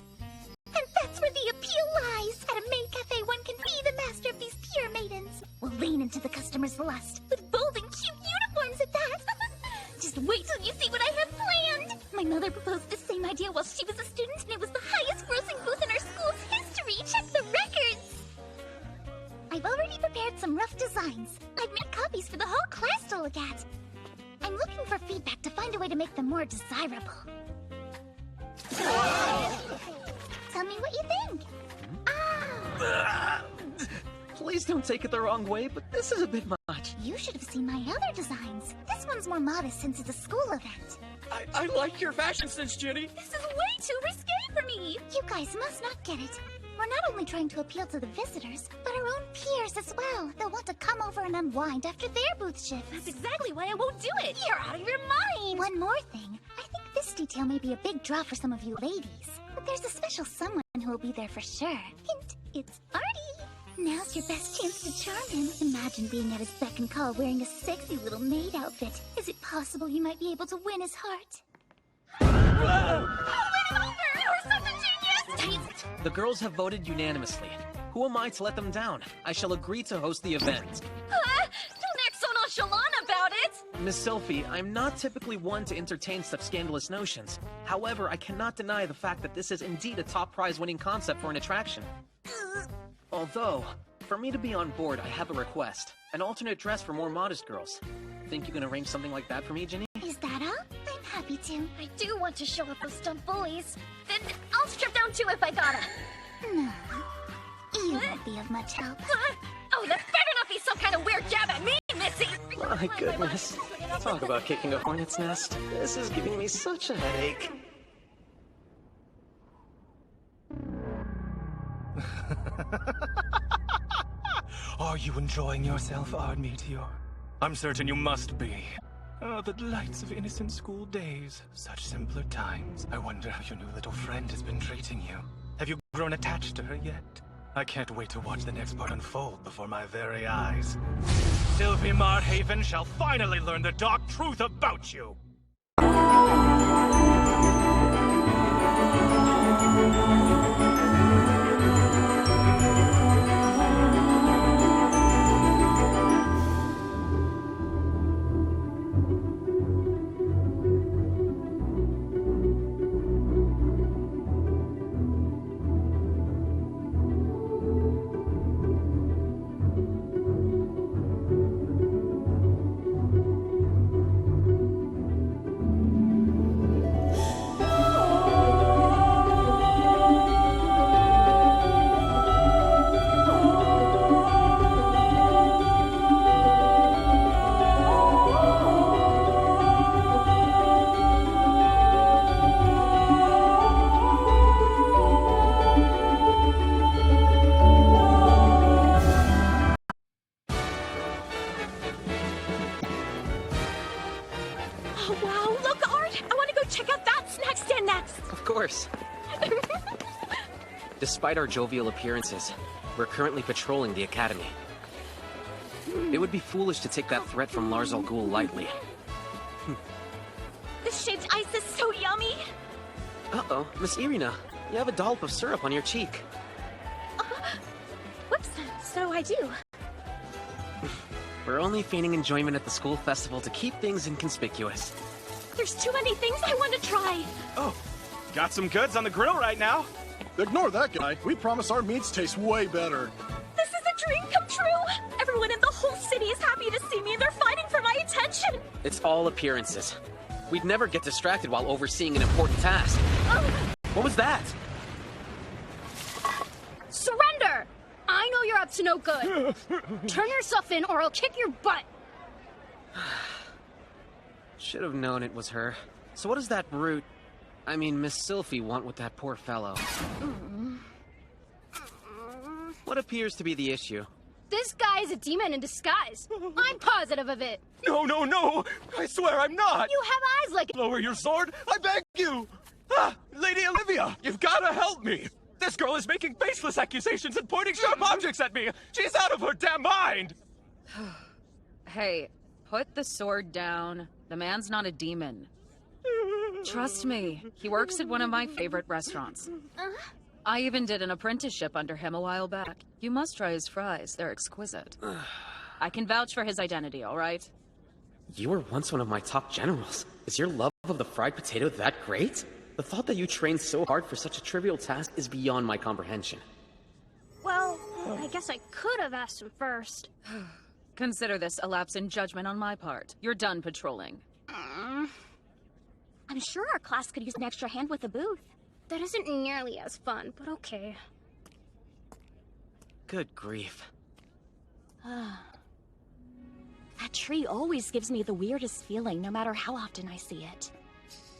Speaker 19: And that's where the appeal lies. At a maid cafe, one can be the master of these pure maidens. We'll lean into the customer's lust, with bold and cute uniforms at that. Just wait till you see what I have planned. My mother proposed the same idea while she was a student, and it was the highest-grossing booth in our school's history. Check the records. I've already prepared some rough designs. I've made copies for the whole class to look at. I'm looking for feedback to find a way to make them more desirable. Tell me what you think.
Speaker 8: Please don't take it the wrong way, but this is a bit much.
Speaker 19: You should have seen my other designs. This one's more modest since it's a school event.
Speaker 12: I like your fashion sense, Jenny.
Speaker 19: This is way too risque for me. You guys must not get it. We're not only trying to appeal to the visitors, but our own peers as well. They'll want to come over and unwind after their booth shift.
Speaker 4: That's exactly why I won't do it.
Speaker 19: You're out of your mind. One more thing. I think this detail may be a big draw for some of you ladies. But there's a special someone who will be there for sure. Hint, it's Artie. Now's your best chance to charm him. Imagine being at his beck and call wearing a sexy little maid outfit. Is it possible you might be able to win his heart?
Speaker 4: You're such a genius!
Speaker 8: The girls have voted unanimously. Who am I to let them down? I shall agree to host the event.
Speaker 4: Don't act so nonchalant about it!
Speaker 8: Miss Sophie, I'm not typically one to entertain such scandalous notions. However, I cannot deny the fact that this is indeed a top prize winning concept for an attraction. Although, For me to be on board, I have a request. An alternate dress for more modest girls. Think you can arrange something like that for me, Ginny?
Speaker 19: Is that all? I'm happy to.
Speaker 4: I do want to show off those dumb bullies. Then I'll strip down too if I gotta.
Speaker 19: No. You won't be of much help.
Speaker 4: Oh, that better not be some kind of weird jab at me, Missy!
Speaker 8: My goodness. Talk about kicking a hornet's nest. This is giving me such a headache.
Speaker 16: Are you enjoying yourself, Ard Meteor? I'm certain you must be. Oh, the delights of innocent school days. Such simpler times. I wonder how your new little friend has been treating you. Have you grown attached to her yet? I can't wait to watch the next part unfold before my very eyes. Sylvie Marhaven shall finally learn the dark truth about you!
Speaker 4: Oh, wow, look, Art! I want to go check out that snack stand next!
Speaker 8: Of course. Despite our jovial appearances, we're currently patrolling the Academy. It would be foolish to take that threat from Lars Al Ghul lightly.
Speaker 4: This shaved ice is so yummy!
Speaker 8: Uh-oh, Miss Irina, you have a dollop of syrup on your cheek.
Speaker 4: Whoops, so I do.
Speaker 8: We're only feigning enjoyment at the school festival to keep things inconspicuous.
Speaker 4: There's too many things I want to try!
Speaker 17: Oh, got some goods on the grill right now.
Speaker 10: Ignore that guy. We promise our meats taste way better.
Speaker 4: This is a dream come true! Everyone in the whole city is happy to see me and they're fighting for my attention!
Speaker 8: It's all appearances. We'd never get distracted while overseeing an important task. What was that?
Speaker 20: Surrender! I know you're up to no good. Turn yourself in or I'll kick your butt.
Speaker 8: Should have known it was her. So what does that brute, I mean Miss Sylphie, want with that poor fellow? What appears to be the issue?
Speaker 20: This guy is a demon in disguise. I'm positive of it.
Speaker 17: No, no, no! I swear I'm not!
Speaker 20: You have eyes like—
Speaker 17: Lower your sword, I beg you! Ah, Lady Olivia, you've gotta help me! This girl is making baseless accusations and pointing sharp objects at me! She's out of her damn mind!
Speaker 13: Hey, put the sword down. The man's not a demon. Trust me, he works at one of my favorite restaurants. I even did an apprenticeship under him a while back. You must try his fries, they're exquisite. I can vouch for his identity, all right?
Speaker 8: You were once one of my top generals. Is your love of the fried potato that great? The thought that you trained so hard for such a trivial task is beyond my comprehension.
Speaker 20: Well, I guess I could have asked him first.
Speaker 13: Consider this a lapse in judgment on my part. You're done patrolling.
Speaker 4: I'm sure our class could use an extra hand with a booth.
Speaker 20: That isn't nearly as fun, but okay.
Speaker 8: Good grief.
Speaker 4: That tree always gives me the weirdest feeling, no matter how often I see it.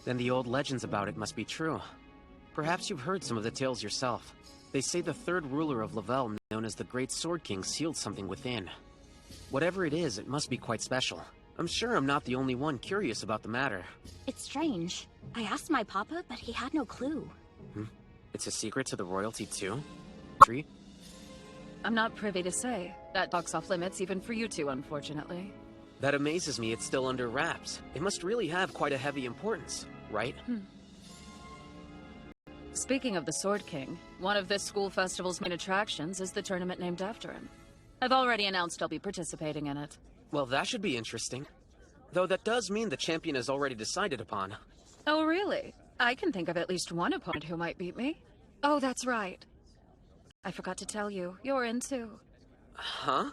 Speaker 8: Then the old legends about it must be true. Perhaps you've heard some of the tales yourself. They say the third ruler of Lavelle, known as the Great Sword King, sealed something within. Whatever it is, it must be quite special. I'm sure I'm not the only one curious about the matter.
Speaker 4: It's strange. I asked my papa, but he had no clue.
Speaker 8: It's a secret to the royalty too? Tree?
Speaker 13: I'm not privy to say. That talk's off limits even for you two, unfortunately.
Speaker 8: That amazes me it's still under wraps. It must really have quite a heavy importance, right?
Speaker 13: Speaking of the Sword King, one of this school festival's main attractions is the tournament named after him. I've already announced I'll be participating in it.
Speaker 8: Well, that should be interesting. Though that does mean the champion is already decided upon.
Speaker 13: Oh, really? I can think of at least one opponent who might beat me. Oh, that's right. I forgot to tell you, you're in too.
Speaker 8: Huh?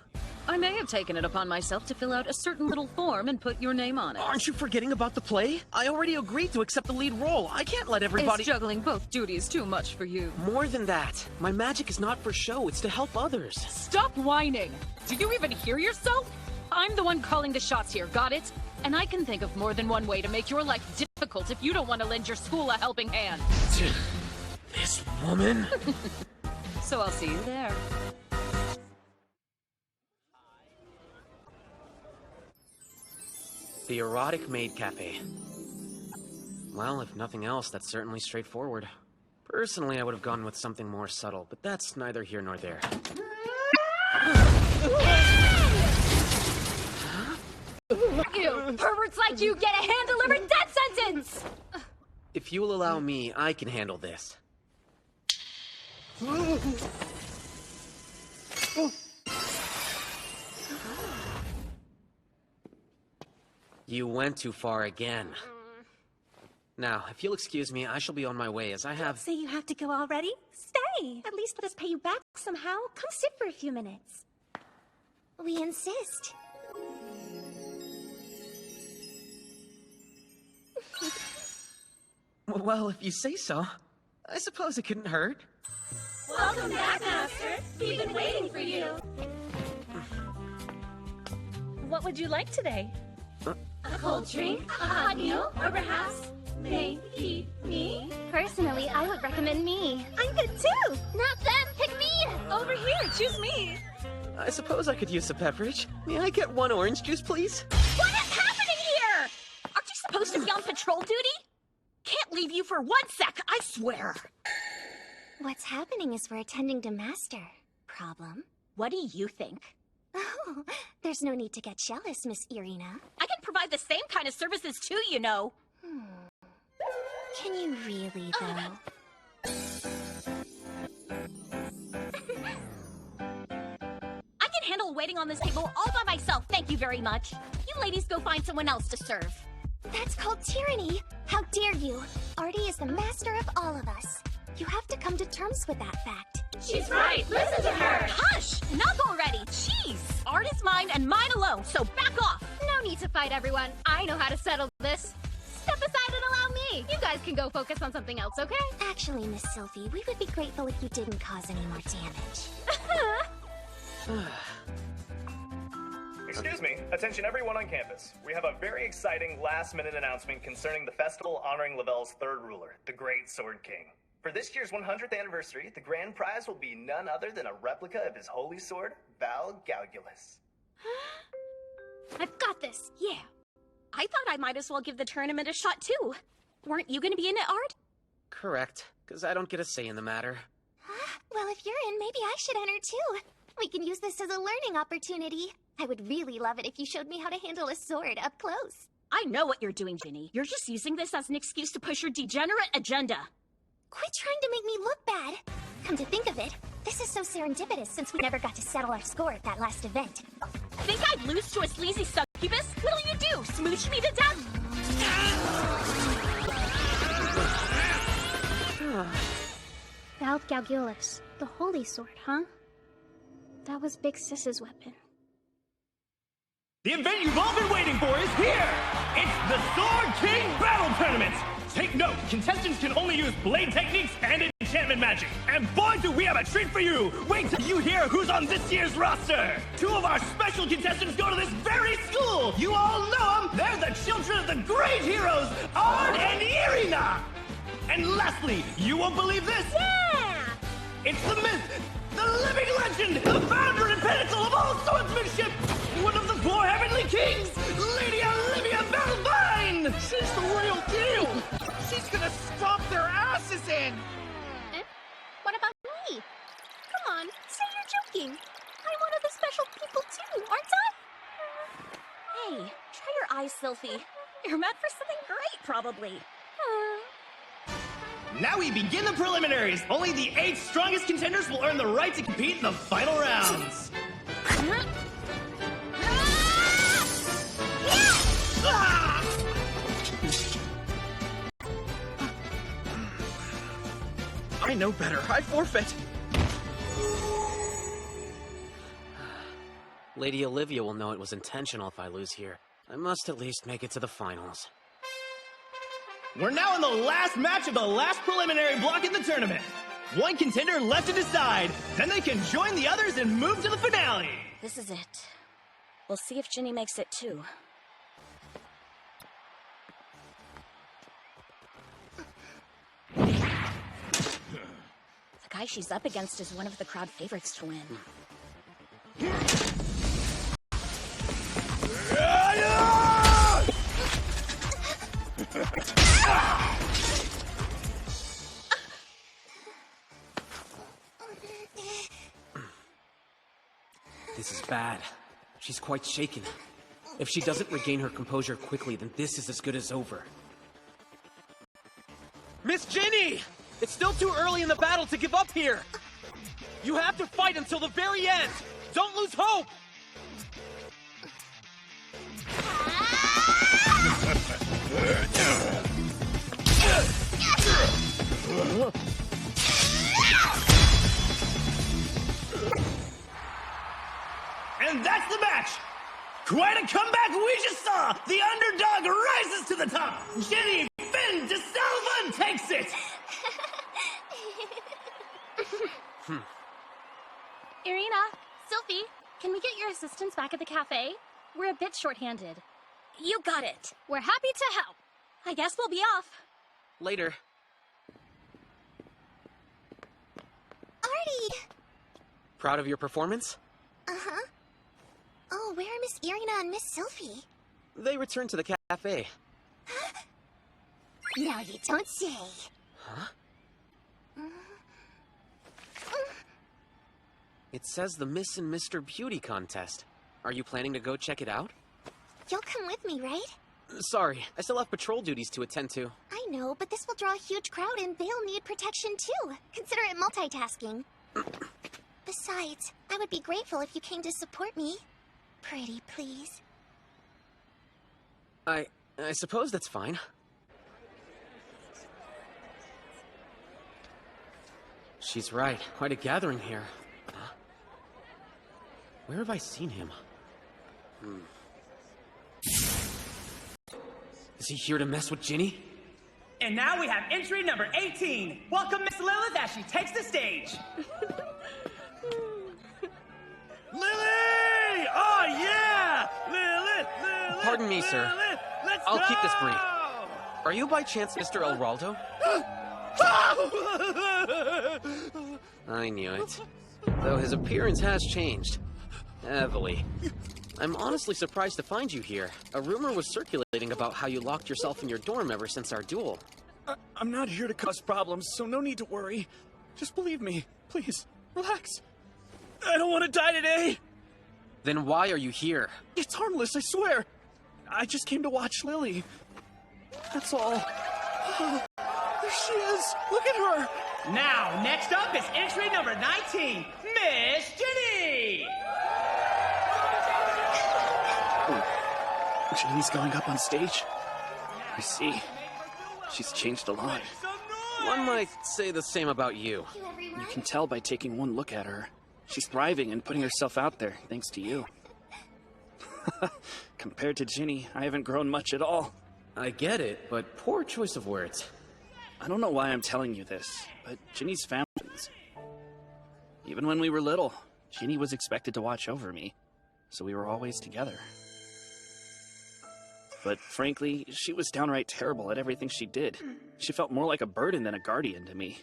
Speaker 13: I may have taken it upon myself to fill out a certain little form and put your name on it.
Speaker 9: Aren't you forgetting about the play? I already agreed to accept the lead role. I can't let everybody—
Speaker 13: Is juggling both duties too much for you?
Speaker 9: More than that. My magic is not for show, it's to help others.
Speaker 13: Stop whining! Do you even hear yourself? I'm the one calling the shots here, got it? And I can think of more than one way to make your life difficult if you don't want to lend your school a helping hand.
Speaker 9: This woman?
Speaker 13: So I'll see you there.
Speaker 8: The Erotic Maid Cafe. Well, if nothing else, that's certainly straightforward. Personally, I would have gone with something more subtle, but that's neither here nor there.
Speaker 20: You perverts like you get a hand-delivered death sentence!
Speaker 8: If you will allow me, I can handle this. You went too far again. Now, if you'll excuse me, I shall be on my way as I have—
Speaker 19: Say you have to go already? Stay! At least let us pay you back somehow. Come sit for a few minutes. We insist.
Speaker 9: Well, if you say so. I suppose it couldn't hurt.
Speaker 2: Welcome back, Master. We've been waiting for you.
Speaker 4: What would you like today?
Speaker 2: A cold drink, a hot meal, or perhaps maybe me?
Speaker 20: Personally, I would recommend me.
Speaker 19: I'm good too!
Speaker 20: Not them, pick me!
Speaker 4: Over here, choose me.
Speaker 9: I suppose I could use a beverage. May I get one orange juice, please?
Speaker 4: What is happening here? Aren't you supposed to be on patrol duty? Can't leave you for 1 sec, I swear.
Speaker 19: What's happening is we're attending to Master. Problem?
Speaker 4: What do you think?
Speaker 19: Oh, there's no need to get jealous, Miss Irina.
Speaker 4: I can provide the same kind of services too, you know.
Speaker 19: Can you really, though?
Speaker 4: I can handle waiting on this table all by myself, thank you very much. You ladies go find someone else to serve.
Speaker 19: That's called tyranny. How dare you? Artie is the master of all of us. You have to come to terms with that fact.
Speaker 2: She's right. Listen to her.
Speaker 4: Hush! Enough already. Jeez. Art is mine and mine alone, so back off.
Speaker 20: No need to fight, everyone. I know how to settle this. Step aside and allow me. You guys can go focus on something else, okay?
Speaker 19: Actually, Miss Sylphie, we would be grateful if you didn't cause any more damage.
Speaker 17: Excuse me, attention everyone on campus. We have a very exciting last-minute announcement concerning the festival honoring Lavelle's third ruler, the Great Sword King. For this year's 100th anniversary, the grand prize will be none other than a replica of his holy sword, Val Galgulus.
Speaker 20: I've got this.
Speaker 4: Yeah. I thought I might as well give the tournament a shot too. Weren't you gonna be in it, Art?
Speaker 8: Correct, because I don't get a say in the matter.
Speaker 19: Well, if you're in, maybe I should enter too. We can use this as a learning opportunity. I would really love it if you showed me how to handle a sword up close.
Speaker 4: I know what you're doing, Ginny. You're just using this as an excuse to push your degenerate agenda.
Speaker 19: Quit trying to make me look bad. Come to think of it, this is so serendipitous since we never got to settle our score at that last event.
Speaker 4: Think I'd lose to a sleazy succubus? What'll you do? Smooch me to death?
Speaker 20: Val Galgulus, the holy sword, huh? That was Big Sis's weapon.
Speaker 17: The event you've all been waiting for is here! It's the Sword King Battle Tournament! Take note, contestants can only use blade techniques and enchantment magic. And boy, do we have a treat for you! Wait till you hear who's on this year's roster! 2 of our special contestants go to this very school! You all know them! They're the children of the great heroes, Ard and Irina! And lastly, you won't believe this!
Speaker 20: Yeah!
Speaker 17: It's the myth, the living legend, the founder and pinnacle of all swordsmanship! One of the 4 heavenly kings, Lady Olivia Belvine!
Speaker 9: She's the real deal! She's gonna stomp their asses in!
Speaker 20: What about me? Come on, say you're joking. I'm one of the special people too, aren't I?
Speaker 4: Hey, try your eyes, Sylphie. You're meant for something great, probably.
Speaker 17: Now we begin the preliminaries. Only the 8 strongest contenders will earn the right to compete in the final rounds.
Speaker 9: I know better. I forfeit.
Speaker 8: Lady Olivia will know it was intentional if I lose here. I must at least make it to the finals.
Speaker 17: We're now in the last match of the last preliminary block in the tournament. One contender left to decide. Then they can join the others and move to the finale.
Speaker 4: This is it. We'll see if Ginny makes it too. The guy she's up against is one of the crowd favorites to win.
Speaker 8: This is bad. She's quite shaken. If she doesn't regain her composure quickly, then this is as good as over.
Speaker 9: Miss Ginny! It's still too early in the battle to give up here! You have to fight until the very end! Don't lose hope!
Speaker 17: And that's the match! Quite a comeback we just saw! The underdog rises to the top! Ginny Finn de Salva takes it!
Speaker 20: Irina, Sylphie, can we get your assistants back at the cafe? We're a bit short-handed.
Speaker 4: You got it.
Speaker 20: We're happy to help.
Speaker 4: I guess we'll be off.
Speaker 8: Later.
Speaker 19: Artie!
Speaker 8: Proud of your performance?
Speaker 19: Uh-huh. Oh, where are Miss Irina and Miss Sylphie?
Speaker 8: They returned to the cafe.
Speaker 19: Now you don't say.
Speaker 8: Huh? It says the Miss and Mr. Beauty contest. Are you planning to go check it out?
Speaker 19: You'll come with me, right?
Speaker 8: Sorry, I still have patrol duties to attend to.
Speaker 19: I know, but this will draw a huge crowd and they'll need protection too. Consider it multitasking. Besides, I would be grateful if you came to support me. Pretty, please.
Speaker 8: I suppose that's fine. She's right. Quite a gathering here. Huh? Where have I seen him? Is he here to mess with Ginny?
Speaker 5: And now we have entry number 18. Welcome Miss Lilith as she takes the stage.
Speaker 9: Lily! Oh, yeah! Lilith! Lilith!
Speaker 8: Pardon me, sir.
Speaker 9: Lilith, let's
Speaker 8: I'll
Speaker 9: go!
Speaker 8: keep this brief. Are you by chance Mr. Elraldo? I knew it. Though his appearance has changed. Heavily. I'm honestly surprised to find you here. A rumor was circulating about how you locked yourself in your dorm ever since our duel.
Speaker 16: I'm not here to cause problems, so no need to worry. Just believe me. Please, relax. I don't want to die today!
Speaker 8: Then why are you here?
Speaker 16: It's harmless, I swear. I just came to watch Lily. That's all. Oh, there she is! Look at her!
Speaker 5: Now, next up is entry number 19, Miss Ginny!
Speaker 16: Ginny's going up on stage? I see. She's changed a lot.
Speaker 8: One might say the same about you.
Speaker 16: You can tell by taking one look at her. She's thriving and putting herself out there, thanks to you. Compared to Ginny, I haven't grown much at all.
Speaker 8: I get it, but poor choice of words.
Speaker 16: I don't know why I'm telling you this, but Ginny's family. Even when we were little, Ginny was expected to watch over me, so we were always together. But frankly, she was downright terrible at everything she did. She felt more like a burden than a guardian to me.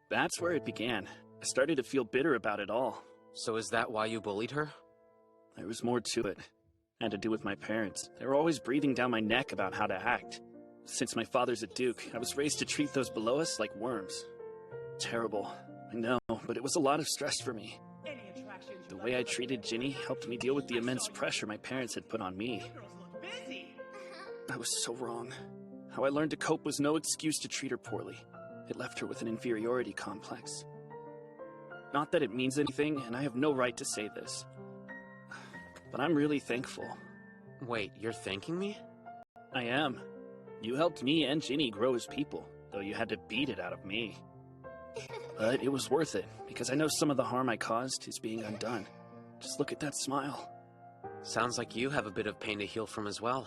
Speaker 16: That's where it began. I started to feel bitter about it all.
Speaker 8: So is that why you bullied her?
Speaker 16: There was more to it. It had to do with my parents. They were always breathing down my neck about how to act. Since my father's a duke, I was raised to treat those below us like worms. Terrible, I know, but it was a lot of stress for me. The way I treated Ginny helped me deal with the immense pressure my parents had put on me. I was so wrong. How I learned to cope was no excuse to treat her poorly. It left her with an inferiority complex. Not that it means anything, and I have no right to say this. But I'm really thankful.
Speaker 8: Wait, you're thanking me?
Speaker 16: I am. You helped me and Ginny grow as people, though you had to beat it out of me. But it was worth it, because I know some of the harm I caused is being undone.
Speaker 8: Just look at that smile.
Speaker 3: Sounds like you have a bit of pain to heal from as well.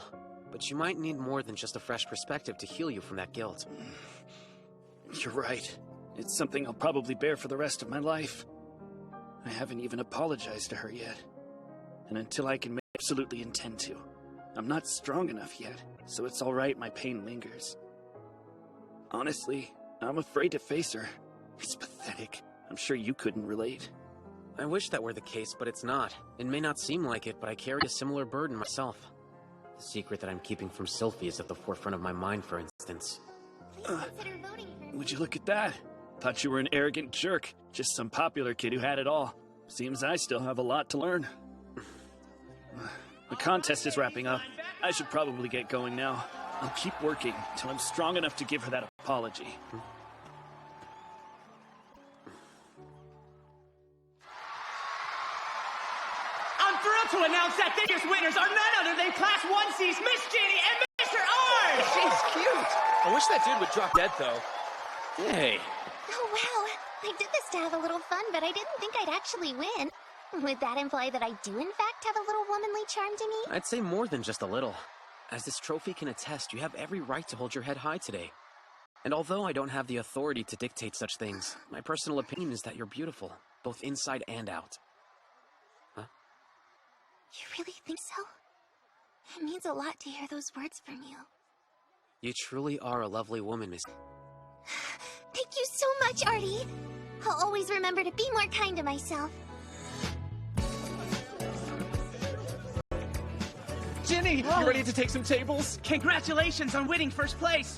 Speaker 3: But you might need more than just a fresh perspective to heal you from that guilt.
Speaker 8: You're right. It's something I'll probably bear for the rest of my life. I haven't even apologized to her yet. And until I can absolutely intend to. I'm not strong enough yet, so it's alright my pain lingers. Honestly, I'm afraid to face her. It's pathetic. I'm sure you couldn't relate.
Speaker 3: I wish that were the case, but it's not. It may not seem like it, but I carry a similar burden myself. The secret that I'm keeping from Sylphie is at the forefront of my mind, for instance.
Speaker 8: Would you look at that? Thought you were an arrogant jerk. Just some popular kid who had it all. Seems I still have a lot to learn. The contest is wrapping up. I should probably get going now. I'll keep working till I'm strong enough to give her that apology.
Speaker 5: I'm thrilled to announce that this year's winners are none other than Class 1C's Miss Ginny and Mr. Ard!
Speaker 9: She's cute! I wish that dude would drop dead, though.
Speaker 8: Hey.
Speaker 19: Oh, wow. I did this to have a little fun, but I didn't think I'd actually win. Would that imply that I do, in fact, have a little womanly charm to me?
Speaker 3: I'd say more than just a little. As this trophy can attest, you have every right to hold your head high today. And although I don't have the authority to dictate such things, my personal opinion is that you're beautiful, both inside and out. Huh?
Speaker 19: You really think so? It means a lot to hear those words from you.
Speaker 3: You truly are a lovely woman, Miss.
Speaker 19: Thank you so much, Artie. I'll always remember to be more kind to myself.
Speaker 9: Ginny, you ready to take some tables?
Speaker 5: Congratulations on winning first place!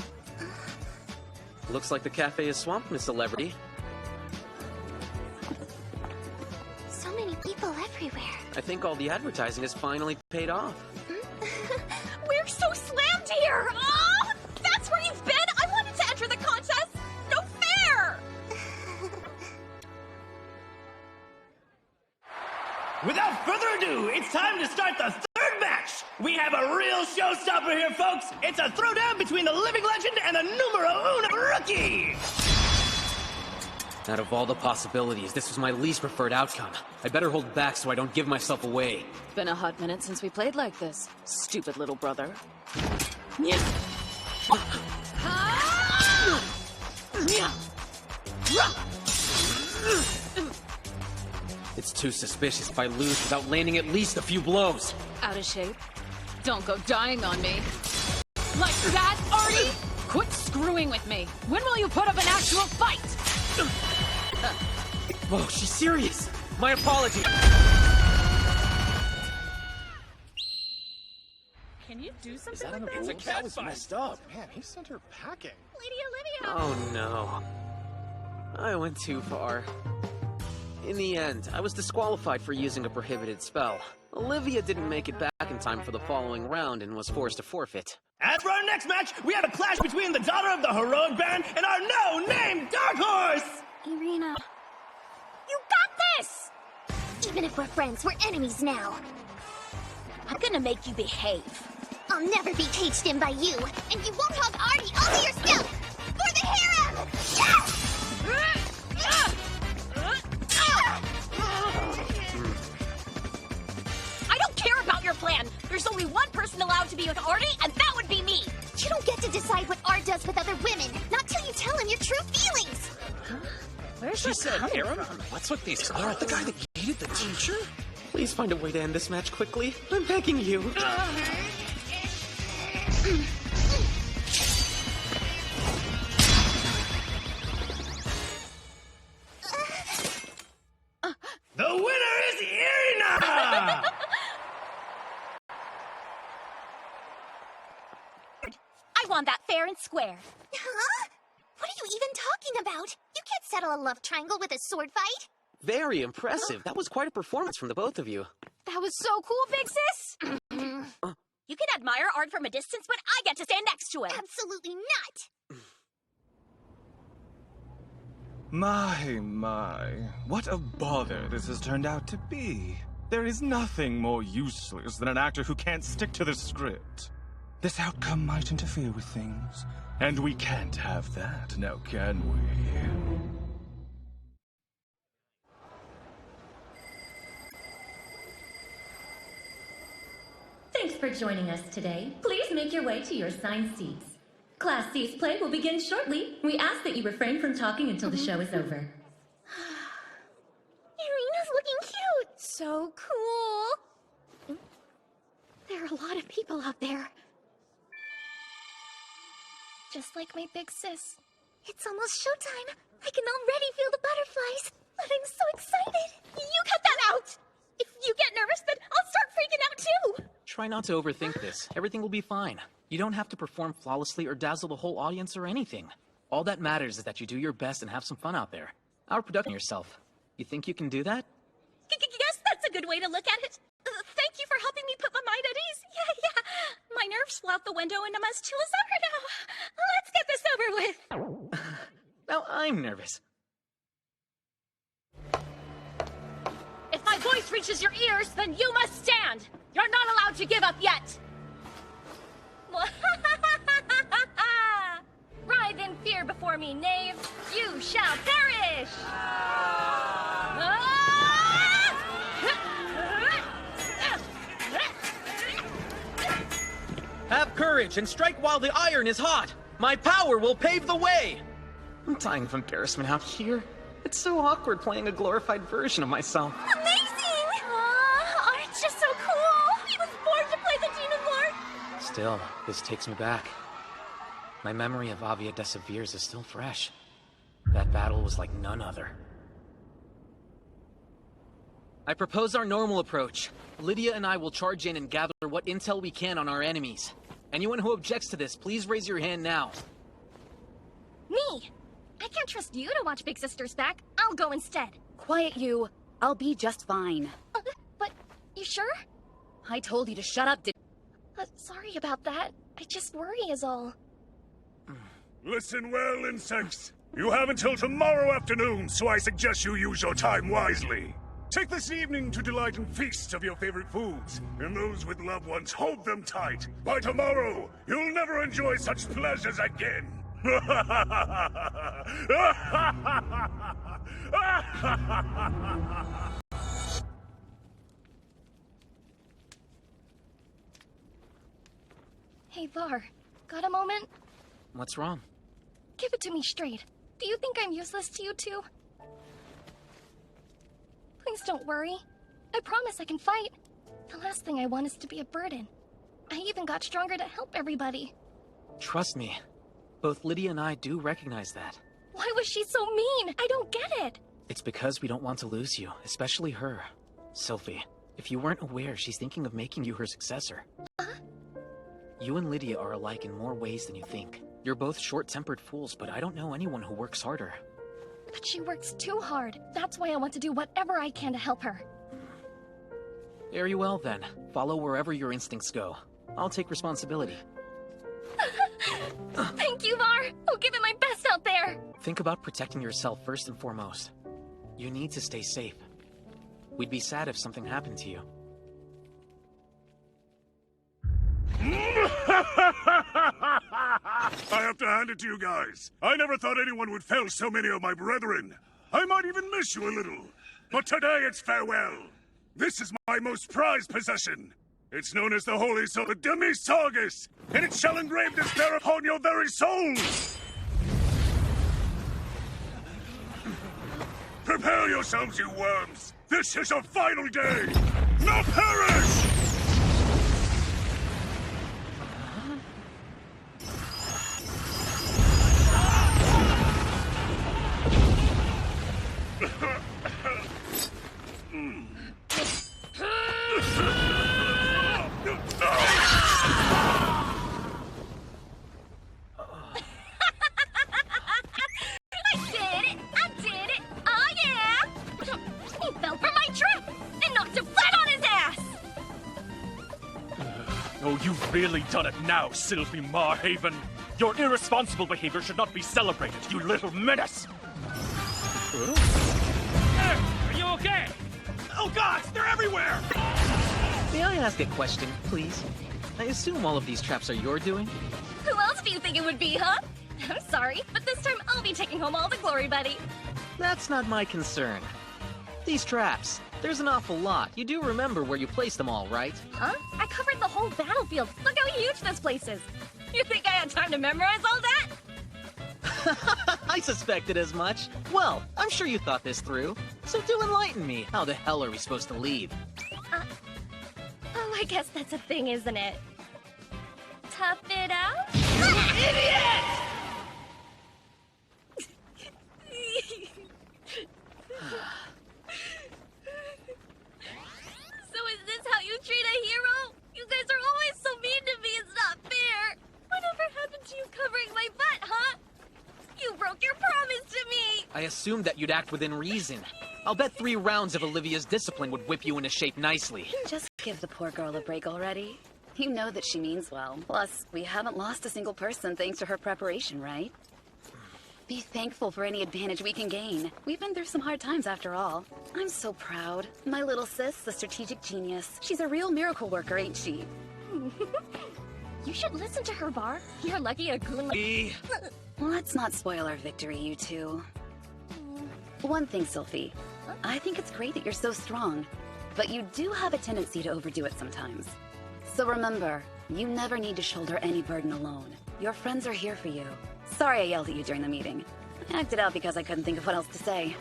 Speaker 3: Looks like the cafe is swamped, Miss Celebrity.
Speaker 19: So many people everywhere.
Speaker 3: I think all the advertising has finally paid off.
Speaker 4: We're so slammed here! Oh! That's where you've been? I wanted to enter the contest! No fair!
Speaker 17: Without further ado, it's time to start the third match! We have a real showstopper here, folks! It's a throwdown between the living legend and the numero uno rookie!
Speaker 3: Out of all the possibilities, this was my least preferred outcome. I better hold back so I don't give myself away.
Speaker 13: Been a hot minute since we played like this. Stupid little brother.
Speaker 3: It's too suspicious if I lose without landing at least a few blows.
Speaker 13: Out of shape? Don't go dying on me. Like that, Artie? Quit screwing with me. When will you put up an actual fight?
Speaker 3: Whoa, she's serious. My apology.
Speaker 20: Can you do something
Speaker 10: Is that
Speaker 20: with
Speaker 10: on the
Speaker 20: that?
Speaker 10: rules? That was messed up. Man, he sent her packing.
Speaker 20: Lady Olivia!
Speaker 3: Oh no. I went too far. In the end, I was disqualified for using a prohibited spell. Olivia didn't make it back in time for the following round and was forced to forfeit.
Speaker 17: As for our next match, we have a clash between the daughter of the heroic band and our no-name Dark Horse!
Speaker 19: Irina.
Speaker 4: You got this!
Speaker 19: Even if we're friends, we're enemies now.
Speaker 4: I'm gonna make you behave.
Speaker 19: I'll never be caged in by you, and you won't hug Artie all to yourself! For the hero! Yes!
Speaker 4: I don't care about your plan. There's only one person allowed to be with Artie, and that would be me.
Speaker 19: You don't get to decide what Art does with other women, not till you tell him your true feelings.
Speaker 9: Where's she said, Aaron?
Speaker 3: What's with these cards? The guy that hated the teacher? Please find a way to end this match quickly. I'm begging you.
Speaker 17: The winner is Irina!
Speaker 4: I want that fair and square.
Speaker 19: Huh? What are you even talking about? You can't settle a love triangle with a sword fight.
Speaker 3: Very impressive. That was quite a performance from the both of you.
Speaker 4: That was so cool, big sis. You can admire art from a distance, but I get to stand next to it.
Speaker 19: Absolutely not.
Speaker 16: My, what a bother this has turned out to be. There is nothing more useless than an actor who can't stick to the script. This outcome might interfere with things, and we can't have that, now can we?
Speaker 11: for joining us today. Please make your way to your assigned seats. Class C's play will begin shortly. We ask that you refrain from talking until the show is over.
Speaker 20: Irina's looking cute! So cool! There are a lot of people out there. Just like my big sis.
Speaker 19: It's almost showtime. I can already feel the butterflies. But I'm so excited.
Speaker 20: You cut that out! If you get nervous, then I'll start freaking out too!
Speaker 3: Try not to overthink this. Everything will be fine. You don't have to perform flawlessly or dazzle the whole audience or anything. All that matters is that you do your best and have some fun out there. Outproducing yourself. You think you can do that?
Speaker 4: Guess that's a good way to look at it. Thank you for helping me put my mind at ease. Yeah. My nerves flew out the window and I'm as chill as ever now. Let's get this over with.
Speaker 3: Now I'm nervous.
Speaker 4: If my voice reaches your ears, then you must stand. You're not allowed to give up yet. Writhe in fear before me, knave. You shall perish.
Speaker 9: Have courage and strike while the iron is hot. My power will pave the way.
Speaker 3: I'm dying of embarrassment out here. It's so awkward playing a glorified version of myself.
Speaker 4: Amazing! Art's just so cool. He was born to play the Demon Lord.
Speaker 3: Still, this takes me back. My memory of Avia Desavirs is still fresh. That battle was like none other. I propose our normal approach. Lydia and I will charge in and gather what intel we can on our enemies. Anyone who objects to this, please raise your hand now.
Speaker 4: Me? I can't trust you to watch Big Sister's back. I'll go instead.
Speaker 18: Quiet, you. I'll be just fine.
Speaker 4: But, you sure?
Speaker 18: I told you to shut up,
Speaker 20: Sorry about that. I just worry is all.
Speaker 7: Listen well, insects. You have until tomorrow afternoon, so I suggest you use your time wisely. Take this evening to delight in feasts of your favorite foods, and those with loved ones, hold them tight. By tomorrow, you'll never enjoy such pleasures again.
Speaker 20: Hey, Var. Got a moment?
Speaker 3: What's wrong?
Speaker 20: Give it to me straight. Do you think I'm useless to you too? Please don't worry. I promise I can fight. The last thing I want is to be a burden. I even got stronger to help everybody.
Speaker 3: Trust me. Both Lydia and I do recognize that.
Speaker 20: Why was she so mean? I don't get it.
Speaker 3: It's because we don't want to lose you, especially her. Sylphie, if you weren't aware, she's thinking of making you her successor. You and Lydia are alike in more ways than you think. You're both short-tempered fools, but I don't know anyone who works harder.
Speaker 20: But she works too hard. That's why I want to do whatever I can to help her.
Speaker 3: Very well, then. Follow wherever your instincts go. I'll take responsibility.
Speaker 20: Thank you, Var. I'll give it my best out there.
Speaker 3: Think about protecting yourself first and foremost. You need to stay safe. We'd be sad if something happened to you.
Speaker 7: I have to hand it to you guys. I never thought anyone would fail so many of my brethren. I might even miss you a little. But today it's farewell. This is my most prized possession. It's known as the Holy Soul, the Demisargus, and it shall engrave despair upon your very souls. Prepare yourselves, you worms. This is your final day. Now perish!
Speaker 17: Oh, you've really done it now, Sylphie Marhaven. Your irresponsible behavior should not be celebrated, you little menace!
Speaker 9: Hey, are you okay?
Speaker 17: Oh gods, they're everywhere!
Speaker 3: May I ask a question, please? I assume all of these traps are your doing?
Speaker 4: Who else do you think it would be, huh? I'm sorry, but this time I'll be taking home all the glory, buddy.
Speaker 3: That's not my concern. These traps,
Speaker 8: There's an awful lot. You do remember where you placed them all, right?
Speaker 20: Huh? I covered the whole battlefield. Look how huge this place is. You think I had time to memorize all that?
Speaker 8: I suspected as much. Well, I'm sure you thought this through. So do enlighten me. How the hell are we supposed to leave?
Speaker 20: Oh, I guess that's a thing, isn't it? Tough it out?
Speaker 5: Idiot!
Speaker 20: So is this how you treat a hero? You guys are always so mean to me, it's not fair. Whatever happened to you covering my butt, huh? You broke your promise to me!
Speaker 8: I assumed that you'd act within reason. I'll bet 3 rounds of Olivia's discipline would whip you into shape nicely.
Speaker 18: Just give the poor girl a break already. You know that she means well. Plus, we haven't lost a single person thanks to her preparation, right? Be thankful for any advantage we can gain. We've been through some hard times after all. I'm so proud. My little sis, the strategic genius. She's a real miracle worker, ain't she?
Speaker 20: You should listen to her, Var. You're lucky a goon like...
Speaker 18: Let's not spoil our victory, you two. One thing, Sylphie. I think it's great that you're so strong, but you do have a tendency to overdo it sometimes. So remember, you never need to shoulder any burden alone. Your friends are here for you. Sorry I yelled at you during the meeting. I acted out because I couldn't think of what else to say.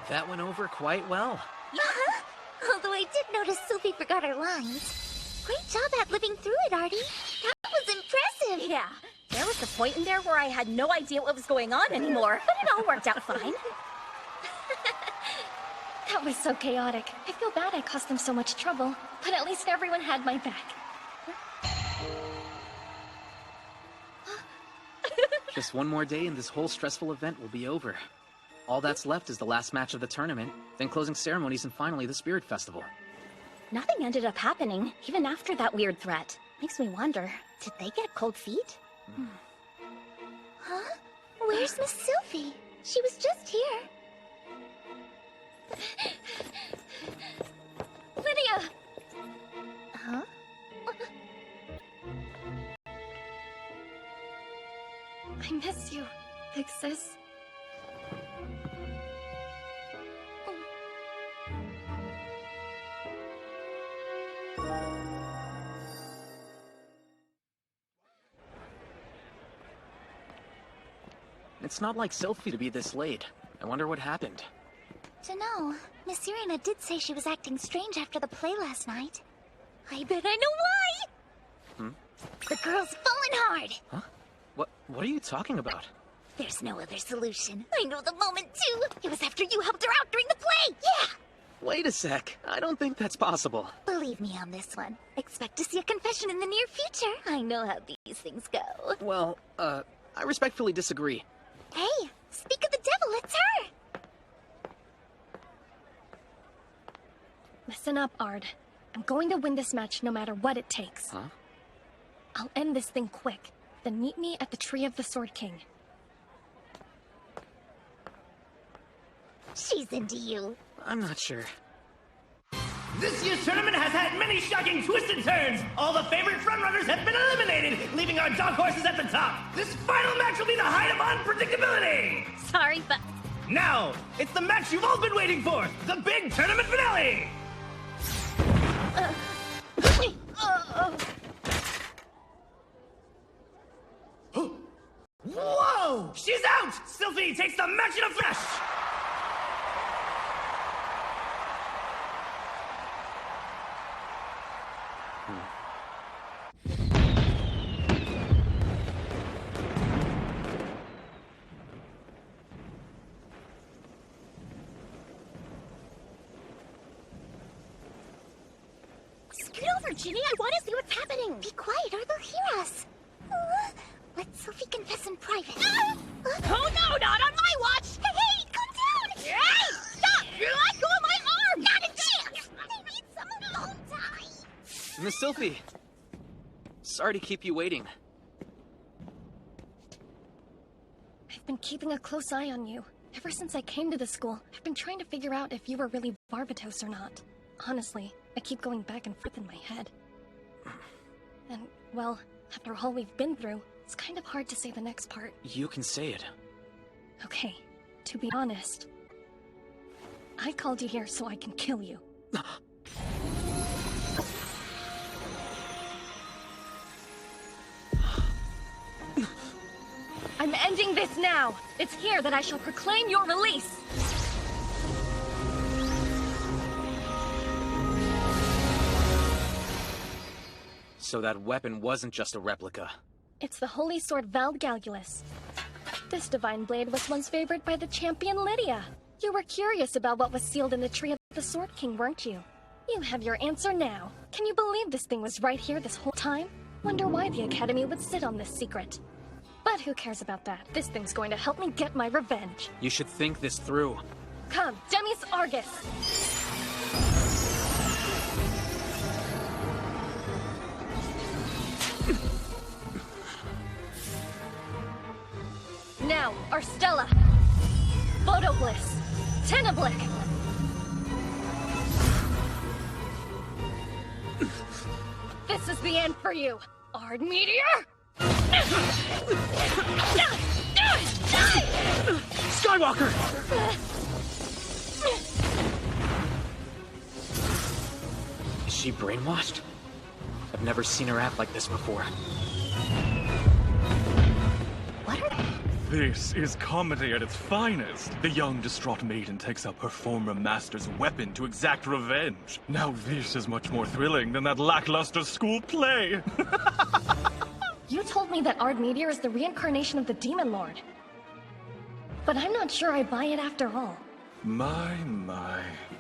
Speaker 8: That went over quite well.
Speaker 19: Although I did notice Sophie forgot her lines. Great job at living through it, Artie. That was impressive.
Speaker 20: Yeah, there was a point in there where I had no idea what was going on anymore, but it all worked out fine. That was so chaotic. I feel bad I caused them so much trouble, but at least everyone had my back.
Speaker 3: Just one more day and this whole stressful event will be over. All that's left is the last match of the tournament, then closing ceremonies, and finally the Spirit Festival.
Speaker 20: Nothing ended up happening, even after that weird threat. Makes me wonder, did they get cold feet?
Speaker 19: Huh? Where's Miss Sophie? She was just here.
Speaker 20: Lydia!
Speaker 19: Huh?
Speaker 20: I miss you, big sis.
Speaker 3: It's not like Sylphie to be this late. I wonder what happened.
Speaker 19: Dunno. Miss Irina did say she was acting strange after the play last night. I bet I know why! The girl's falling hard!
Speaker 3: Huh? What are you talking about?
Speaker 19: There's no other solution. I know the moment, too! It was after you helped her out during the play! Yeah!
Speaker 3: Wait a sec. I don't think that's possible.
Speaker 19: Believe me on this one. Expect to see a confession in the near future. I know how these things go.
Speaker 3: Well, I respectfully disagree.
Speaker 19: Hey, speak of the devil, it's her!
Speaker 20: Listen up, Ard. I'm going to win this match no matter what it takes.
Speaker 3: Huh?
Speaker 20: I'll end this thing quick. Then meet me at the Tree of the Sword King.
Speaker 19: She's into you.
Speaker 3: I'm not sure.
Speaker 17: This year's tournament has had many shocking twists and turns. All the favorite frontrunners have been eliminated, leaving our dark horses at the top. This final match will be the height of unpredictability.
Speaker 20: Sorry, but...
Speaker 17: Now, it's the match you've all been waiting for, the big tournament finale! Whoa! She's out! Sylphie takes the match in a flash!
Speaker 20: Scoot over, Ginny! I want to see what's happening!
Speaker 19: Be quiet or they'll hear us. Let Sophie confess in private.
Speaker 20: Oh no, not on my watch!
Speaker 19: Hey, calm down!
Speaker 20: Hey! Stop! You let go of my arm!
Speaker 19: Not a chance! They need some alone time!
Speaker 3: Miss Sylphie! Sorry to keep you waiting.
Speaker 20: I've been keeping a close eye on you. Ever since I came to the school, I've been trying to figure out if you were really Barbatos or not. Honestly, I keep going back and forth in my head. And, well,
Speaker 15: After all we've been through, it's kind of hard to say the next part.
Speaker 3: You can say it.
Speaker 15: Okay, to be honest, I called you here so I can kill you. I'm ending this now! It's here that I shall proclaim your release!
Speaker 3: So that weapon wasn't just a replica.
Speaker 15: It's the holy sword Valdgalgulus. This divine blade was once favored by the champion Lydia. You were curious about what was sealed in the tree of the Sword King, weren't you? You have your answer now. Can you believe this thing was right here this whole time? Wonder why the Academy would sit on this secret. But who cares about that? This thing's going to help me get my revenge.
Speaker 3: You should think this through.
Speaker 15: Come, Demis Argus! Now, Arstella, Photobliss, Tenoblick. This is the end for you, Ard Meteor!
Speaker 3: Skywalker! Is she brainwashed? I've never seen her act like this before.
Speaker 16: This is comedy at its finest. The young, distraught maiden takes up her former master's weapon to exact revenge. Now this is much more thrilling than that lackluster school play.
Speaker 15: You told me that Ard Meteor is the reincarnation of the Demon Lord. But I'm not sure I buy it after all.
Speaker 16: My.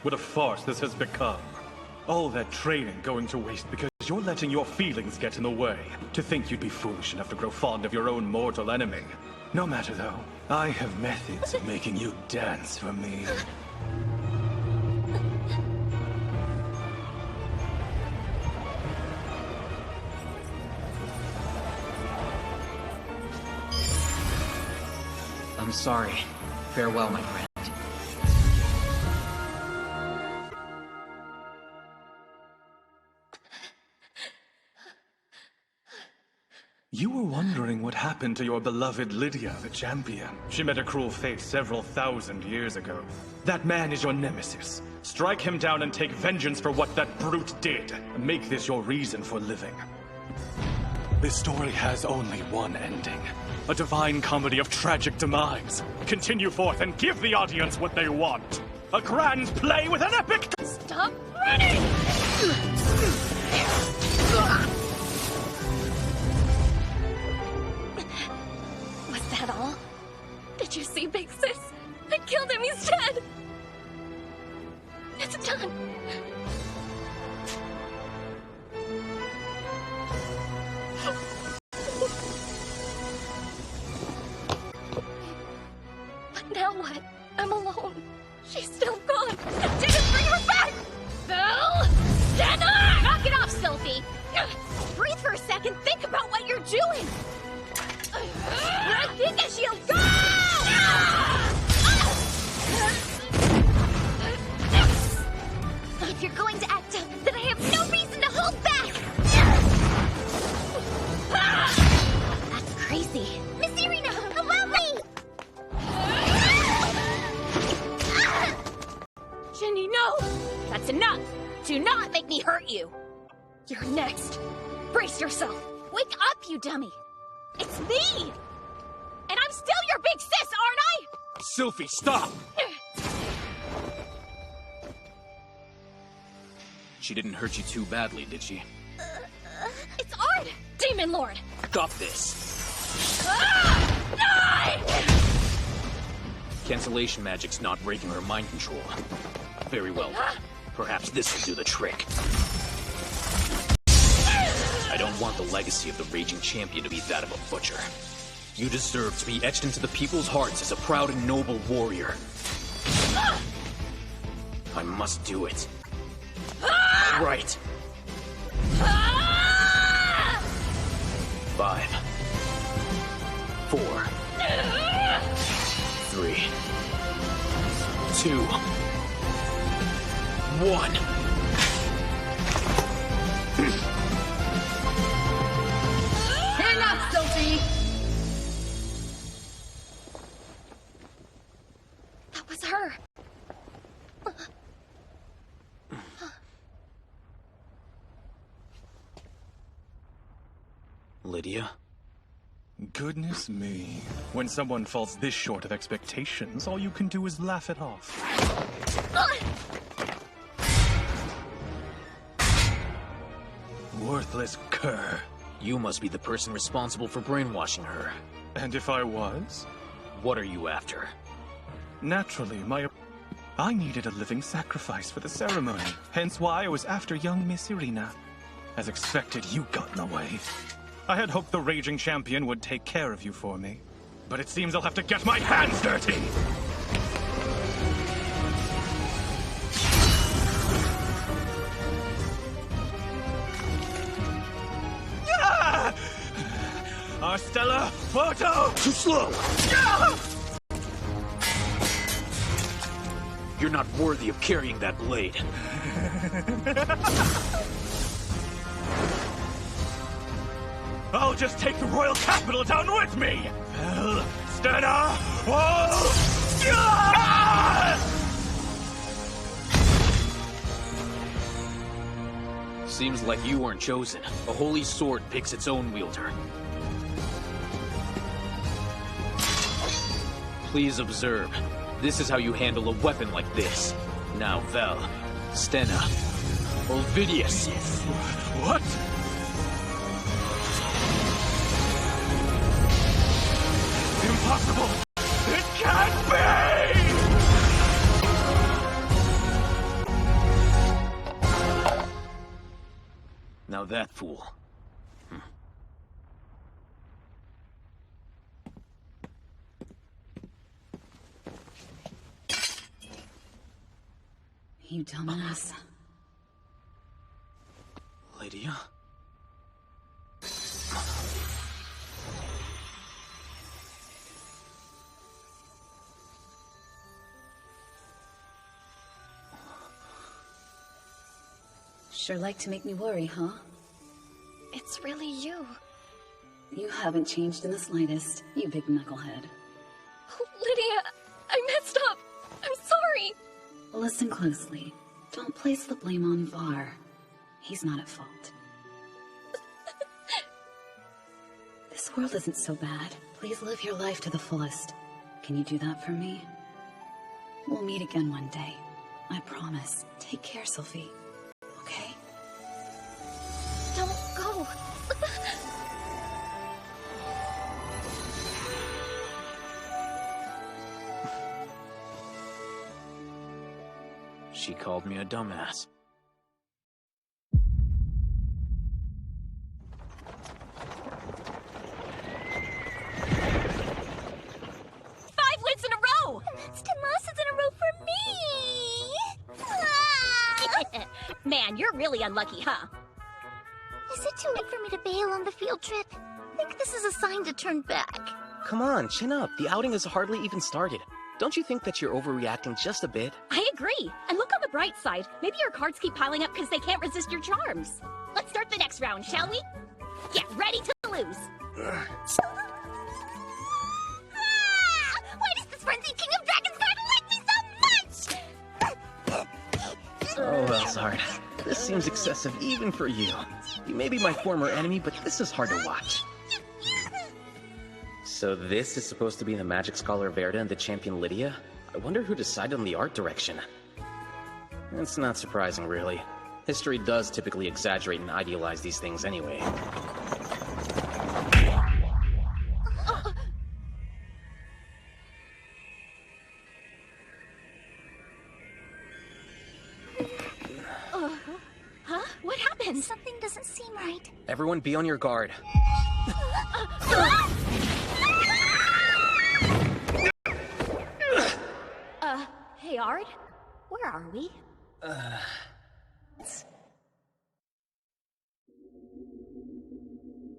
Speaker 16: What a farce this has become. All that training going to waste because you're letting your feelings get in the way. To think you'd be foolish enough to grow fond of your own mortal enemy. No matter, though. I have methods of making you dance for me.
Speaker 8: I'm sorry. Farewell, my friend.
Speaker 16: You were wondering what happened to your beloved Lydia, the champion. She met a cruel fate several thousand years ago. That man is your nemesis. Strike him down and take vengeance for what that brute did. And make this your reason for living. This story has only one ending. A divine comedy of tragic demise. Continue forth and give the audience what they want. A grand play with an epic...
Speaker 15: Stop running! Was that all? Did you see Big Sis? I killed him, he's dead! It's done! But now what? I'm alone. She's still gone. I didn't bring her back!
Speaker 4: Belle! Stand up! Knock it off, Sylphie! Breathe for a second. Think about what you're doing! I think a shield. Go! If you're going to act up, then I have no reason to hold back! That's crazy. Miss Irina, allow me! Ginny, no! That's enough! Do not make me hurt you!
Speaker 15: You're next. Brace yourself.
Speaker 4: Wake up, you dummy! It's me! And I'm still your big sis, aren't I?
Speaker 3: Sylphie, stop! She didn't hurt you too badly, did she?
Speaker 4: It's Ard!
Speaker 15: Demon Lord!
Speaker 3: Stop this!
Speaker 4: Die!
Speaker 3: Cancellation magic's not breaking her mind control. Very well. Perhaps this will do the trick. I don't want the legacy of the Raging Champion to be that of a butcher. You deserve to be etched into the people's hearts as a proud and noble warrior. I must do it. Right. 5, 4, 3, 2, 1. Lydia?
Speaker 16: Goodness me. When someone falls this short of expectations, all you can do is laugh it off. Worthless cur.
Speaker 3: You must be the person responsible for brainwashing her.
Speaker 16: And if I was?
Speaker 3: What are you after?
Speaker 16: Naturally, I needed a living sacrifice for the ceremony. Hence why I was after young Miss Irina. As expected, you got in the way. I had hoped the raging champion would take care of you for me. But it seems I'll have to get my hands dirty! Ah! Arstella, photo!
Speaker 3: Too slow!
Speaker 16: Ah!
Speaker 3: You're not worthy of carrying that blade.
Speaker 16: I'll just take the royal capital down with me! Well, Stena! Oh! Ah!
Speaker 3: Seems like you weren't chosen. A holy sword picks its own wielder. Please observe. This is how you handle a weapon like this. Now, Vel, Stena, Ovidius.
Speaker 16: What? Impossible! It can't be!
Speaker 3: Now that fool.
Speaker 18: You dumbass.
Speaker 3: Lydia?
Speaker 18: Sure like to make me worry, huh?
Speaker 15: It's really you.
Speaker 18: You haven't changed in the slightest, you big knucklehead.
Speaker 15: Oh, Lydia, I messed up. I'm sorry.
Speaker 18: Listen closely. Don't place the blame on Var. He's not at fault. This world isn't so bad. Please live your life to the fullest. Can you do that for me? We'll meet again one day. I promise. Take care, Sophie. Okay?
Speaker 15: Don't go.
Speaker 3: She called me a dumbass.
Speaker 4: 5 wins in a row!
Speaker 19: And that's 10 losses in a row for me! Ah!
Speaker 4: Man, you're really unlucky, huh?
Speaker 19: Is it too late for me to bail on the field trip? I think this is a sign to turn back.
Speaker 3: Come on, chin up. The outing has hardly even started. Don't you think that you're overreacting just a bit?
Speaker 4: I agree. And look on the bright side. Maybe your cards keep piling up because they can't resist your charms. Let's start the next round, shall we? Get ready to lose.
Speaker 19: Ah! Why does this frenzied King of Dragons card like me so much?
Speaker 3: Oh, Elzard. This seems excessive even for you. You may be my former enemy, but this is hard to watch. So this is supposed to be the Magic Scholar Verda and the champion Lydia? I wonder who decided on the art direction. It's not surprising, really. History does typically exaggerate and idealize these things anyway.
Speaker 4: Huh? What happened?
Speaker 19: Something doesn't seem right.
Speaker 3: Everyone be on your guard.
Speaker 4: Hey, Ard? Where are we?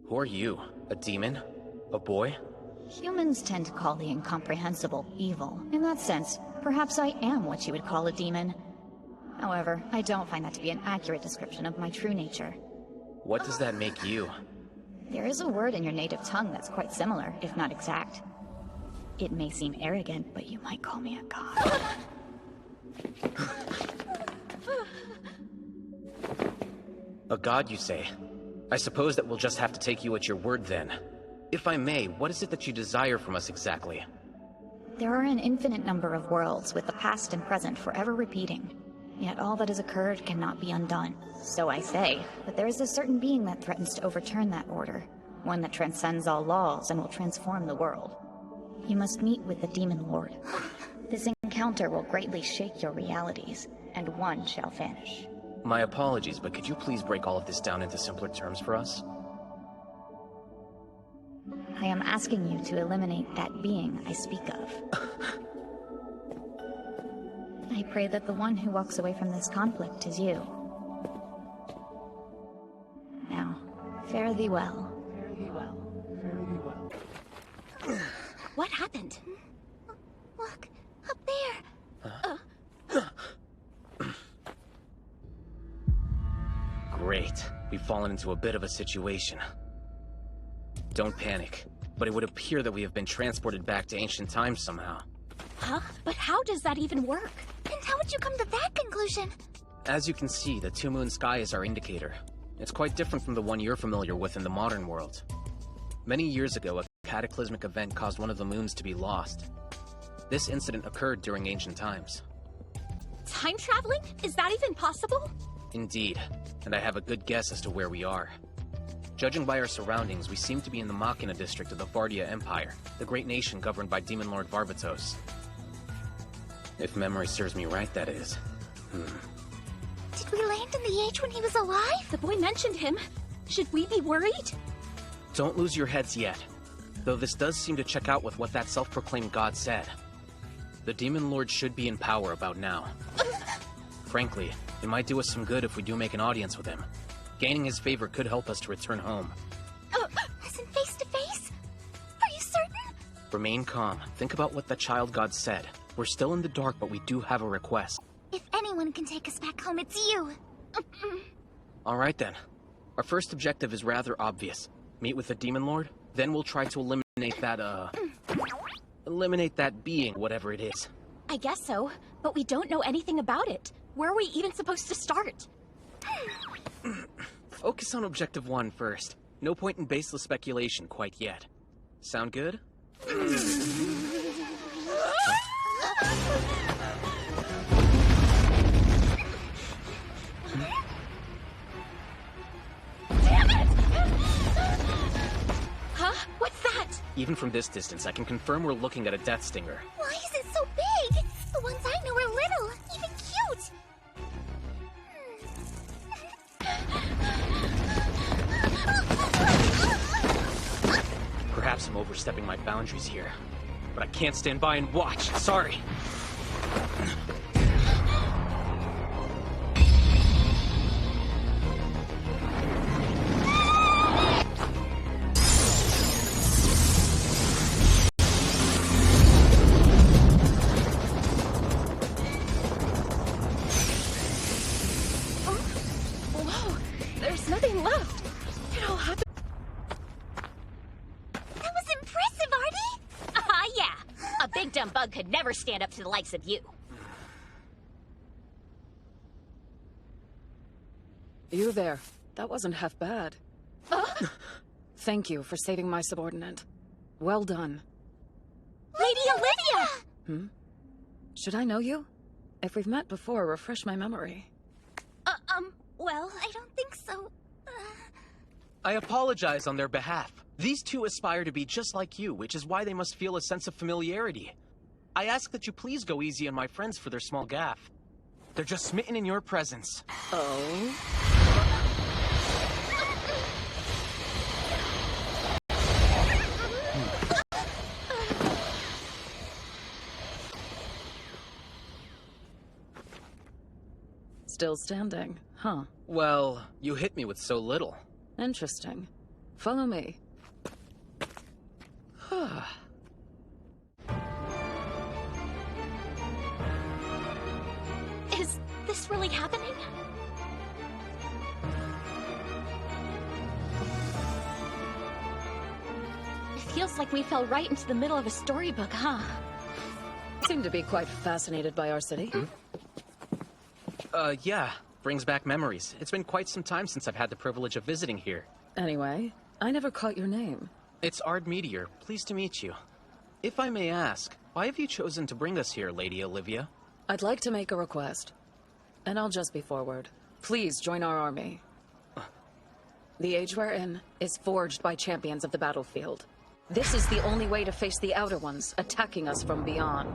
Speaker 3: Who are you? A demon? A boy?
Speaker 13: Humans tend to call the incomprehensible evil. In that sense, perhaps I am what you would call a demon. However, I don't find that to be an accurate description of my true nature.
Speaker 3: What does that make you?
Speaker 13: There is a word in your native tongue that's quite similar, if not exact. It may seem arrogant, but you might call me a god.
Speaker 3: A god, you say? I suppose that we'll just have to take you at your word then. If I may, what is it that you desire from us exactly?
Speaker 14: There are an infinite number of worlds, with the past and present forever repeating. Yet all that has occurred cannot be undone. So I say, but there is a certain being that threatens to overturn that order. One that transcends all laws and will transform the world. You must meet with the Demon Lord. This encounter will greatly shake your realities, and one shall vanish.
Speaker 3: My apologies, but could you please break all of this down into simpler terms for us?
Speaker 14: I am asking you to eliminate that being I speak of. I pray that the one who walks away from this conflict is you. Now, fare thee well. Fare thee well. Fare thee well.
Speaker 4: What happened?
Speaker 19: Look, up there.
Speaker 3: Great. We've fallen into a bit of a situation. Don't panic, but it would appear that we have been transported back to ancient times somehow.
Speaker 4: Huh? But how does that even work?
Speaker 19: And how would you come to that conclusion?
Speaker 3: As you can see, the two-moon sky is our indicator. It's quite different from the one you're familiar with in the modern world. Many years ago, a cataclysmic event caused one of the moons to be lost. This incident occurred during ancient times.
Speaker 4: Time traveling? Is that even possible?
Speaker 3: Indeed, and I have a good guess as to where we are. Judging by our surroundings, we seem to be in the Machina district of the Vardia Empire, the great nation governed by Demon Lord Barbatos. If memory serves me right, that is.
Speaker 19: Did we land in the age when he was alive?
Speaker 4: The boy mentioned him. Should we be worried?
Speaker 3: Don't lose your heads yet, though this does seem to check out with what that self-proclaimed god said. The Demon Lord should be in power about now. Frankly, it might do us some good if we do make an audience with him. Gaining his favor could help us to return home.
Speaker 19: As in face to face? Are you certain?
Speaker 3: Remain calm. Think about what the child god said. We're still in the dark, but we do have a request.
Speaker 19: If anyone can take us back home, it's you.
Speaker 3: Alright then. Our first objective is rather obvious. Meet with the Demon Lord, then we'll try to eliminate that being, whatever it is.
Speaker 4: I guess so, but we don't know anything about it. Where are we even supposed to start?
Speaker 3: Focus on Objective 1 first. No point in baseless speculation quite yet. Sound good?
Speaker 4: Damn it! Huh? What's that?
Speaker 3: Even from this distance, I can confirm we're looking at a Death Stinger.
Speaker 19: Why is it so big? The ones I know are little, even cute.
Speaker 3: Perhaps I'm overstepping my boundaries here, but I can't stand by and watch. Sorry.
Speaker 4: Whoa, there's nothing left. It all happened.
Speaker 19: That was impressive, Artie!
Speaker 4: Yeah. A big dumb bug could never stand up to the likes of you.
Speaker 13: You there. That wasn't half bad. Thank you for saving my subordinate. Well done.
Speaker 4: Lady Olivia!
Speaker 13: Should I know you? If we've met before, refresh my memory.
Speaker 19: Well, I don't think so.
Speaker 3: I apologize on their behalf. These two aspire to be just like you, which is why they must feel a sense of familiarity. I ask that you please go easy on my friends for their small gaffe. They're just smitten in your presence.
Speaker 13: Oh? Still standing, huh?
Speaker 3: Well, you hit me with so little.
Speaker 13: Interesting. Follow me.
Speaker 4: Is this really happening? It feels like we fell right into the middle of a storybook, huh?
Speaker 13: Seem to be quite fascinated by our city.
Speaker 3: Yeah. Brings back memories. It's been quite some time since I've had the privilege of visiting here.
Speaker 13: Anyway, I never caught your name.
Speaker 3: It's Ard Meteor. Pleased to meet you. If I may ask, why have you chosen to bring us here, Lady Olivia?
Speaker 13: I'd like to make a request. And I'll just be forward. Please join our army. The age we're in is forged by champions of the battlefield. This is the only way to face the Outer Ones, attacking us from beyond.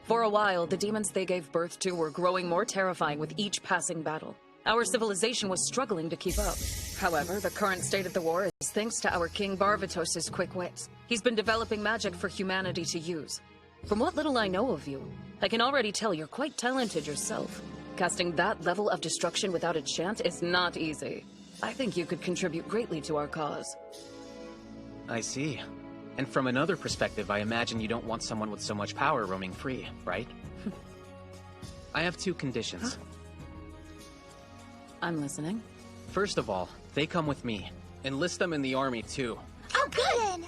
Speaker 13: For a while, the demons they gave birth to were growing more terrifying with each passing battle. Our civilization was struggling to keep up. However, the current state of the war is thanks to our King Barvatos's quick wits. He's been developing magic for humanity to use. From what little I know of you, I can already tell you're quite talented yourself. Casting that level of destruction without a chant is not easy. I think you could contribute greatly to our cause.
Speaker 3: I see. And from another perspective, I imagine you don't want someone with so much power roaming free, right? I have 2 conditions.
Speaker 13: Huh? I'm listening.
Speaker 3: First of all, they come with me. Enlist them in the army, too.
Speaker 19: Oh, good!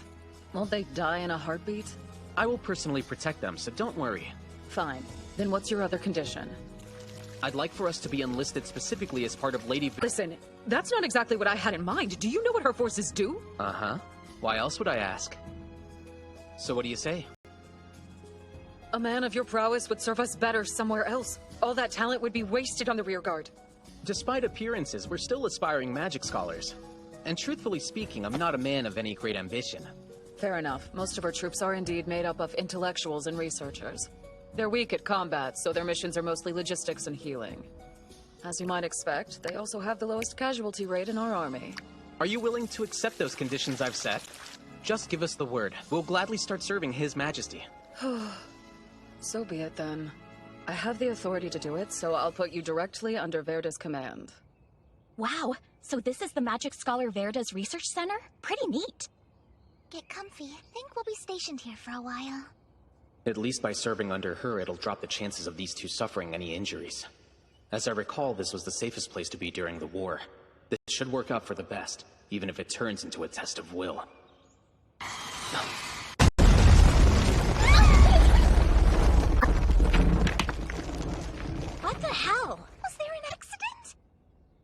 Speaker 13: Won't they die in a heartbeat?
Speaker 3: I will personally protect them, so don't worry.
Speaker 13: Fine. Then what's your other condition?
Speaker 3: I'd like for us to be enlisted specifically as part of Lady...
Speaker 13: Listen, that's not exactly what I had in mind. Do you know what her forces do?
Speaker 3: Uh-huh. Why else would I ask? So what do you say?
Speaker 13: A man of your prowess would serve us better somewhere else. All that talent would be wasted on the rear guard.
Speaker 3: Despite appearances, we're still aspiring magic scholars. And truthfully speaking, I'm not a man of any great ambition.
Speaker 13: Fair enough. Most of our troops are indeed made up of intellectuals and researchers. They're weak at combat, so their missions are mostly logistics and healing. As you might expect, they also have the lowest casualty rate in our army.
Speaker 3: Are you willing to accept those conditions I've set? Just give us the word. We'll gladly start serving His Majesty.
Speaker 13: So be it then. I have the authority to do it, so I'll put you directly under Verda's command.
Speaker 4: Wow, so this is the Magic Scholar Verda's research center? Pretty neat.
Speaker 19: Get comfy. Think we'll be stationed here for a while.
Speaker 3: At least by serving under her, it'll drop the chances of these 2 suffering any injuries. As I recall, this was the safest place to be during the war. This should work out for the best, even if it turns into a test of will.
Speaker 19: What the hell? Was there an accident?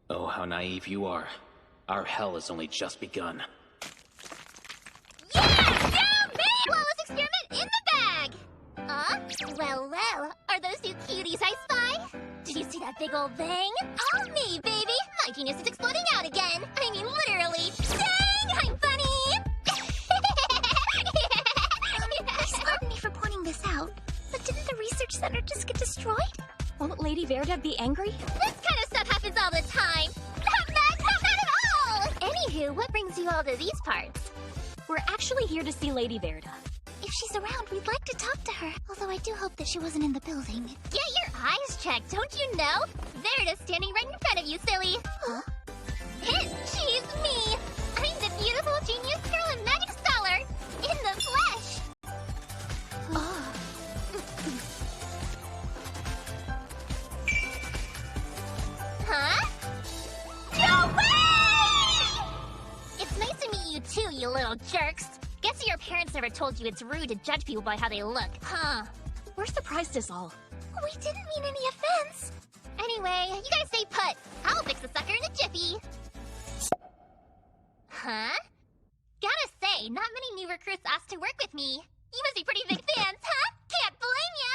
Speaker 3: Oh, how naive you are. Our hell has only just begun.
Speaker 19: Yeah! Me! Flawless experiment in the bag! Well, are those 2 cuties I spy? Did you see that big old bang? All me, baby! My genius is exploding out again! I mean, literally! Dang! I'm funny! Please pardon me for pointing this out, but didn't the research center just get destroyed?
Speaker 4: Won't Lady Verda be angry?
Speaker 19: This kind of stuff happens all the time! Not mad at all! Anywho, what brings you all to these parts?
Speaker 4: We're actually here to see Lady Verda.
Speaker 19: If she's around, we'd like to talk to her. Although I do hope that she wasn't in the building. Get your eyes checked, don't you know? Verda's standing right in front of you, silly. Huh? Hint, she's me! I'm the beautiful genius girl and magic scholar! In the flesh! Oh. Huh? No way! It's nice to meet you too, you little jerks. Guess your parents never told you it's rude to judge people by how they look, huh?
Speaker 4: We're surprised as all.
Speaker 19: We didn't mean any offense. Anyway, you guys stay put. I'll fix the sucker in a jiffy. Huh? Gotta say, not many new recruits asked to work with me. You must be pretty big fans, huh? Can't blame ya!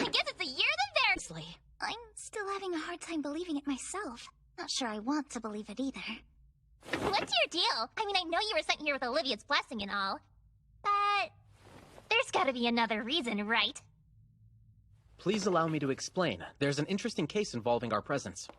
Speaker 19: I guess it's a year than there. I'm still having a hard time believing it myself. Not sure I want to believe it either. What's your deal? I mean, I know you were sent here with Olivia's blessing and all. But there's gotta be another reason, right?
Speaker 3: Please allow me to explain. There's an interesting case involving our presence.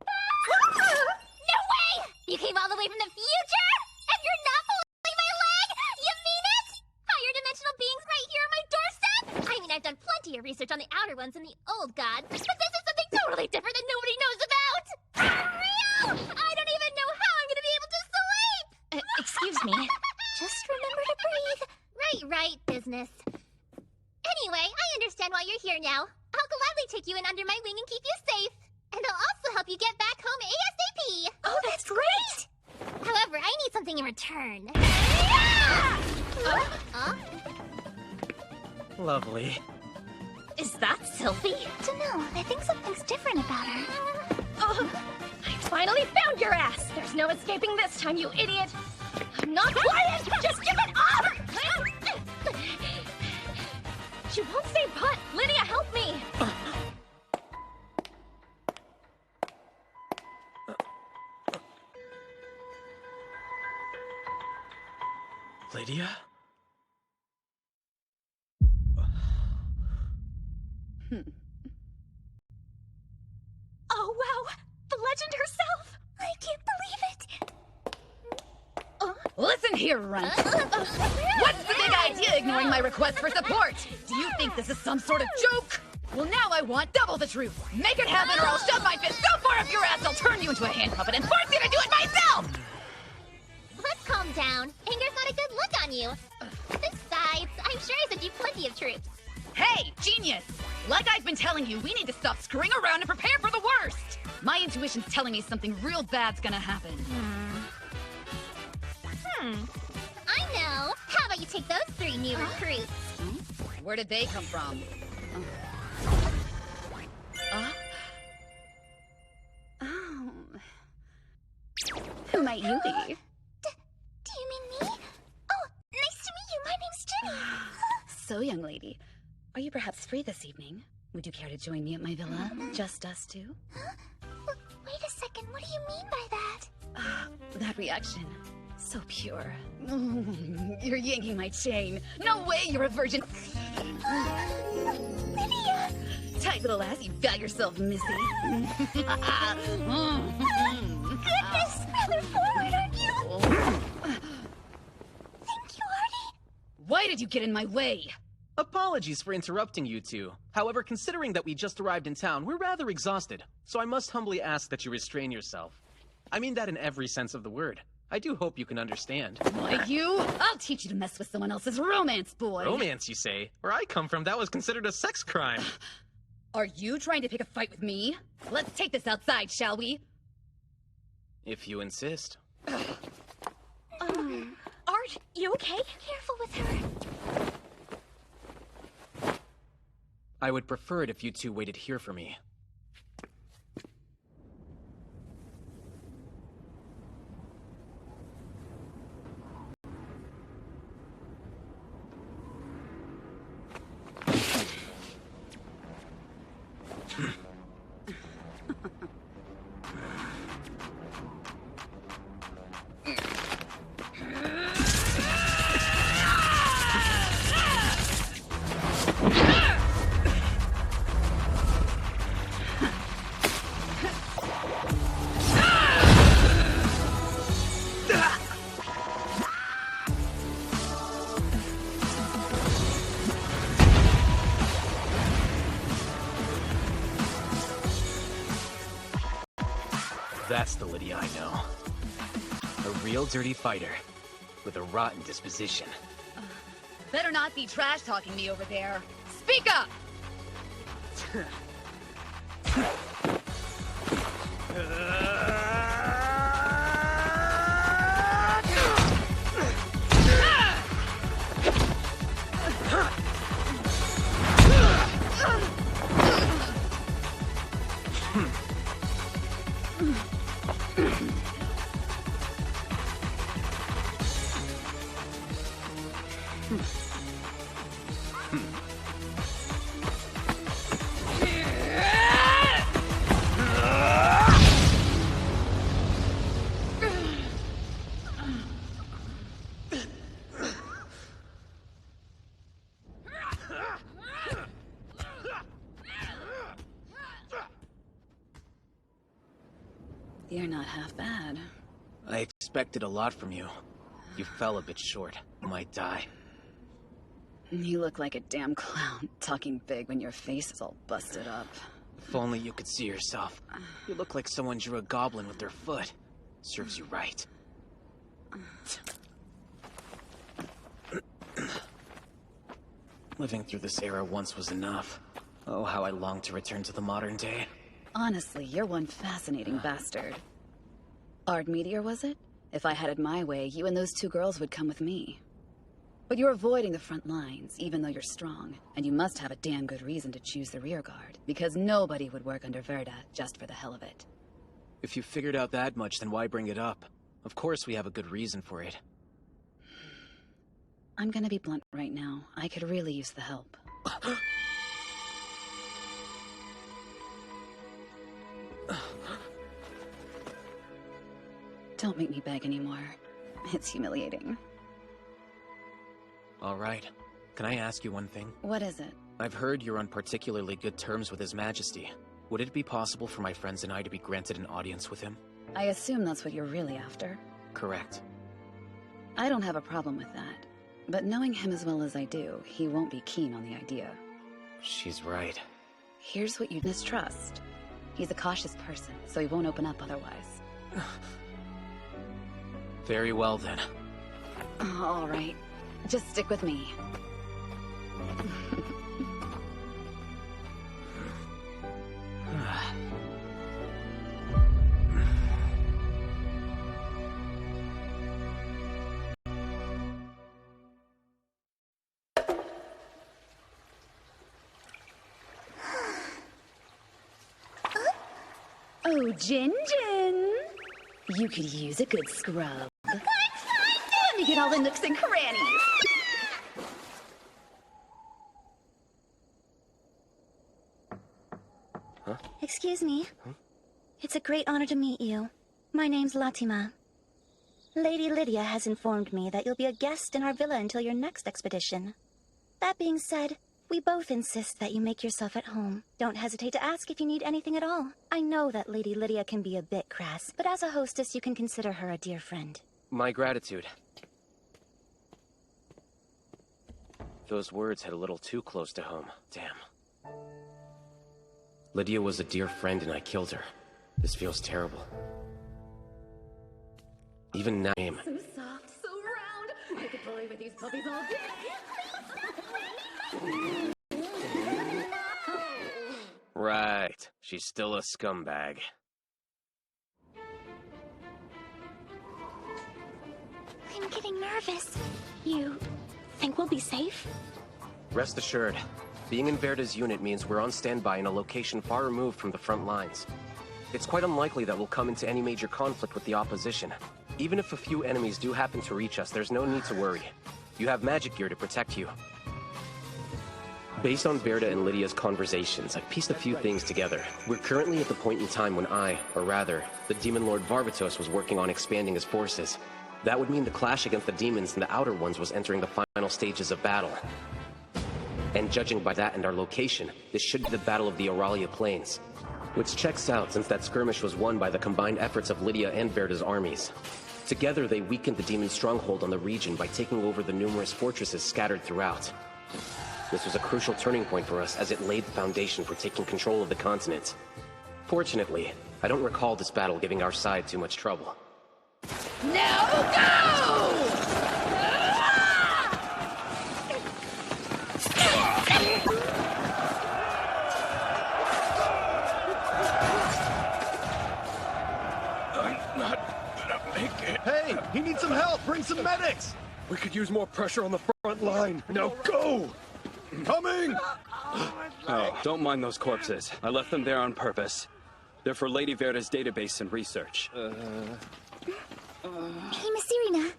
Speaker 19: No way! You came all the way from the future? And you're not pulling my leg? You mean it? Higher dimensional beings right here on my doorstep? I mean, I've done plenty of research on the outer ones and the old gods, but this is something totally different that nobody knows about! Real! I don't even know how I'm gonna be able to sleep!
Speaker 4: Excuse me.
Speaker 19: Just remember to breathe. Right, business. Anyway, I understand why you're here now. I'll gladly take you in under my wing and keep you safe. And I'll also help you get back home ASAP.
Speaker 4: Oh, that's great!
Speaker 19: However, I need something in return.
Speaker 3: Lovely.
Speaker 4: Is that Sylphie?
Speaker 19: Dunno, I think something's different about her.
Speaker 15: Oh, I finally found your ass! There's no escaping this time, you idiot! I'm not quiet! Just give it up! She won't stay put! Lydia, help me!
Speaker 3: Lydia?
Speaker 4: Oh, wow! The legend herself! I can't believe it!
Speaker 18: Listen here, Runt. What's the big idea ignoring my request for support? Do you think this is some sort of joke? Well, now I want double the truth. Make it happen or I'll shove my fist so far up your ass I'll turn you into a hand puppet and force you to do it myself!
Speaker 19: Let's calm down. Anger's not a good look on you. Besides, I'm sure I sent you plenty of troops.
Speaker 18: Hey, genius! Like I've been telling you, we need to stop screwing around and prepare for the worst! My intuition's telling me something real bad's gonna happen.
Speaker 19: I know. How about you take those 3 new recruits?
Speaker 18: Where did they come from? Oh. Who might you be?
Speaker 19: Do you mean me? Oh, nice to meet you. My name's Jenny.
Speaker 18: So, young lady, are you perhaps free this evening? Would you care to join me at my villa? Just us two?
Speaker 19: Wait a second. What do you mean by that?
Speaker 18: That reaction. So pure. You're yanking my chain. No way you're a virgin.
Speaker 19: Lydia!
Speaker 18: Tight little ass, you got yourself, Missy.
Speaker 19: Goodness, rather forward, aren't you? Thank you, Artie.
Speaker 18: Why did you get in my way?
Speaker 3: Apologies for interrupting you two. However, considering that we just arrived in town, we're rather exhausted. So I must humbly ask that you restrain yourself. I mean that in every sense of the word. I do hope you can understand.
Speaker 18: Why, you? I'll teach you to mess with someone else's romance, boy.
Speaker 3: Romance, you say? Where I come from, that was considered a sex crime.
Speaker 18: Are you trying to pick a fight with me? Let's take this outside, shall we?
Speaker 3: If you insist.
Speaker 4: Art, you okay?
Speaker 19: Careful with her.
Speaker 3: I would prefer it if you two waited here for me. That's the Lydia I know. A real dirty fighter, with a rotten disposition.
Speaker 18: Better not be trash-talking me over there. Speak up! You're not half bad.
Speaker 3: I expected a lot from you. You fell a bit short. Might die.
Speaker 18: You look like a damn clown, talking big when your face is all busted up.
Speaker 3: If only you could see yourself. You look like someone drew a goblin with their foot. Serves you right. Living through this era once was enough. Oh, how I long to return to the modern day.
Speaker 18: Honestly, you're one fascinating bastard. Ard Meteor, was it? If I had it my way, you and those 2 girls would come with me. But you're avoiding the front lines, even though you're strong. And you must have a damn good reason to choose the rear guard, because nobody would work under Verda just for the hell of it.
Speaker 3: If you figured out that much, then why bring it up? Of course we have a good reason for it.
Speaker 18: I'm gonna be blunt right now. I could really use the help. Don't make me beg anymore. It's humiliating.
Speaker 3: All right. Can I ask you one thing?
Speaker 18: What is it?
Speaker 3: I've heard you're on particularly good terms with His Majesty. Would it be possible for my friends and I to be granted an audience with him?
Speaker 18: I assume that's what you're really after.
Speaker 3: Correct.
Speaker 18: I don't have a problem with that. But knowing him as well as I do, he won't be keen on the idea.
Speaker 3: She's right.
Speaker 18: Here's what you mistrust. He's a cautious person, so he won't open up otherwise.
Speaker 3: Very well, then.
Speaker 18: All right. Just stick with me. Oh, Jin Jin. You could use a good scrub. Let me get all the nooks and crannies.
Speaker 3: Huh?
Speaker 19: Excuse me. Huh? It's a great honor to meet you. My name's Latima. Lady Lydia has informed me that you'll be a guest in our villa until your next expedition. That being said, we both insist that you make yourself at home. Don't hesitate to ask if you need anything at all. I know that Lady Lydia can be a bit crass, but as a hostess, you can consider her a dear friend.
Speaker 3: My gratitude. Those words hit a little too close to home. Damn. Lydia was a dear friend and I killed her. This feels terrible. Even now...
Speaker 11: So soft, so round. I could play with these puppies all day.
Speaker 3: Right. She's still a scumbag.
Speaker 19: I'm getting nervous. You think we'll be safe?
Speaker 3: Rest assured, being in Verda's unit means we're on standby in a location far removed from the front lines. It's quite unlikely that we'll come into any major conflict with the opposition. Even if a few enemies do happen to reach us, there's no need to worry. You have magic gear to protect you. Based on Verda and Lydia's conversations, I've pieced a few things together. We're currently at the point in time when or rather, the Demon Lord Varvatos was working on expanding his forces. That would mean the clash against the demons and the Outer Ones was entering the final stages of battle. And judging by that and our location, this should be the Battle of the Auralia Plains. Which checks out since that skirmish was won by the combined efforts of Lydia and Verda's armies. Together, they weakened the demon stronghold on the region by taking over the numerous fortresses scattered throughout. This was a crucial turning point for us as it laid the foundation for taking control of the continent. Fortunately, I don't recall this battle giving our side too much trouble.
Speaker 2: Now go!
Speaker 10: I'm not gonna make it.
Speaker 9: Hey, he needs some help! Bring some medics!
Speaker 10: We could use more pressure on the front line. Now go! Coming!
Speaker 6: Oh, don't mind those corpses. I left them there on purpose. They're for Lady Verda's database and research.
Speaker 19: Hey, Miss Irina,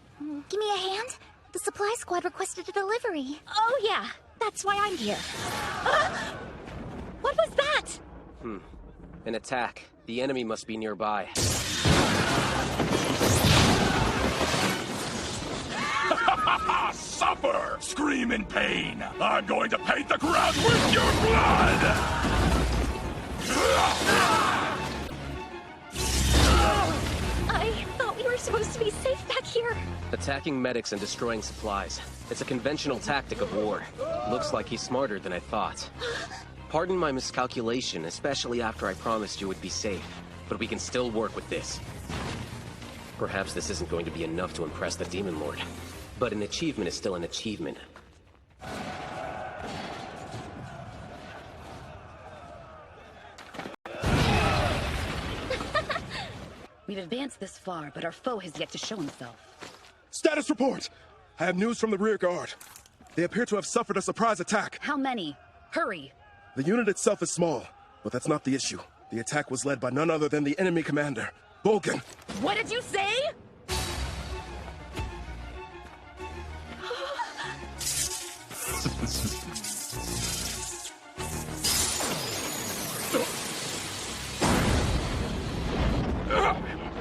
Speaker 19: give me a hand. The supply squad requested a delivery.
Speaker 4: Oh, yeah. That's why I'm here. What was that?
Speaker 3: An attack. The enemy must be nearby.
Speaker 7: Suffer! Scream in pain! I'm going to paint the ground with your blood!
Speaker 4: I thought we were supposed to be safe back here.
Speaker 3: Attacking medics and destroying supplies. It's a conventional tactic of war. Looks like he's smarter than I thought. Pardon my miscalculation, especially after I promised you would be safe. But we can still work with this. Perhaps this isn't going to be enough to impress the Demon Lord. But an achievement is still an achievement.
Speaker 18: We've advanced this far, but our foe has yet to show himself.
Speaker 10: Status report! I have news from the rear guard. They appear to have suffered a surprise attack.
Speaker 18: How many? Hurry!
Speaker 10: The unit itself is small, but that's not the issue. The attack was led by none other than the enemy commander, Bolgan.
Speaker 4: What did you say?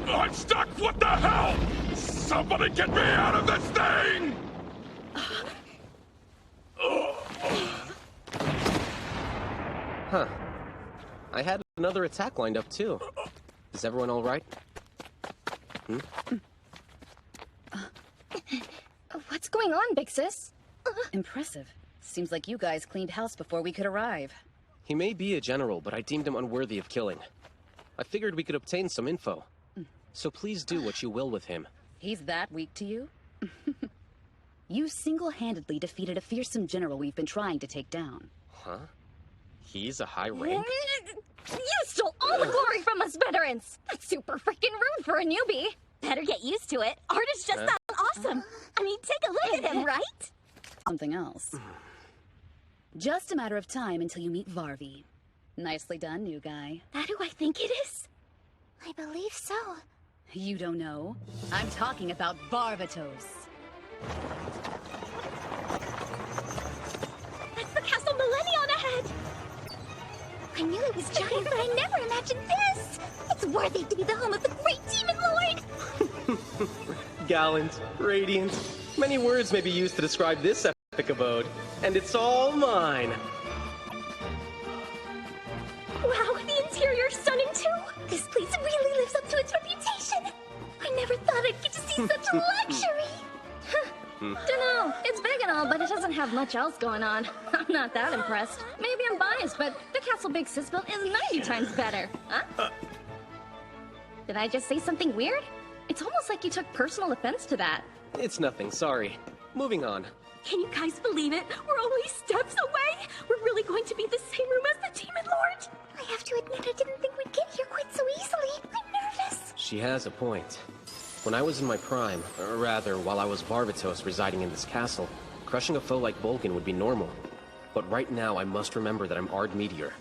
Speaker 7: I'm stuck! What the hell? Somebody get me out of this thing!
Speaker 8: Huh. I had another attack lined up, too. Is everyone all right?
Speaker 15: What's going on, big sis?
Speaker 18: Impressive. Seems like you guys cleaned house before we could arrive.
Speaker 8: He may be a general, but I deemed him unworthy of killing. I figured we could obtain some info. So please do what you will with him.
Speaker 18: He's that weak to you? You single-handedly defeated a fearsome general we've been trying to take down.
Speaker 8: Huh? He's a high rank?
Speaker 4: You stole all the glory from us veterans! That's super freaking rude for a newbie! Better get used to it. Art is just that awesome! I mean, take a look at him, right?
Speaker 18: Something else. Just a matter of time until you meet Varvy. Nicely done, new guy.
Speaker 4: That who I think it is?
Speaker 19: I believe so.
Speaker 18: You don't know? I'm talking about Barbatos.
Speaker 4: That's the Castle Millennium ahead!
Speaker 19: I knew it was giant, but I never imagined this! It's worthy to be the home of the great Demon Lord!
Speaker 8: Gallant, radiant. Many words may be used to describe this epic abode, and it's all mine.
Speaker 4: Wow, the interior's stunning too! This place really lives up to its reputation! I never thought I'd get to see such luxury!
Speaker 15: Dunno, it's big and all, but it doesn't have much else going on. I'm not that impressed. Maybe I'm biased, but the castle Big Sis built is 90 times better. Huh? Did I just say something weird? It's almost like you took personal offense to that.
Speaker 8: It's nothing, sorry. Moving on.
Speaker 4: Can you guys believe it? We're only steps away! We're really going to be in the same room as the Demon Lord!
Speaker 19: I have to admit I didn't think we'd get here quite so easily. I'm nervous.
Speaker 8: She has a point. When I was in my prime, or rather, while I was Barbatos residing in this castle, crushing a foe like Bolgan would be normal. But right now, I must remember that I'm Ard Meteor.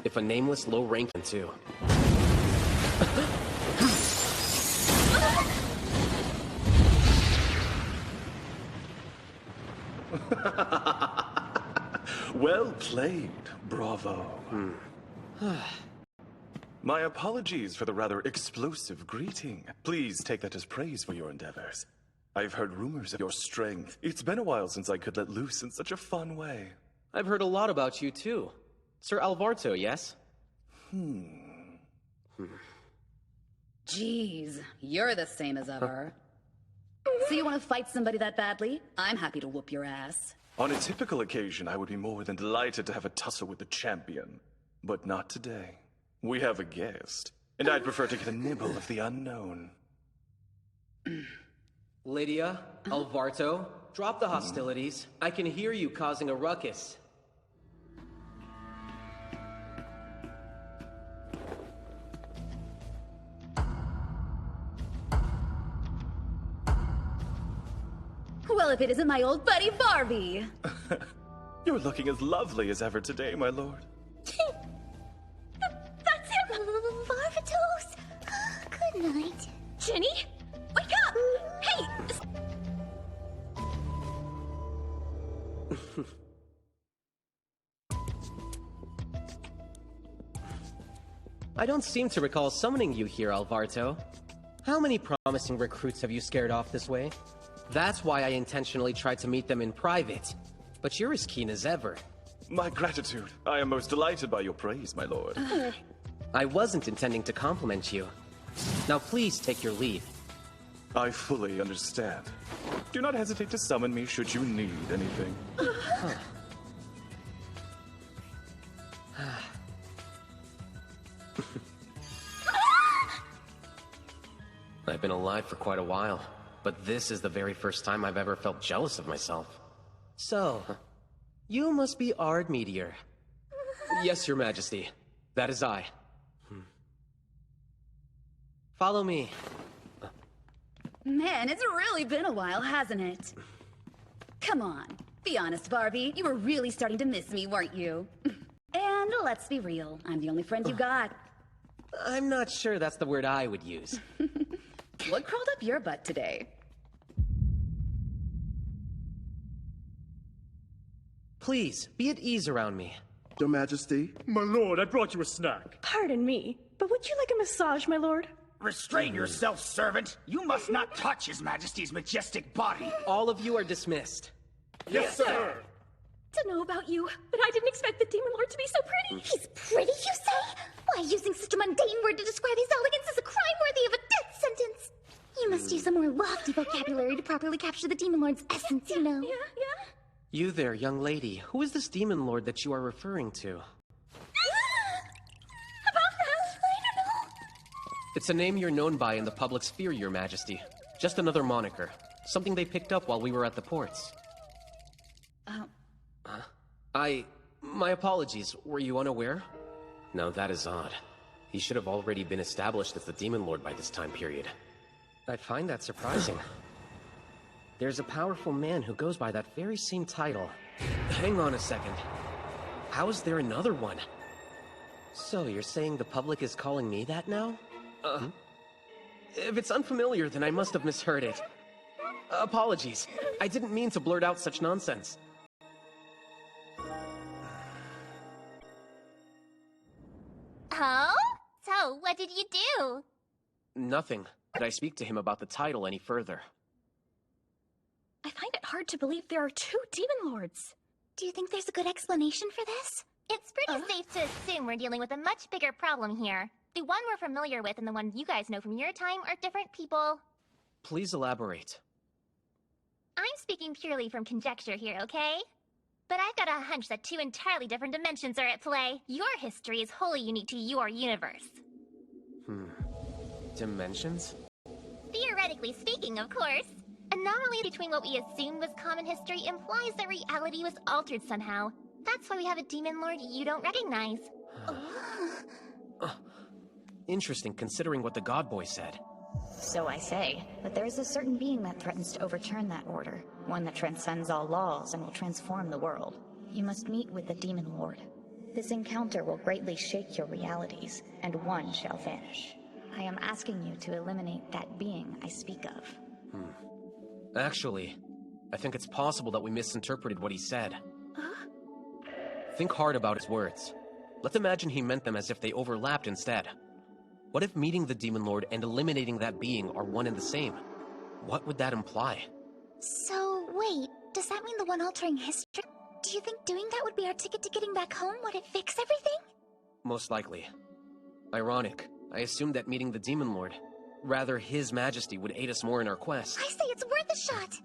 Speaker 8: If a nameless low-ranking too.
Speaker 1: Well played, bravo. My apologies for the rather explosive greeting. Please take that as praise for your endeavors. I've heard rumors of your strength. It's been a while since I could let loose in such a fun way.
Speaker 8: I've heard a lot about you too. Sir Alvarto, yes?
Speaker 18: Jeez, you're the same as ever. So you want to fight somebody that badly? I'm happy to whoop your ass.
Speaker 1: On a typical occasion, I would be more than delighted to have a tussle with the champion. But not today. We have a guest, and I'd prefer to get a nibble of the unknown.
Speaker 8: Lydia, Alvarto, drop the hostilities. I can hear you causing a ruckus.
Speaker 18: Well, if it isn't my old buddy Barbie.
Speaker 1: You're looking as lovely as ever today, my lord.
Speaker 4: That's him!
Speaker 19: Barbatos! Good night.
Speaker 4: Jenny? Wake up! Hey!
Speaker 8: I don't seem to recall summoning you here, Alvarto. How many promising recruits have you scared off this way? That's why I intentionally tried to meet them in private. But you're as keen as ever.
Speaker 1: My gratitude. I am most delighted by your praise, my lord.
Speaker 8: I wasn't intending to compliment you. Now please take your leave.
Speaker 1: I fully understand. Do not hesitate to summon me should you need anything.
Speaker 8: I've been alive for quite a while, but this is the very first time I've ever felt jealous of myself. So, you must be Ard Meteor. Yes, your majesty. That is I. Follow me.
Speaker 18: Man, it's really been a while, hasn't it? Come on. Be honest, Barbie. You were really starting to miss me, weren't you? And let's be real. I'm the only friend you got.
Speaker 8: I'm not sure that's the word I would use.
Speaker 18: What crawled up your butt today?
Speaker 8: Please, be at ease around me.
Speaker 10: Your Majesty?
Speaker 17: My lord, I brought you a snack.
Speaker 21: Pardon me, but would you like a massage, my lord?
Speaker 22: Restrain yourself, servant. You must not touch His Majesty's majestic body.
Speaker 8: All of you are dismissed.
Speaker 22: Yes, sir.
Speaker 4: Don't know about you, but I didn't expect the Demon Lord to be so pretty.
Speaker 19: He's pretty, you say? Why, using such a mundane word to describe his elegance is a crime worthy of a death sentence. You must use a more lofty vocabulary to properly capture the Demon Lord's essence, you know.
Speaker 4: Yeah.
Speaker 8: You there, young lady. Who is this demon lord that you are referring to?
Speaker 4: About that, I don't know.
Speaker 8: It's a name you're known by in the public sphere, Your Majesty. Just another moniker. Something they picked up while we were at the ports. My apologies. Were you unaware? No, that is odd. He should have already been established as the Demon Lord by this time period. I find that surprising. There's a powerful man who goes by that very same title. Hang on a second. How is there another one? So, you're saying the public is calling me that now? If it's unfamiliar, then I must have misheard it. Apologies. I didn't mean to blurt out such nonsense.
Speaker 19: Oh? So, what did you do?
Speaker 8: Nothing. Did I speak to him about the title any further?
Speaker 4: I find it hard to believe there are two Demon Lords.
Speaker 19: Do you think there's a good explanation for this? It's pretty safe to assume we're dealing with a much bigger problem here. The one we're familiar with and the one you guys know from your time are different people.
Speaker 8: Please elaborate.
Speaker 19: I'm speaking purely from conjecture here, okay? But I've got a hunch that two entirely different dimensions are at play. Your history is wholly unique to your universe.
Speaker 8: Dimensions?
Speaker 19: Theoretically speaking, of course. Anomaly between what we assumed was common history implies that reality was altered somehow. That's why we have a Demon Lord you don't recognize.
Speaker 8: Interesting, considering what the God Boy said.
Speaker 14: So I say, but there is a certain being that threatens to overturn that order. One that transcends all laws and will transform the world. You must meet with the Demon Lord. This encounter will greatly shake your realities, and one shall vanish. I am asking you to eliminate that being I speak of.
Speaker 8: Actually, I think it's possible that we misinterpreted what he said. Think hard about his words. Let's imagine he meant them as if they overlapped instead. What if meeting the Demon Lord and eliminating that being are one and the same? What would that imply?
Speaker 19: So, wait, does that mean the one altering history? Do you think doing that would be our ticket to getting back home? Would it fix everything?
Speaker 8: Most likely. Ironic. I assumed that meeting the Demon Lord, rather His Majesty, would aid us more in our quest.
Speaker 19: I say it's worth a shot!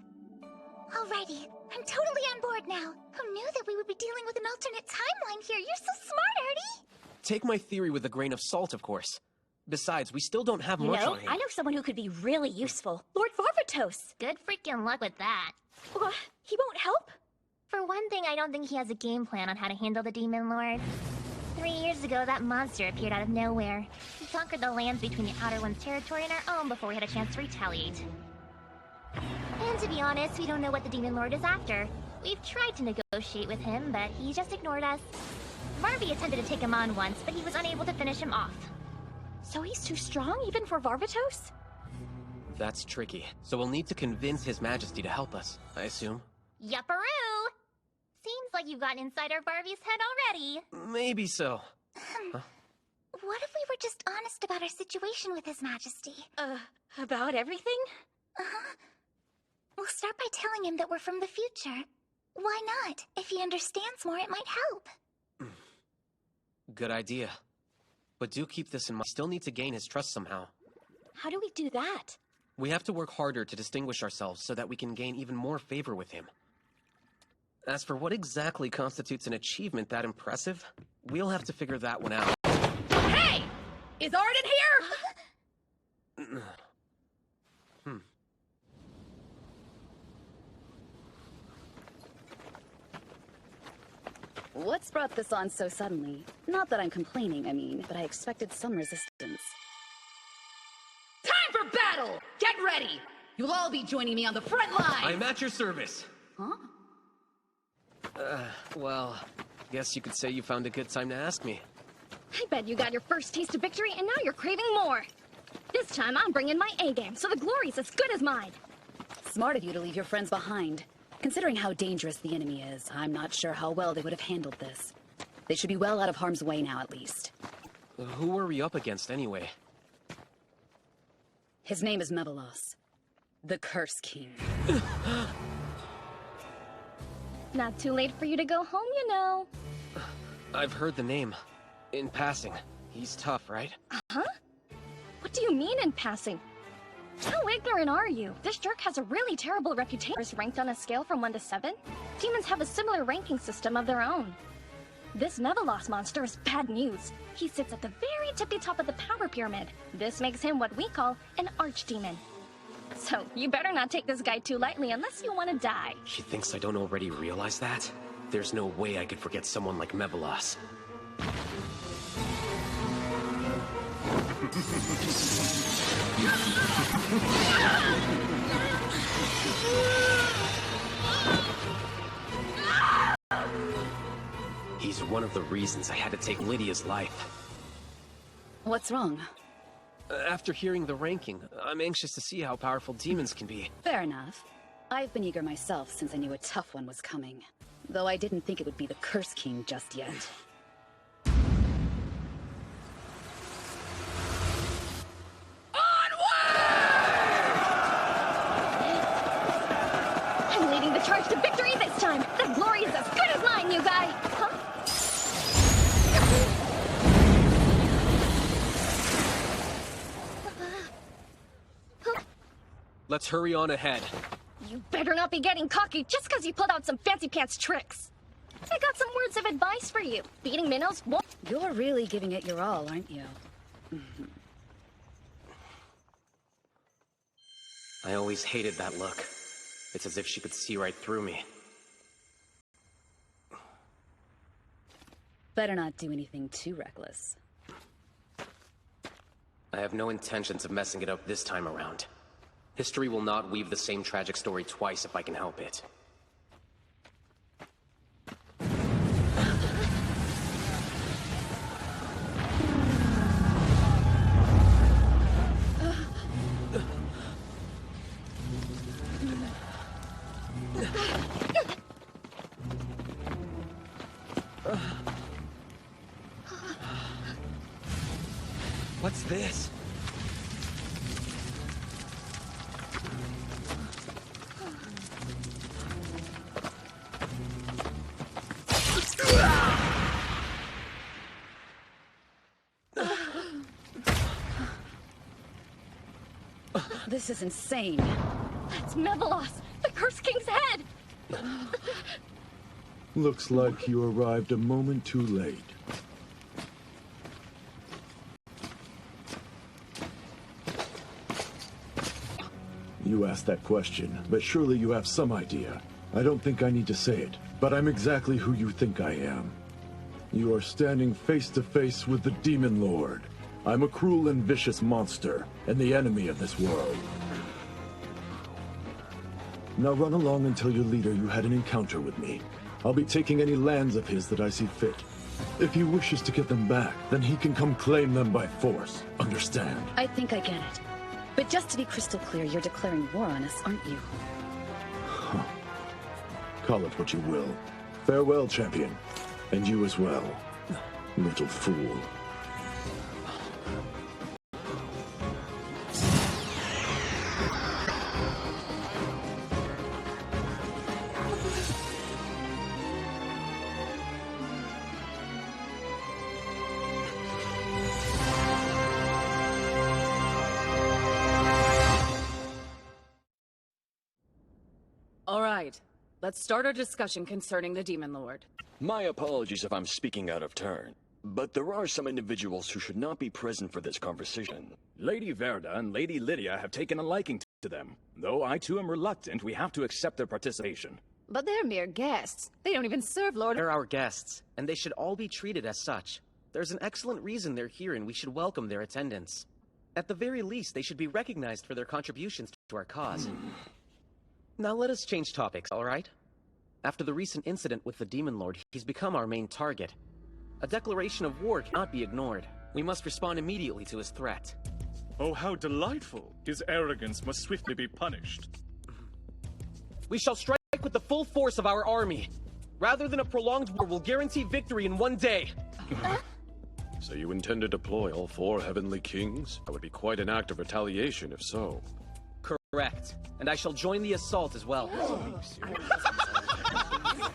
Speaker 19: Alrighty, I'm totally on board now. Who knew that we would be dealing with an alternate timeline here? You're so smart, Artie!
Speaker 8: Take my theory with a grain of salt, of course. Besides, we still don't have much on him.
Speaker 4: I know someone who could be really useful. Lord Varvatos.
Speaker 19: Good freaking luck with that.
Speaker 4: He won't help?
Speaker 19: For one thing, I don't think he has a game plan on how to handle the Demon Lord. 3 years ago, that monster appeared out of nowhere. He conquered the lands between the Outer One's territory and our own before we had a chance to retaliate. And to be honest, we don't know what the Demon Lord is after. We've tried to negotiate with him, but he just ignored us. Barbie attempted to take him on once, but he was unable to finish him off.
Speaker 4: So he's too strong, even for Varvatos?
Speaker 8: That's tricky. So we'll need to convince His Majesty to help us, I assume.
Speaker 19: Yupperoo! Seems like you've gotten inside our Barbie's head already.
Speaker 8: Maybe so.
Speaker 19: What if we were just honest about our situation with His Majesty?
Speaker 4: About everything?
Speaker 19: We'll start by telling him that we're from the future. Why not? If he understands more, it might help.
Speaker 8: Good idea. But do keep this in mind. We still need to gain his trust somehow.
Speaker 4: How do we do that?
Speaker 8: We have to work harder to distinguish ourselves so that we can gain even more favor with him. As for what exactly constitutes an achievement that impressive, we'll have to figure that one out.
Speaker 15: Hey! Is Arden here?
Speaker 18: What's brought this on so suddenly? Not that I'm complaining, I mean, but I expected some resistance.
Speaker 15: Time for battle! Get ready! You'll all be joining me on the front line!
Speaker 8: I'm at your service.
Speaker 18: Huh?
Speaker 3: Well, guess you could say you found a good time to ask me.
Speaker 20: I bet you got your first taste of victory and now you're craving more. This time I'm bringing my A-game, so the glory's as good as mine.
Speaker 18: Smart of you to leave your friends behind. Considering how dangerous the enemy is, I'm not sure how well they would have handled this. They should be well out of harm's way now, at least.
Speaker 3: Who are we up against, anyway?
Speaker 18: His name is Mevelos, the Curse King.
Speaker 20: Not too late for you to go home, you know.
Speaker 3: I've heard the name. In passing. He's tough, right?
Speaker 20: Huh? What do you mean in passing? How ignorant are you? This jerk has a really terrible reputation. Is ranked on a scale from 1 to 7. Demons have a similar ranking system of their own. This Mevelos monster is bad news. He sits at the very tippy top of the power pyramid. This makes him what we call an archdemon. So, you better not take this guy too lightly unless you want to die.
Speaker 3: She thinks I don't already realize that? There's no way I could forget someone like Mevelos. He's one of the reasons I had to take Lydia's life.
Speaker 18: What's wrong?
Speaker 3: After hearing the ranking, I'm anxious to see how powerful demons can be.
Speaker 18: Fair enough. I've been eager myself since I knew a tough one was coming. Though I didn't think it would be the Curse King just yet.
Speaker 20: I'm leading the charge to victory this time! The glory is as good as mine, new guy! Huh?
Speaker 3: Let's hurry on ahead.
Speaker 20: You better not be getting cocky just because you pulled out some fancy pants tricks. I got some words of advice for you. Beating minnows won't...
Speaker 18: You're really giving it your all, aren't you?
Speaker 3: I always hated that look. It's as if she could see right through me.
Speaker 18: Better not do anything too reckless.
Speaker 3: I have no intentions of messing it up this time around. History will not weave the same tragic story twice if I can help it. What's this?
Speaker 18: This is insane.
Speaker 20: That's Mevelos, the Curse King's head!
Speaker 5: Looks like you arrived a moment too late. You asked that question, but surely you have some idea. I don't think I need to say it, but I'm exactly who you think I am. You are standing face to face with the Demon Lord. I'm a cruel and vicious monster, and the enemy of this world. Now run along and tell your leader you had an encounter with me. I'll be taking any lands of his that I see fit. If he wishes to get them back, then he can come claim them by force. Understand?
Speaker 18: I think I get it. But just to be crystal clear, you're declaring war on us, aren't you?
Speaker 5: Huh. Call it what you will. Farewell, champion. And you as well, little fool.
Speaker 13: All right, let's start our discussion concerning the Demon Lord.
Speaker 12: My apologies if I'm speaking out of turn, but there are some individuals who should not be present for this conversation.
Speaker 23: Lady Verda and Lady Lydia have taken a liking to them. Though I too am reluctant, we have to accept their participation.
Speaker 13: But they're mere guests. They don't even serve Lord...
Speaker 3: They're our guests, and they should all be treated as such. There's an excellent reason they're here, and we should welcome their attendance. At the very least, they should be recognized for their contributions to our cause. Now let us change topics, all right? After the recent incident with the Demon Lord, he's become our main target. A declaration of war cannot be ignored. We must respond immediately to his threat.
Speaker 2: Oh, how delightful. His arrogance must swiftly be punished.
Speaker 9: We shall strike with the full force of our army. Rather than a prolonged war, we'll guarantee victory in one day.
Speaker 11: So you intend to deploy all 4 Heavenly Kings? That would be quite an act of retaliation if so.
Speaker 9: Correct. And I shall join the assault as well.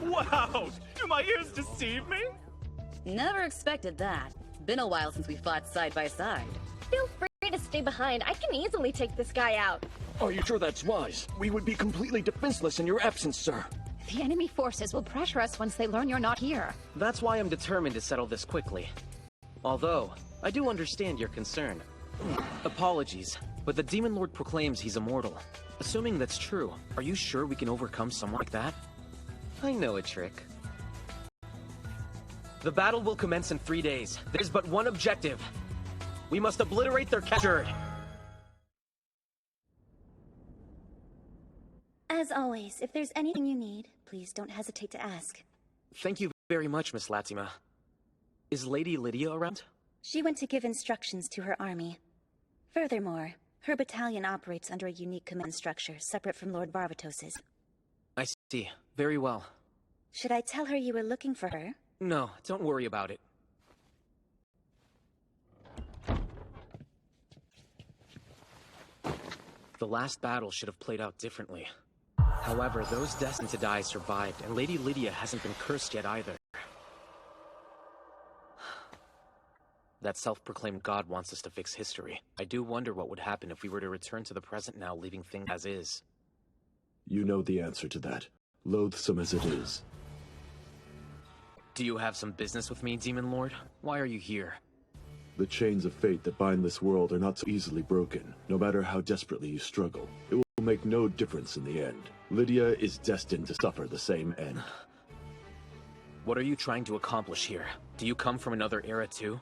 Speaker 2: Wow! Do my ears deceive me?
Speaker 18: Never expected that. Been a while since we fought side by side.
Speaker 20: Feel free to stay behind. I can easily take this guy out.
Speaker 12: Are you sure that's wise? We would be completely defenseless in your absence, sir.
Speaker 16: The enemy forces will pressure us once they learn you're not here.
Speaker 3: That's why I'm determined to settle this quickly. Although, I do understand your concern. Apologies, but the Demon Lord proclaims he's immortal. Assuming that's true, are you sure we can overcome someone like that? I know a trick.
Speaker 9: The battle will commence in 3 days. There's but one objective. We must obliterate their captured.
Speaker 19: As always, if there's anything you need, please don't hesitate to ask.
Speaker 3: Thank you very much, Miss Latima. Is Lady Lydia around?
Speaker 19: She went to give instructions to her army. Furthermore, her battalion operates under a unique command structure, separate from Lord Varvatos's.
Speaker 3: I see. Very well.
Speaker 19: Should I tell her you were looking for her?
Speaker 3: No, don't worry about it. The last battle should have played out differently. However, those destined to die survived, and Lady Lydia hasn't been cursed yet either. That self-proclaimed god wants us to fix history. I do wonder what would happen if we were to return to the present now, leaving things as is.
Speaker 5: You know the answer to that, loathsome as it is.
Speaker 3: Do you have some business with me, Demon Lord? Why are you here?
Speaker 5: The chains of fate that bind this world are not so easily broken, no matter how desperately you struggle. It will make no difference in the end. Lydia is destined to suffer the same end.
Speaker 3: What are you trying to accomplish here? Do you come from another era too?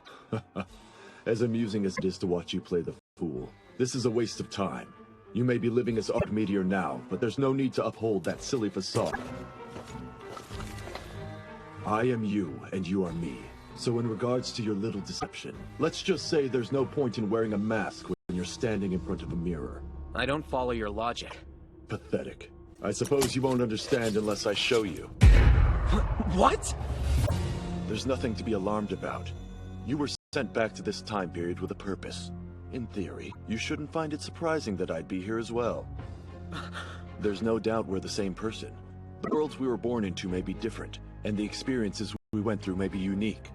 Speaker 5: As amusing as it is to watch you play the fool, this is a waste of time. You may be living as Archmeteor now, but there's no need to uphold that silly facade. I am you, and you are me. So in regards to your little deception, let's just say there's no point in wearing a mask when you're standing in front of a mirror.
Speaker 3: I don't follow your logic.
Speaker 5: Pathetic. I suppose you won't understand unless I show you.
Speaker 3: What?
Speaker 5: There's nothing to be alarmed about. You were sent back to this time period with a purpose. In theory, you shouldn't find it surprising that I'd be here as well. There's no doubt we're the same person. The worlds we were born into may be different, and the experiences we went through may be unique.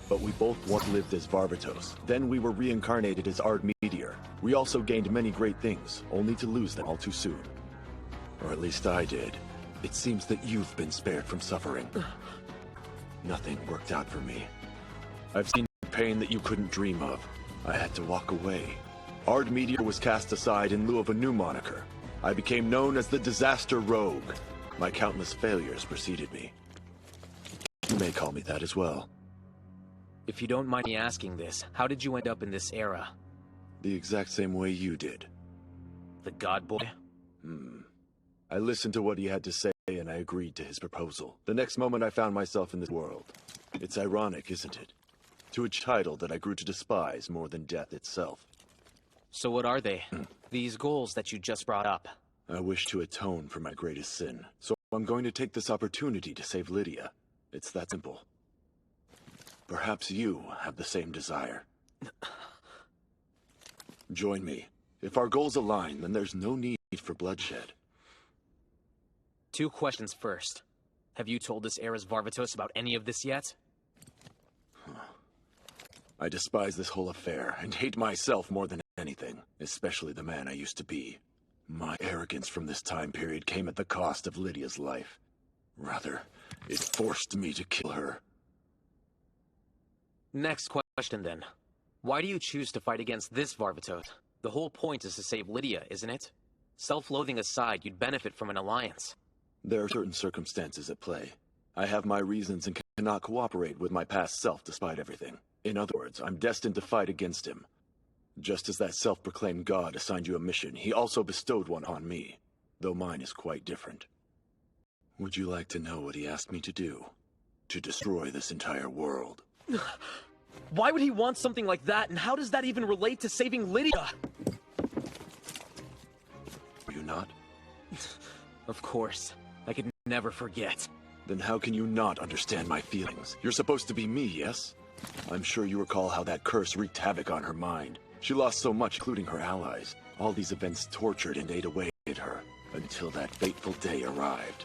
Speaker 5: But we both once lived as Varvatos. Then we were reincarnated as Ardmeteor. We also gained many great things, only to lose them all too soon. Or at least I did. It seems that you've been spared from suffering. Nothing worked out for me. I've seen pain that you couldn't dream of. I had to walk away. Ardmeteor was cast aside in lieu of a new moniker. I became known as the Disaster Rogue. My countless failures preceded me. You may call me that as well.
Speaker 3: If you don't mind me asking this, how did you end up in this era?
Speaker 5: The exact same way you did.
Speaker 3: The God Boy?
Speaker 5: I listened to what he had to say and I agreed to his proposal. The next moment I found myself in this world. It's ironic, isn't it? To a title that I grew to despise more than death itself.
Speaker 3: So what are they? These goals that you just brought up?
Speaker 5: I wish to atone for my greatest sin. So I'm going to take this opportunity to save Lydia. It's that simple. Perhaps you have the same desire. Join me. If our goals align, then there's no need for bloodshed.
Speaker 3: 2 questions first. Have you told this era's Varvatos about any of this yet?
Speaker 5: I despise this whole affair and hate myself more than anything, especially the man I used to be. My arrogance from this time period came at the cost of Lydia's life. Rather, it forced me to kill her.
Speaker 3: Next question then. Why do you choose to fight against this Varvatos? The whole point is to save Lydia, isn't it? Self-loathing aside, you'd benefit from an alliance.
Speaker 5: There are certain circumstances at play. I have my reasons and cannot cooperate with my past self despite everything. In other words, I'm destined to fight against him. Just as that self-proclaimed god assigned you a mission, he also bestowed one on me, though mine is quite different. Would you like to know what he asked me to do? To destroy this entire world.
Speaker 9: Why would he want something like that, and how does that even relate to saving Lydia?
Speaker 5: Are you not?
Speaker 9: Of course. I could never forget.
Speaker 5: Then how can you not understand my feelings? You're supposed to be me, yes? I'm sure you recall how that curse wreaked havoc on her mind. She lost so much, including her allies. All these events tortured and ate away at her, until that fateful day arrived.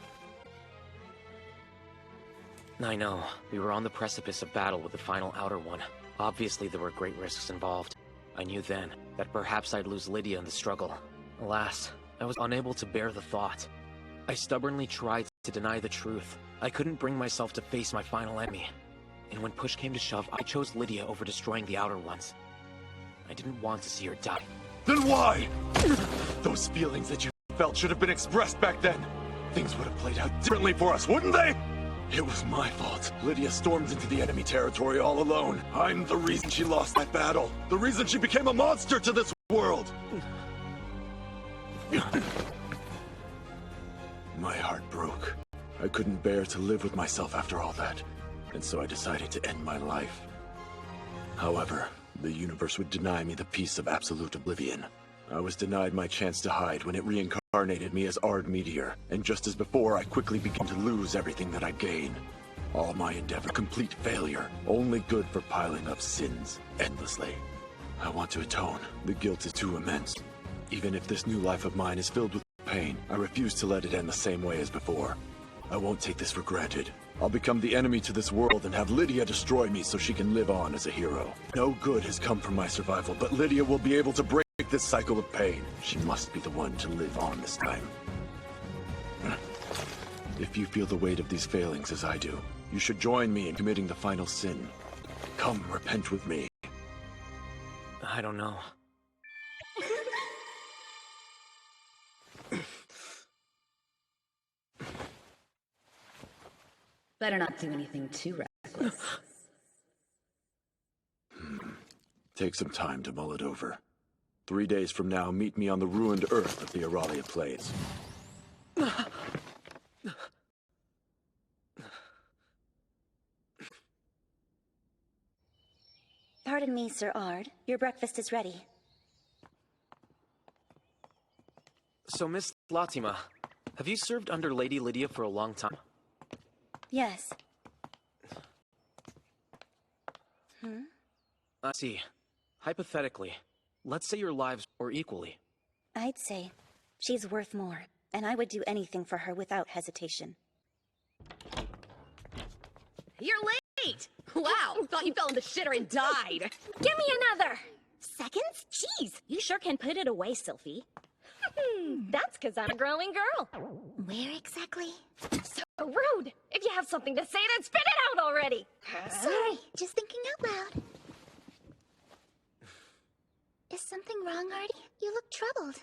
Speaker 3: I know. We were on the precipice of battle with the final Outer One. Obviously, there were great risks involved. I knew then that perhaps I'd lose Lydia in the struggle. Alas, I was unable to bear the thought. I stubbornly tried to deny the truth. I couldn't bring myself to face my final enemy. And when push came to shove, I chose Lydia over destroying the Outer Ones. I didn't want to see her die.
Speaker 5: Then why? Those feelings that you felt should have been expressed back then. Things would have played out differently for us, wouldn't they? It was my fault. Lydia stormed into the enemy territory all alone. I'm the reason she lost that battle. The reason she became a monster to this world. My heart broke. I couldn't bear to live with myself after all that, and so I decided to end my life. However, the universe would deny me the peace of absolute oblivion. I was denied my chance to hide when it reincarnated me as Ard Meteor, and just as before, I quickly began to lose everything that I gained. All my endeavor, complete failure, only good for piling up sins endlessly. I want to atone. The guilt is too immense. Even if this new life of mine is filled with pain, I refuse to let it end the same way as before. I won't take this for granted. I'll become the enemy to this world and have Lydia destroy me so she can live on as a hero. No good has come from my survival, but Lydia will be able to break this cycle of pain. She must be the one to live on this time. If you feel the weight of these failings as I do, you should join me in committing the final sin. Come, repent with me.
Speaker 3: I don't know.
Speaker 18: Better not do anything too reckless.
Speaker 5: Take some time to mull it over. 3 days from now, meet me on the ruined earth of the Auralia Plains.
Speaker 19: Pardon me, Sir Ard. Your breakfast is ready.
Speaker 3: So, Miss Latima, have you served under Lady Lydia for a long time?
Speaker 19: Yes.
Speaker 3: I see. Hypothetically, let's say your lives were equally.
Speaker 19: I'd say she's worth more, and I would do anything for her without hesitation.
Speaker 1: You're late! Wow, thought you fell in the shitter and died.
Speaker 4: Give me another! Seconds? Jeez, you sure can put it away, Sylphie. That's because I'm a growing girl.
Speaker 19: Where exactly?
Speaker 20: So rude! If you have something to say, then spit it out already!
Speaker 19: Sorry, just thinking out loud. Is something wrong, Artie? You look troubled.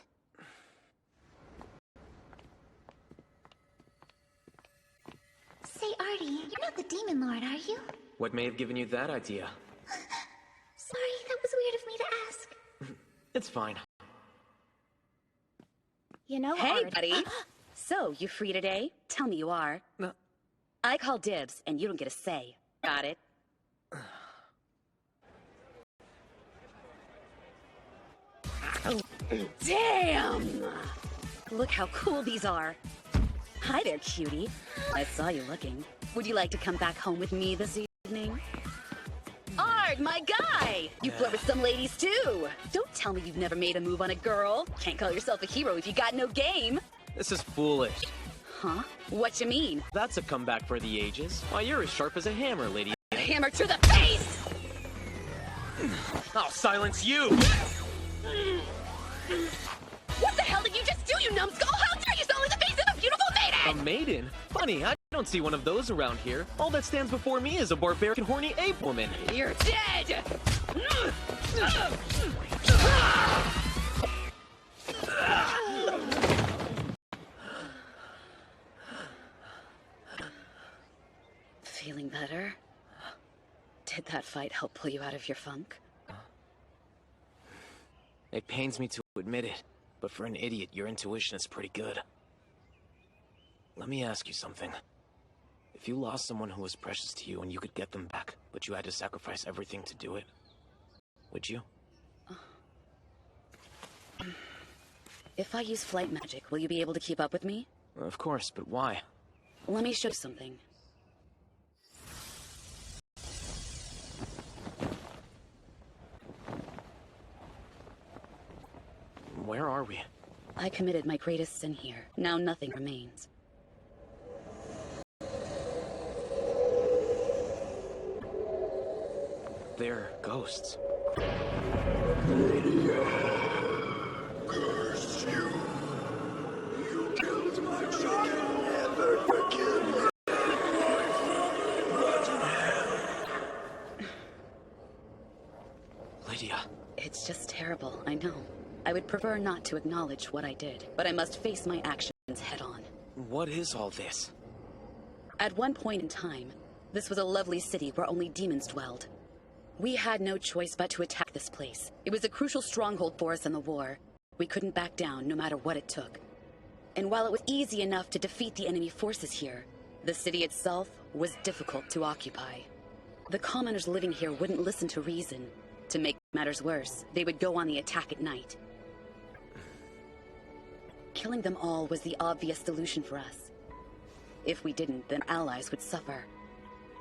Speaker 19: Say, Artie, you're not the Demon Lord, are you?
Speaker 3: What may have given you that idea?
Speaker 19: Sorry, that was weird of me to ask.
Speaker 3: It's fine.
Speaker 18: You know, hey,
Speaker 19: Artie.
Speaker 18: buddy. So, you free today? Tell me you are.
Speaker 3: No.
Speaker 18: I call dibs, and you don't get a say. Got it? Damn! Look how cool these are. Hi there, cutie. I saw you looking. Would you like to come back home with me this evening? Ard, my guy! You flirt with some ladies, too. Don't tell me you've never made a move on a girl. Can't call yourself a hero if you got no game.
Speaker 3: This is foolish.
Speaker 18: Huh? What you mean?
Speaker 3: That's a comeback for the ages. Why, you're as sharp as a hammer, lady.
Speaker 18: A hammer to the face!
Speaker 9: I'll silence you!
Speaker 1: What the hell did you just do, you numbskull? How dare you sully the face of a beautiful maiden!
Speaker 3: A maiden? Funny, I don't see one of those around here. All that stands before me is a barbaric and horny ape woman.
Speaker 1: You're dead!
Speaker 18: Feeling better? Did that fight help pull you out of your funk?
Speaker 3: It pains me to admit it, but for an idiot, your intuition is pretty good. Let me ask you something. If you lost someone who was precious to you and you could get them back, but you had to sacrifice everything to do it, would you?
Speaker 18: If I use flight magic, will you be able to keep up with me?
Speaker 3: Of course, but why?
Speaker 18: Let me show you something.
Speaker 3: Where are we?
Speaker 18: I committed my greatest sin here. Now nothing remains.
Speaker 3: They're ghosts.
Speaker 5: Lydia, curse you. You killed my child. Never forgive me.
Speaker 3: Lydia.
Speaker 18: It's just terrible, I know. I would prefer not to acknowledge what I did, but I must face my actions head-on.
Speaker 3: What is all this?
Speaker 18: At one point in time, this was a lovely city where only demons dwelled. We had no choice but to attack this place. It was a crucial stronghold for us in the war. We couldn't back down no matter what it took. And while it was easy enough to defeat the enemy forces here, the city itself was difficult to occupy. The commoners living here wouldn't listen to reason. To make matters worse, they would go on the attack at night. Killing them all was the obvious solution for us. If we didn't, then allies would suffer.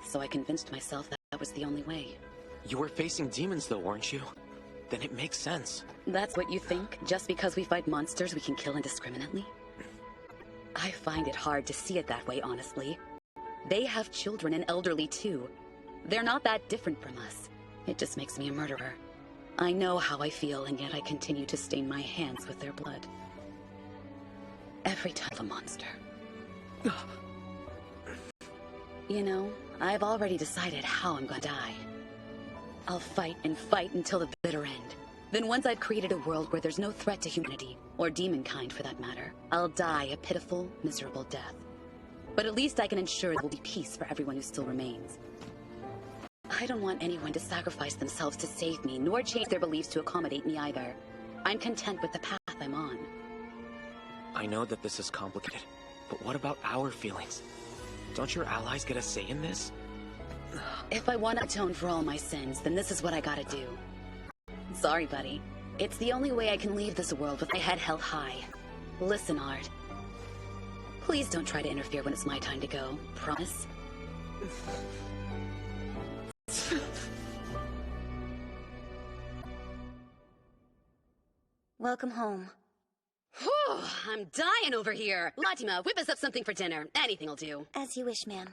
Speaker 18: So I convinced myself that was the only way.
Speaker 3: You were facing demons though, weren't you? Then it makes sense.
Speaker 18: That's what you think? Just because we fight monsters we can kill indiscriminately? I find it hard to see it that way, honestly. They have children and elderly too. They're not that different from us. It just makes me a murderer. I know how I feel, and yet I continue to stain my hands with their blood. Every time a monster. You know, I've already decided how I'm gonna die. I'll fight and fight until the bitter end. Then once I've created a world where there's no threat to humanity, or demonkind for that matter, I'll die a pitiful, miserable death. But at least I can ensure there will be peace for everyone who still remains. I don't want anyone to sacrifice themselves to save me, nor change their beliefs to accommodate me either. I'm content with the path I'm on.
Speaker 3: I know that this is complicated, but what about our feelings? Don't your allies get a say in this?
Speaker 18: If I want to atone for all my sins, then this is what I gotta do. Sorry, buddy. It's the only way I can leave this world with my head held high. Listen, Art. Please don't try to interfere when it's my time to go. Promise? Welcome home. Whew, I'm dying over here. Latima, whip us up something for dinner. Anything'll do.
Speaker 19: As you wish, ma'am.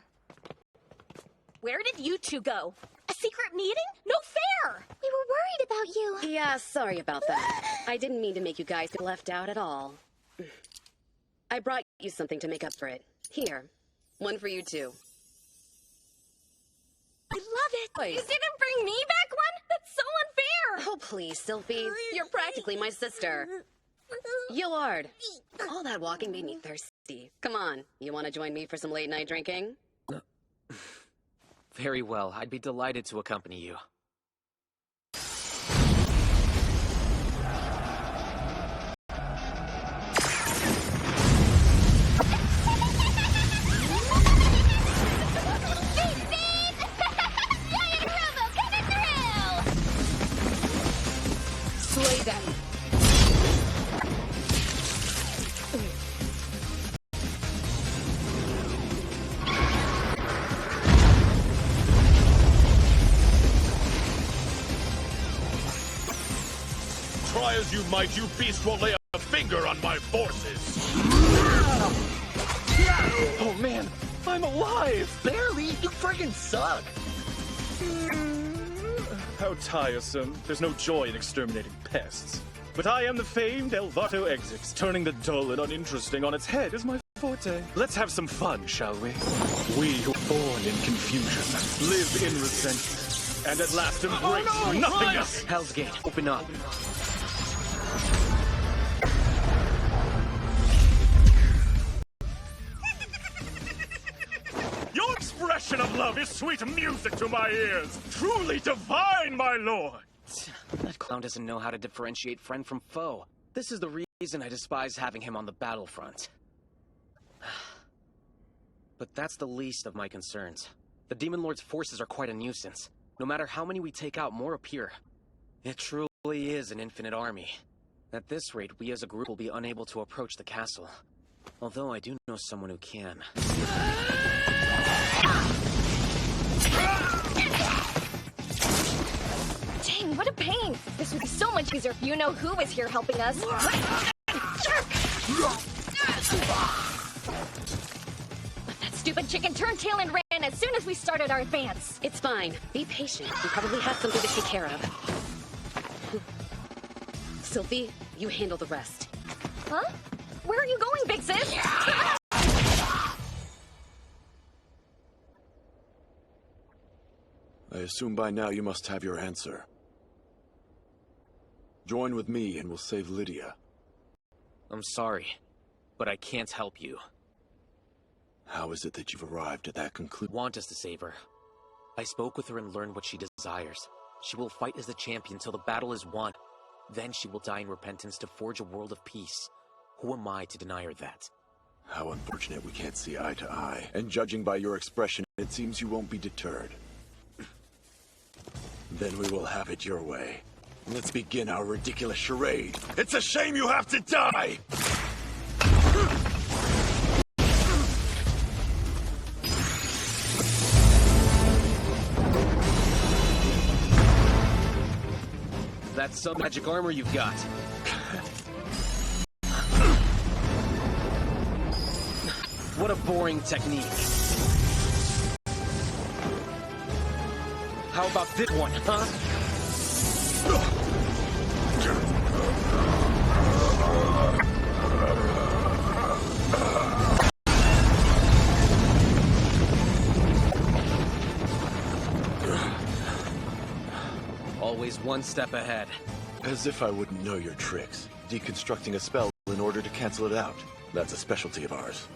Speaker 4: Where did you two go? A secret meeting? No fair!
Speaker 19: We were worried about you.
Speaker 18: Yeah, sorry about that. I didn't mean to make you guys feel left out at all. I brought you something to make up for it. Here. One for you too.
Speaker 4: I love it!
Speaker 18: Wait.
Speaker 4: You didn't bring me back one? That's so unfair!
Speaker 18: Oh, please, Sylphie. You're practically my sister. Yoard. All that walking made me thirsty. Come on, you want to join me for some late night drinking?
Speaker 3: Very well, I'd be delighted to accompany you.
Speaker 4: Slay them!
Speaker 2: Try as you might, you beast won't lay a finger on my forces.
Speaker 9: Oh man, I'm alive! Barely! You friggin' suck!
Speaker 2: How tiresome. There's no joy in exterminating pests. But I am the famed Elvato Exit. Turning the dull and uninteresting on its head is my forte. Let's have some fun, shall we? We who are born in confusion, live in resentment, and at last embrace nothingness.
Speaker 3: Hell's Gate, open up.
Speaker 2: Your expression of love is sweet music to my ears. Truly divine, my lord.
Speaker 3: That clown doesn't know how to differentiate friend from foe. This is the reason I despise having him on the battlefront. But that's the least of my concerns. The Demon Lord's forces are quite a nuisance. No matter how many we take out, more appear. It truly is an infinite army. At this rate, we as a group will be unable to approach the castle. Although I do know someone who can.
Speaker 20: Dang, what a pain! This would be so much easier if you know who was here helping us. But that stupid chicken turned tail and ran as soon as we started our advance.
Speaker 1: It's fine. Be patient. He probably has something to take care of. Sylphie, you handle the rest.
Speaker 20: Huh? Where are you going, big sis?
Speaker 5: I assume by now you must have your answer. Join with me and we'll save Lydia.
Speaker 3: I'm sorry, but I can't help you.
Speaker 5: How is it that you've arrived at that conclusion?
Speaker 3: Want us to save her. I spoke with her and learned what she desires. She will fight as the champion till the battle is won. Then she will die in repentance to forge a world of peace. Who am I to deny her that?
Speaker 5: How unfortunate we can't see eye to eye. And judging by your expression, it seems you won't be deterred. Then we will have it your way. Let's begin our ridiculous charade. It's a shame you have to die!
Speaker 3: That's some magic armor you've got. What a boring technique. How about this one, huh? Always one step ahead.
Speaker 5: As if I wouldn't know your tricks. Deconstructing a spell in order to cancel it out. That's a specialty of ours.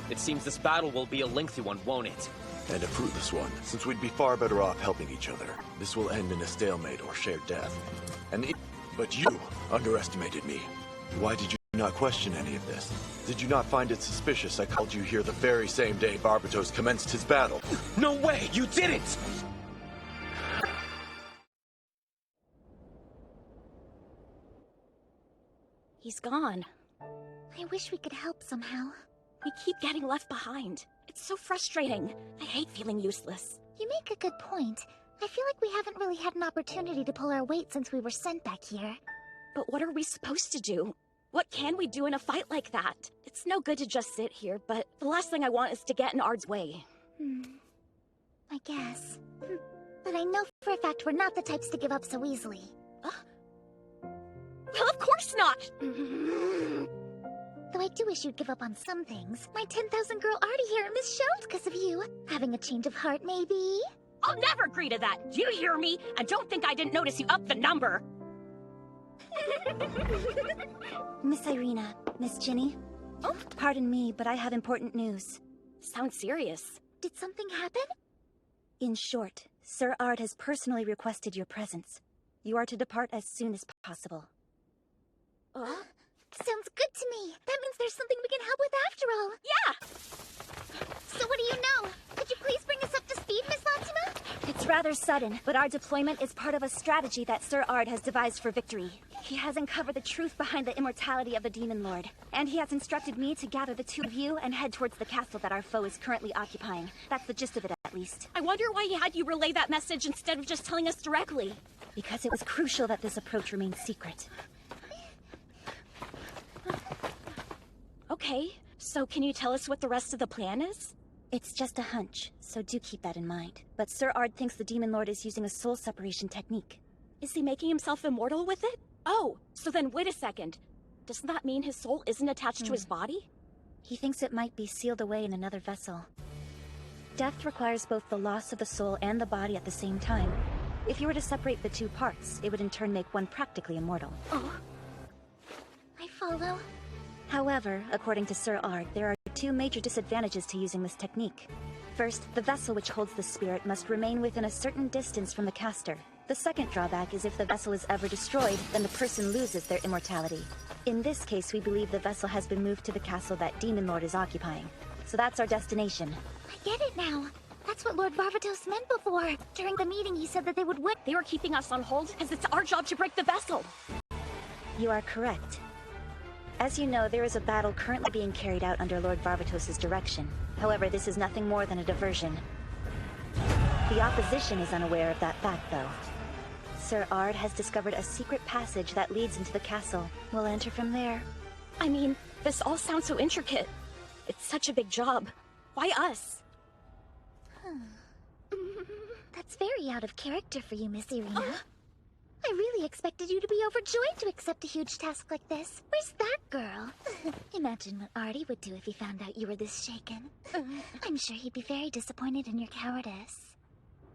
Speaker 3: It seems this battle will be a lengthy one, won't it?
Speaker 5: And a fruitless one, since we'd be far better off helping each other. This will end in a stalemate or shared death. But you underestimated me. Why did you not question any of this? Did you not find it suspicious I called you here the very same day Barbatos commenced his battle?
Speaker 3: No way! You didn't!
Speaker 20: He's gone.
Speaker 19: I wish we could help somehow.
Speaker 20: We keep getting left behind. It's so frustrating. I hate feeling useless.
Speaker 19: You make a good point. I feel like we haven't really had an opportunity to pull our weight since we were sent back here.
Speaker 20: But what are we supposed to do? What can we do in a fight like that? It's no good to just sit here, but the last thing I want is to get in Ard's way.
Speaker 19: I guess. But I know for a fact we're not the types to give up so easily.
Speaker 20: Well, of course not!
Speaker 19: Though I do wish you'd give up on some things. My 10,000 girl Artie here missed shows because of you. Having a change of heart, maybe?
Speaker 20: I'll never agree to that! Do you hear me? And don't think I didn't notice you upped the number!
Speaker 14: Miss Irina, Miss Ginny?
Speaker 20: Oh?
Speaker 14: Pardon me, but I have important news.
Speaker 20: Sounds serious.
Speaker 19: Did something happen?
Speaker 14: In short, Sir Ard has personally requested your presence. You are to depart as soon as possible.
Speaker 19: Sounds good to me. That means there's something we can help with after all.
Speaker 20: Yeah!
Speaker 19: So what do you know? Could you please bring us up to speed, Miss Fatima?
Speaker 14: It's rather sudden, but our deployment is part of a strategy that Sir Ard has devised for victory. He has uncovered the truth behind the immortality of the Demon Lord, and he has instructed me to gather the two of you and head towards the castle that our foe is currently occupying. That's the gist of it, at least.
Speaker 20: I wonder why he had you relay that message instead of just telling us directly.
Speaker 14: Because it was crucial that this approach remain secret.
Speaker 20: Okay, so can you tell us what the rest of the plan is?
Speaker 14: It's just a hunch, so do keep that in mind. But Sir Ard thinks the Demon Lord is using a soul separation technique.
Speaker 20: Is he making himself immortal with it? Oh, so then wait a second. Doesn't that mean his soul isn't attached to his body?
Speaker 14: He thinks it might be sealed away in another vessel. Death requires both the loss of the soul and the body at the same time. If you were to separate the two parts, it would in turn make one practically immortal.
Speaker 19: Oh. I follow.
Speaker 14: However, according to Sir Ard, there are two major disadvantages to using this technique. First, the vessel which holds the spirit must remain within a certain distance from the caster. The second drawback is if the vessel is ever destroyed, then the person loses their immortality. In this case, we believe the vessel has been moved to the castle that Demon Lord is occupying.
Speaker 4: So that's our destination.
Speaker 19: I get it now. That's what Lord Varvatos meant before. During the meeting, he said that they would win.
Speaker 20: They were keeping us on hold because it's our job to break the vessel.
Speaker 4: You are correct. As you know, there is a battle currently being carried out under Lord Varvatos' direction. However, this is nothing more than a diversion. The opposition is unaware of that fact, though. Sir Ard has discovered a secret passage that leads into the castle. We'll enter from there.
Speaker 20: I mean, this all sounds so intricate. It's such a big job. Why us?
Speaker 19: That's very out of character for you, Miss Irina. I really expected you to be overjoyed to accept a huge task like this. Where's that girl? Imagine what Artie would do if he found out you were this shaken. I'm sure he'd be very disappointed in your cowardice.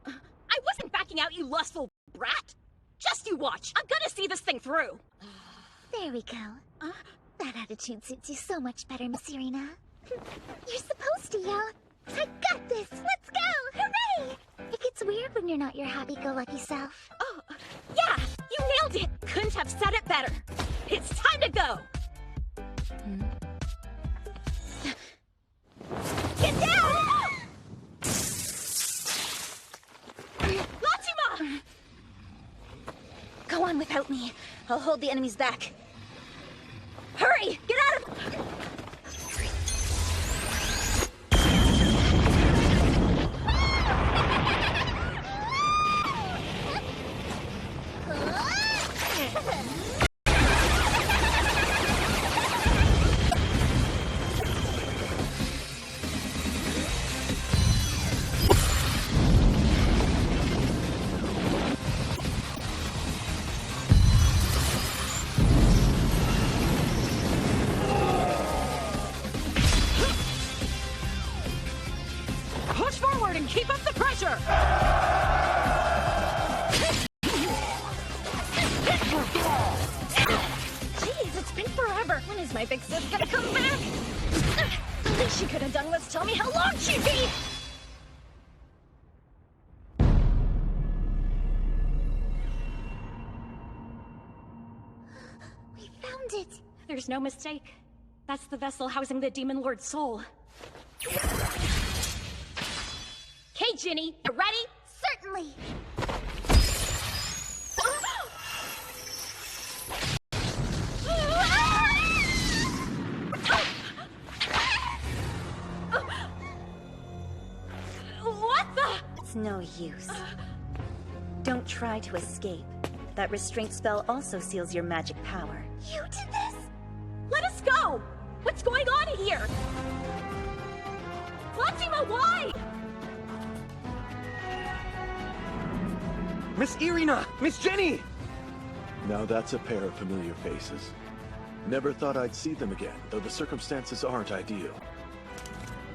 Speaker 20: I wasn't backing out, you lustful brat! Just you watch! I'm gonna see this thing through!
Speaker 19: There we go. That attitude suits you so much better, Miss Irina. You're supposed to yell, "I got this! Let's go! Hooray!" It gets weird when you're not your happy-go-lucky self.
Speaker 20: Oh, yeah! You nailed it! Couldn't have said it better! It's time to go! Get down! Latima!
Speaker 4: Go on without me. I'll hold the enemies back. Hurry! Get out of...
Speaker 20: Push forward and keep up the pressure! Jeez, it's been forever. When is my big sis gonna come back? The least she could have done was tell me how long she'd be!
Speaker 19: We found it!
Speaker 20: There's no mistake. That's the vessel housing the Demon Lord's soul. Okay, Ginny, you ready?
Speaker 19: Certainly!
Speaker 20: What the?
Speaker 4: It's no use. Don't try to escape. That restraint spell also seals your magic power.
Speaker 19: You did this?
Speaker 20: Let us go! What's going on here? Latima, why?
Speaker 9: Miss Irina! Miss Jenny!
Speaker 5: Now that's a pair of familiar faces. Never thought I'd see them again, though the circumstances aren't ideal.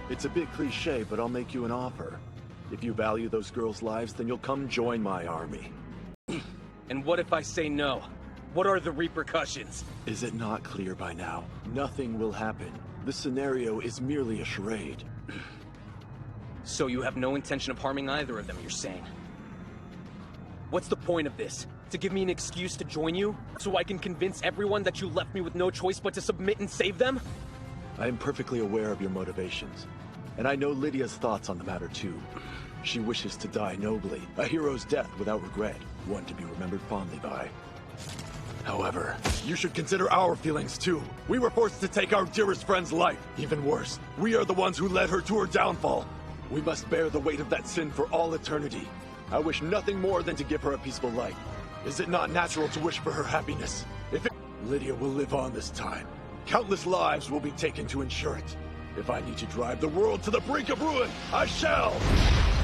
Speaker 5: It's a bit cliche, but I'll make you an offer. If you value those girls' lives, then you'll come join my army.
Speaker 9: And what if I say no? What are the repercussions?
Speaker 5: Is it not clear by now? Nothing will happen. This scenario is merely a charade.
Speaker 9: So you have no intention of harming either of them, you're saying? What's the point of this? To give me an excuse to join you? So I can convince everyone that you left me with no choice but to submit and save them?
Speaker 5: I am perfectly aware of your motivations. And I know Lydia's thoughts on the matter too. She wishes to die nobly, a hero's death without regret, one to be remembered fondly by. However, you should consider our feelings too. We were forced to take our dearest friend's life. Even worse, we are the ones who led her to her downfall. We must bear the weight of that sin for all eternity. I wish nothing more than to give her a peaceful life. Is it not natural to wish for her happiness? Lydia will live on this time. Countless lives will be taken to ensure it. If I need to drive the world to the brink of ruin, I shall!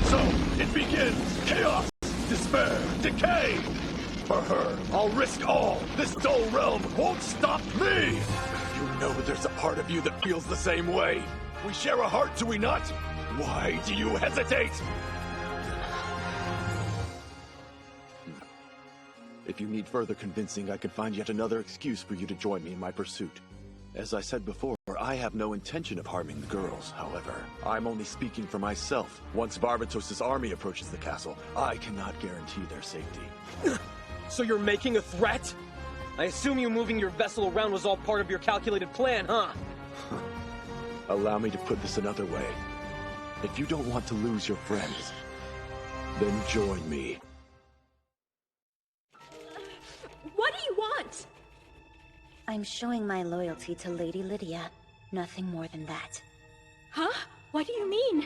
Speaker 5: So, it begins! Chaos! Despair! Decay! For her, I'll risk all! This dull realm won't stop me! You know there's a part of you that feels the same way. We share a heart, do we not? Why do you hesitate? If you need further convincing, I can find yet another excuse for you to join me in my pursuit. As I said before, I have no intention of harming the girls, however. I'm only speaking for myself. Once Varvatos' army approaches the castle, I cannot guarantee their safety.
Speaker 9: So you're making a threat? I assume you moving your vessel around was all part of your calculated plan, huh?
Speaker 5: Allow me to put this another way. If you don't want to lose your friends, then join me.
Speaker 4: What do you want?
Speaker 18: I'm showing my loyalty to Lady Lydia. Nothing more than that.
Speaker 4: Huh? What do you mean?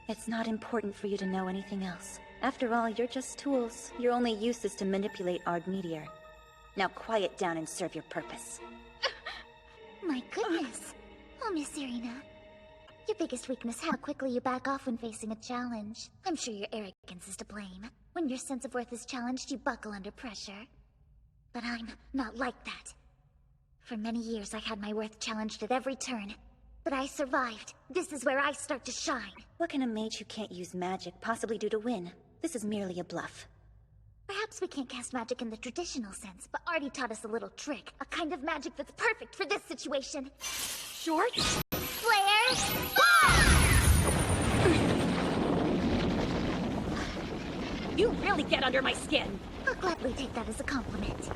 Speaker 18: It's not important for you to know anything else. After all, you're just tools. Your only use is to manipulate Ard Meteor. Now quiet down and serve your purpose.
Speaker 19: My goodness. Oh, Miss Irina. Your biggest weakness is how quickly you back off when facing a challenge. I'm sure your arrogance is to blame. When your sense of worth is challenged, you buckle under pressure. But I'm not like that. For many years, I had my worth challenged at every turn. But I survived. This is where I start to shine.
Speaker 18: What can a mage who can't use magic possibly do to win? This is merely a bluff.
Speaker 19: Perhaps we can't cast magic in the traditional sense, but Artie taught us a little trick. A kind of magic that's perfect for this situation.
Speaker 4: Short?
Speaker 19: Flare!
Speaker 4: You really get under my skin!
Speaker 19: I'll gladly take that as a compliment.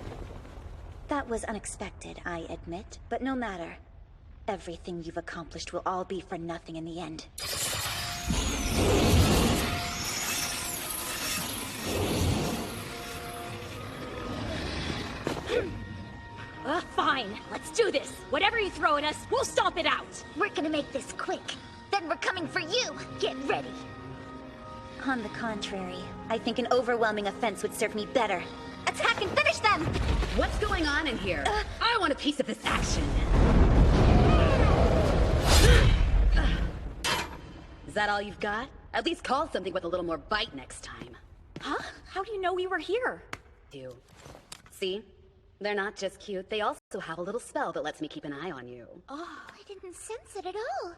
Speaker 18: That was unexpected, I admit, but no matter. Everything you've accomplished will all be for nothing in the end.
Speaker 4: Fine. Let's do this. Whatever you throw at us, we'll stomp it out.
Speaker 19: We're gonna make this quick. Then we're coming for you. Get ready.
Speaker 18: On the contrary, I think an overwhelming offense would serve me better. Attack and finish them!
Speaker 1: What's going on in here? I want a piece of this action. Is that all you've got? At least call something with a little more bite next time.
Speaker 4: Huh? How do you know we were here?
Speaker 1: You. See? They're not just cute, they also have a little spell that lets me keep an eye on you.
Speaker 19: Oh, I didn't sense it at all.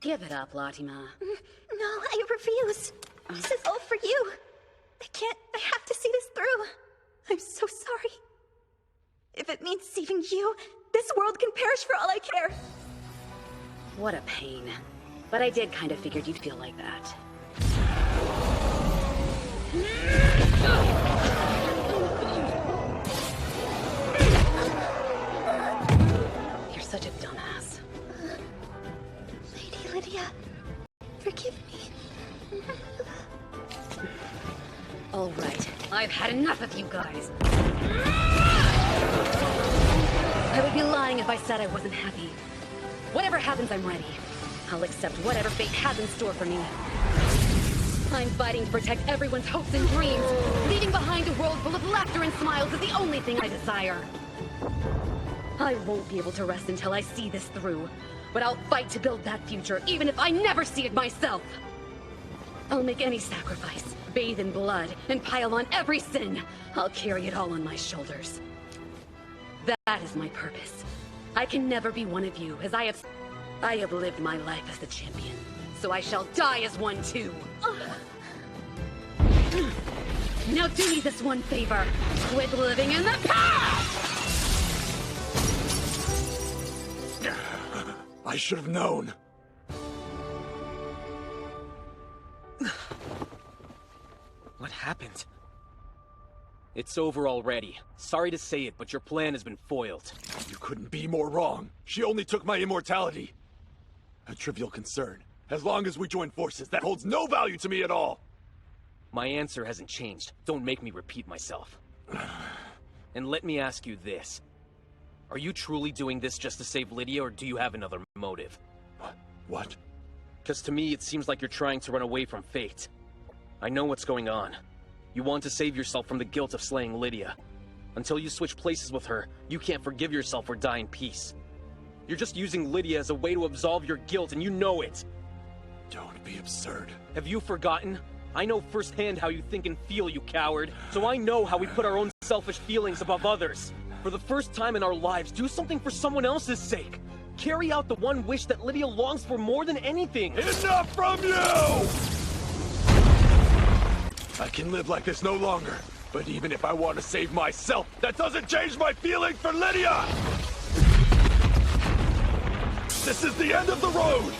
Speaker 1: Give it up, Latimer.
Speaker 18: No, I refuse. This is all for you. I have to see this through. I'm so sorry. If it means saving you, this world can perish for all I care.
Speaker 1: What a pain. But I did kind of figured you'd feel like that. You're such a dumbass.
Speaker 18: Lady Lydia, forgive me.
Speaker 1: All right, I've had enough of you guys. I would be lying if I said I wasn't happy. Whatever happens, I'm ready. I'll accept whatever fate has in store for me. I'm fighting to protect everyone's hopes and dreams. Leaving behind a world full of laughter and smiles is the only thing I desire. I won't be able to rest until I see this through. But I'll fight to build that future, even if I never see it myself. I'll make any sacrifice, bathe in blood, and pile on every sin. I'll carry it all on my shoulders. That is my purpose. I can never be one of you, as I have lived my life as the champion, so I shall die as one too. Now do me this one favor. Quit living in the past!
Speaker 5: I should have known.
Speaker 8: What happened? It's over already. Sorry to say it, but your plan has been foiled.
Speaker 5: You couldn't be more wrong. She only took my immortality. A trivial concern. As long as we join forces, that holds no value to me at all.
Speaker 8: My answer hasn't changed. Don't make me repeat myself. And let me ask you this. Are you truly doing this just to save Lydia, or do you have another motive?
Speaker 5: What?
Speaker 8: Because to me, it seems like you're trying to run away from fate. I know what's going on. You want to save yourself from the guilt of slaying Lydia. Until you switch places with her, you can't forgive yourself or die in peace. You're just using Lydia as a way to absolve your guilt, and you know it.
Speaker 5: Don't be absurd.
Speaker 8: Have you forgotten? I know firsthand how you think and feel, you coward. So I know how we put our own selfish feelings above others. For the first time in our lives, do something for someone else's sake. Carry out the one wish that Lydia longs for more than anything.
Speaker 5: Enough from you! I can live like this no longer. But even if I want to save myself, that doesn't change my feeling for Lydia! This is the end of the road!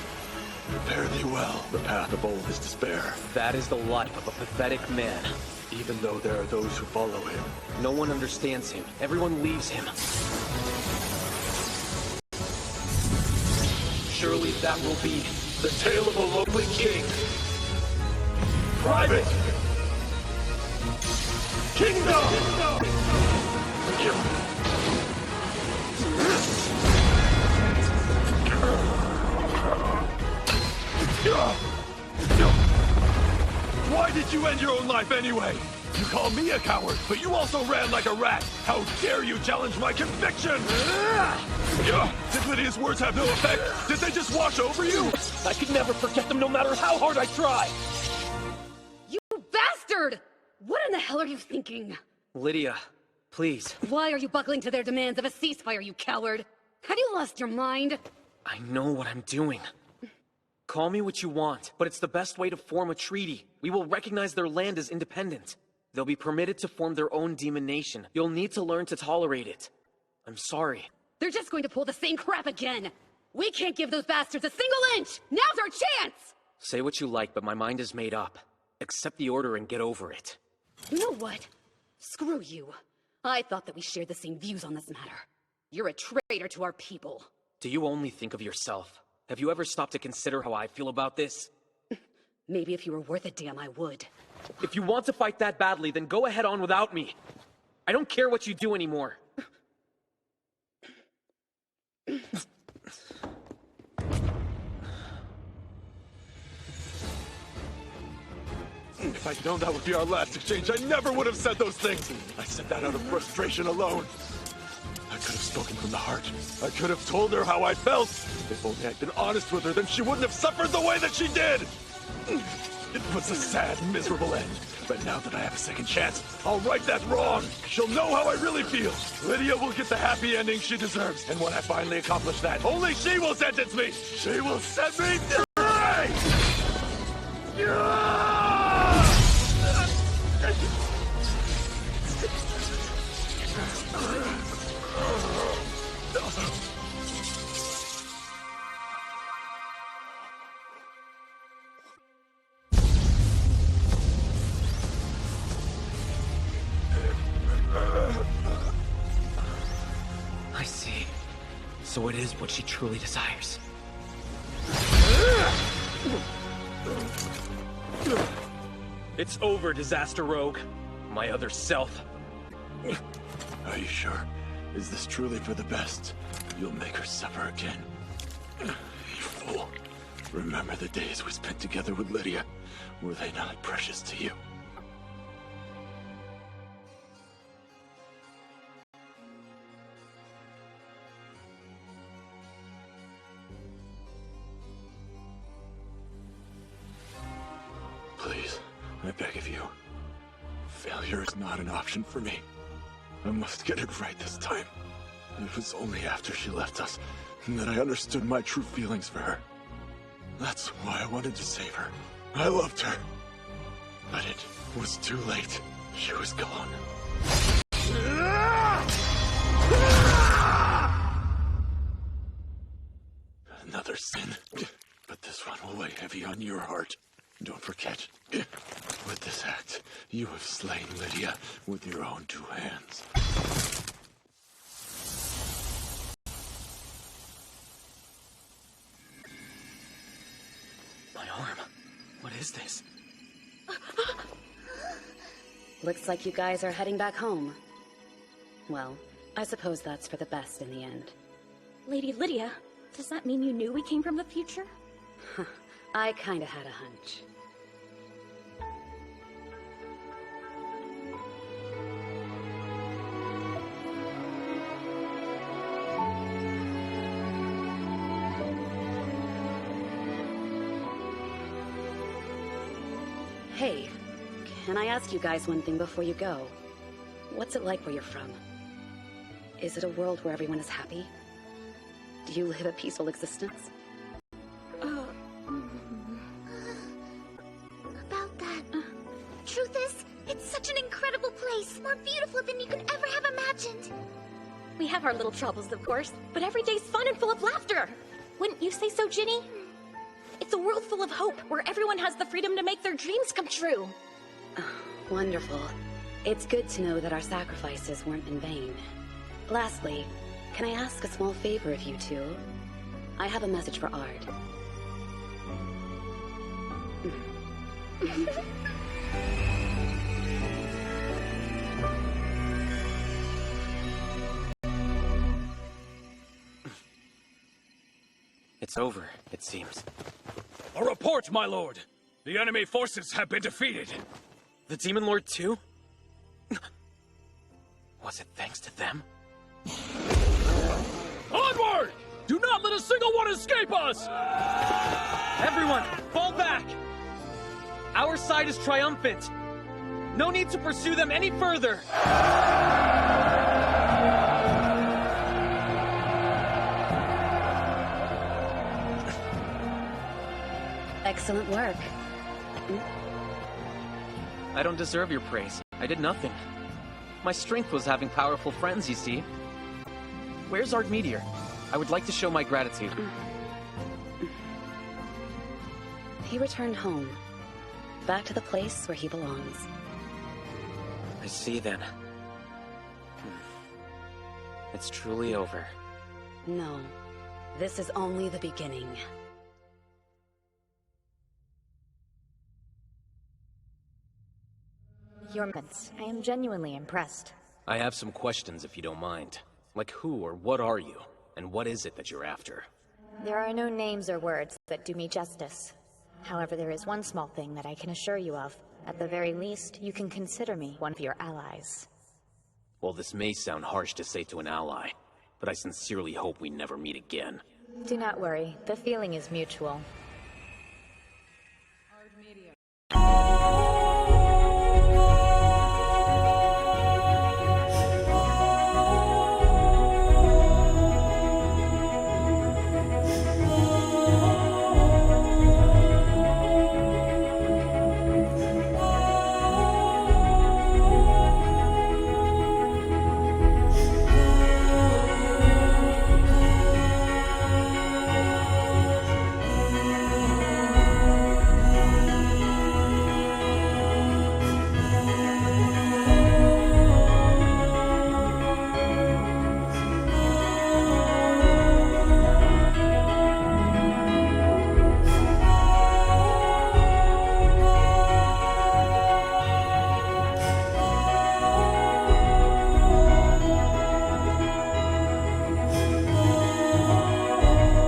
Speaker 5: Fare thee well. The path of old is despair.
Speaker 8: That is the life of a pathetic man.
Speaker 5: Even though there are those who follow him.
Speaker 8: No one understands him. Everyone leaves him. Surely
Speaker 11: that will be the tale of a lonely king. Private Kingdom!
Speaker 5: Why did you end your own life anyway? You call me a coward, but you also ran like a rat. How dare you challenge my conviction? Did Lydia's words have no effect? Did they just wash over you?
Speaker 9: I could never forget them no matter how hard I try!
Speaker 1: You bastard! What in the hell are you thinking?
Speaker 3: Lydia, please.
Speaker 1: Why are you buckling to their demands of a ceasefire, you coward? Have you lost your mind?
Speaker 3: I know what I'm doing. Call me what you want, but it's the best way to form a treaty. We will recognize their land as independent. They'll be permitted to form their own demon nation. You'll need to learn to tolerate it. I'm sorry.
Speaker 1: They're just going to pull the same crap again. We can't give those bastards a single inch! Now's our chance!
Speaker 3: Say what you like, but my mind is made up. Accept the order and get over it.
Speaker 1: You know what? Screw you. I thought that we shared the same views on this matter. You're a traitor to our people.
Speaker 3: Do you only think of yourself? Have you ever stopped to consider how I feel about this?
Speaker 1: Maybe if you were worth a damn, I would.
Speaker 3: If you want to fight that badly, then go ahead on without me. I don't care what you do anymore.
Speaker 5: If I'd known that would be our last exchange, I never would have said those things. I said that out of frustration alone. I could have spoken from the heart. I could have told her how I felt. If only I'd been honest with her, then she wouldn't have suffered the way that she did. It was a sad, miserable end. But now that I have a second chance, I'll right that wrong. She'll know how I really feel. Lydia will get the happy ending she deserves. And when I finally accomplish that, only she will sentence me. She will set me free!
Speaker 3: I see. So it is what she truly desires.
Speaker 9: It's over, Disaster Rogue. My other self.
Speaker 5: Are you sure? Is this truly for the best? You'll make her suffer again. You fool. Remember the days we spent together with Lydia. Were they not precious to you? Please, I beg of you. Failure is not an option for me. I must get it right this time. It was only after she left us that I understood my true feelings for her. That's why I wanted to save her. I loved her. But it was too late. She was gone. Another sin. But this one will weigh heavy on your heart. Don't forget, with this act, you have slain Lydia with your own two hands.
Speaker 3: My arm. What is this?
Speaker 1: Looks like you guys are heading back home. Well, I suppose that's for the best in the end.
Speaker 4: Lady Lydia, does that mean you knew we came from the future?
Speaker 1: I kinda had a hunch. Hey, can I ask you guys one thing before you go? What's it like where you're from? Is it a world where everyone is happy? Do you live a peaceful existence?
Speaker 19: About that. Truth is, it's such an incredible place. More beautiful than you could ever have imagined.
Speaker 4: We have our little troubles, of course, but every day's fun and full of laughter. Wouldn't you say so, Ginny? It's a world full of hope, where everyone has the freedom to make their dreams come true.
Speaker 1: Wonderful. It's good to know that our sacrifices weren't in vain. Lastly, can I ask a small favor of you two?
Speaker 18: I have a message for Ard.
Speaker 3: It's over, it seems.
Speaker 23: A report, my lord! The enemy forces have been defeated.
Speaker 3: The Demon Lord too? Was it thanks to them?
Speaker 23: Onward! Do not let a single one escape us!
Speaker 9: Everyone, fall back! Our side is triumphant. No need to pursue them any further.
Speaker 18: Excellent work.
Speaker 3: I don't deserve your praise. I did nothing. My strength was having powerful friends, you see. Where's Ard Meteor? I would like to show my gratitude.
Speaker 18: He returned home. Back to the place where he belongs.
Speaker 3: I see then. It's truly over.
Speaker 18: No. This is only the beginning.
Speaker 14: I am genuinely impressed.
Speaker 3: I have some questions if you don't mind. Like who or what are you? And what is it that you're after?
Speaker 14: There are no names or words that do me justice. However, there is one small thing that I can assure you of. At the very least, you can consider me one of your allies.
Speaker 3: Well, this may sound harsh to say to an ally, but I sincerely hope we never meet again.
Speaker 14: Do not worry, the feeling is mutual.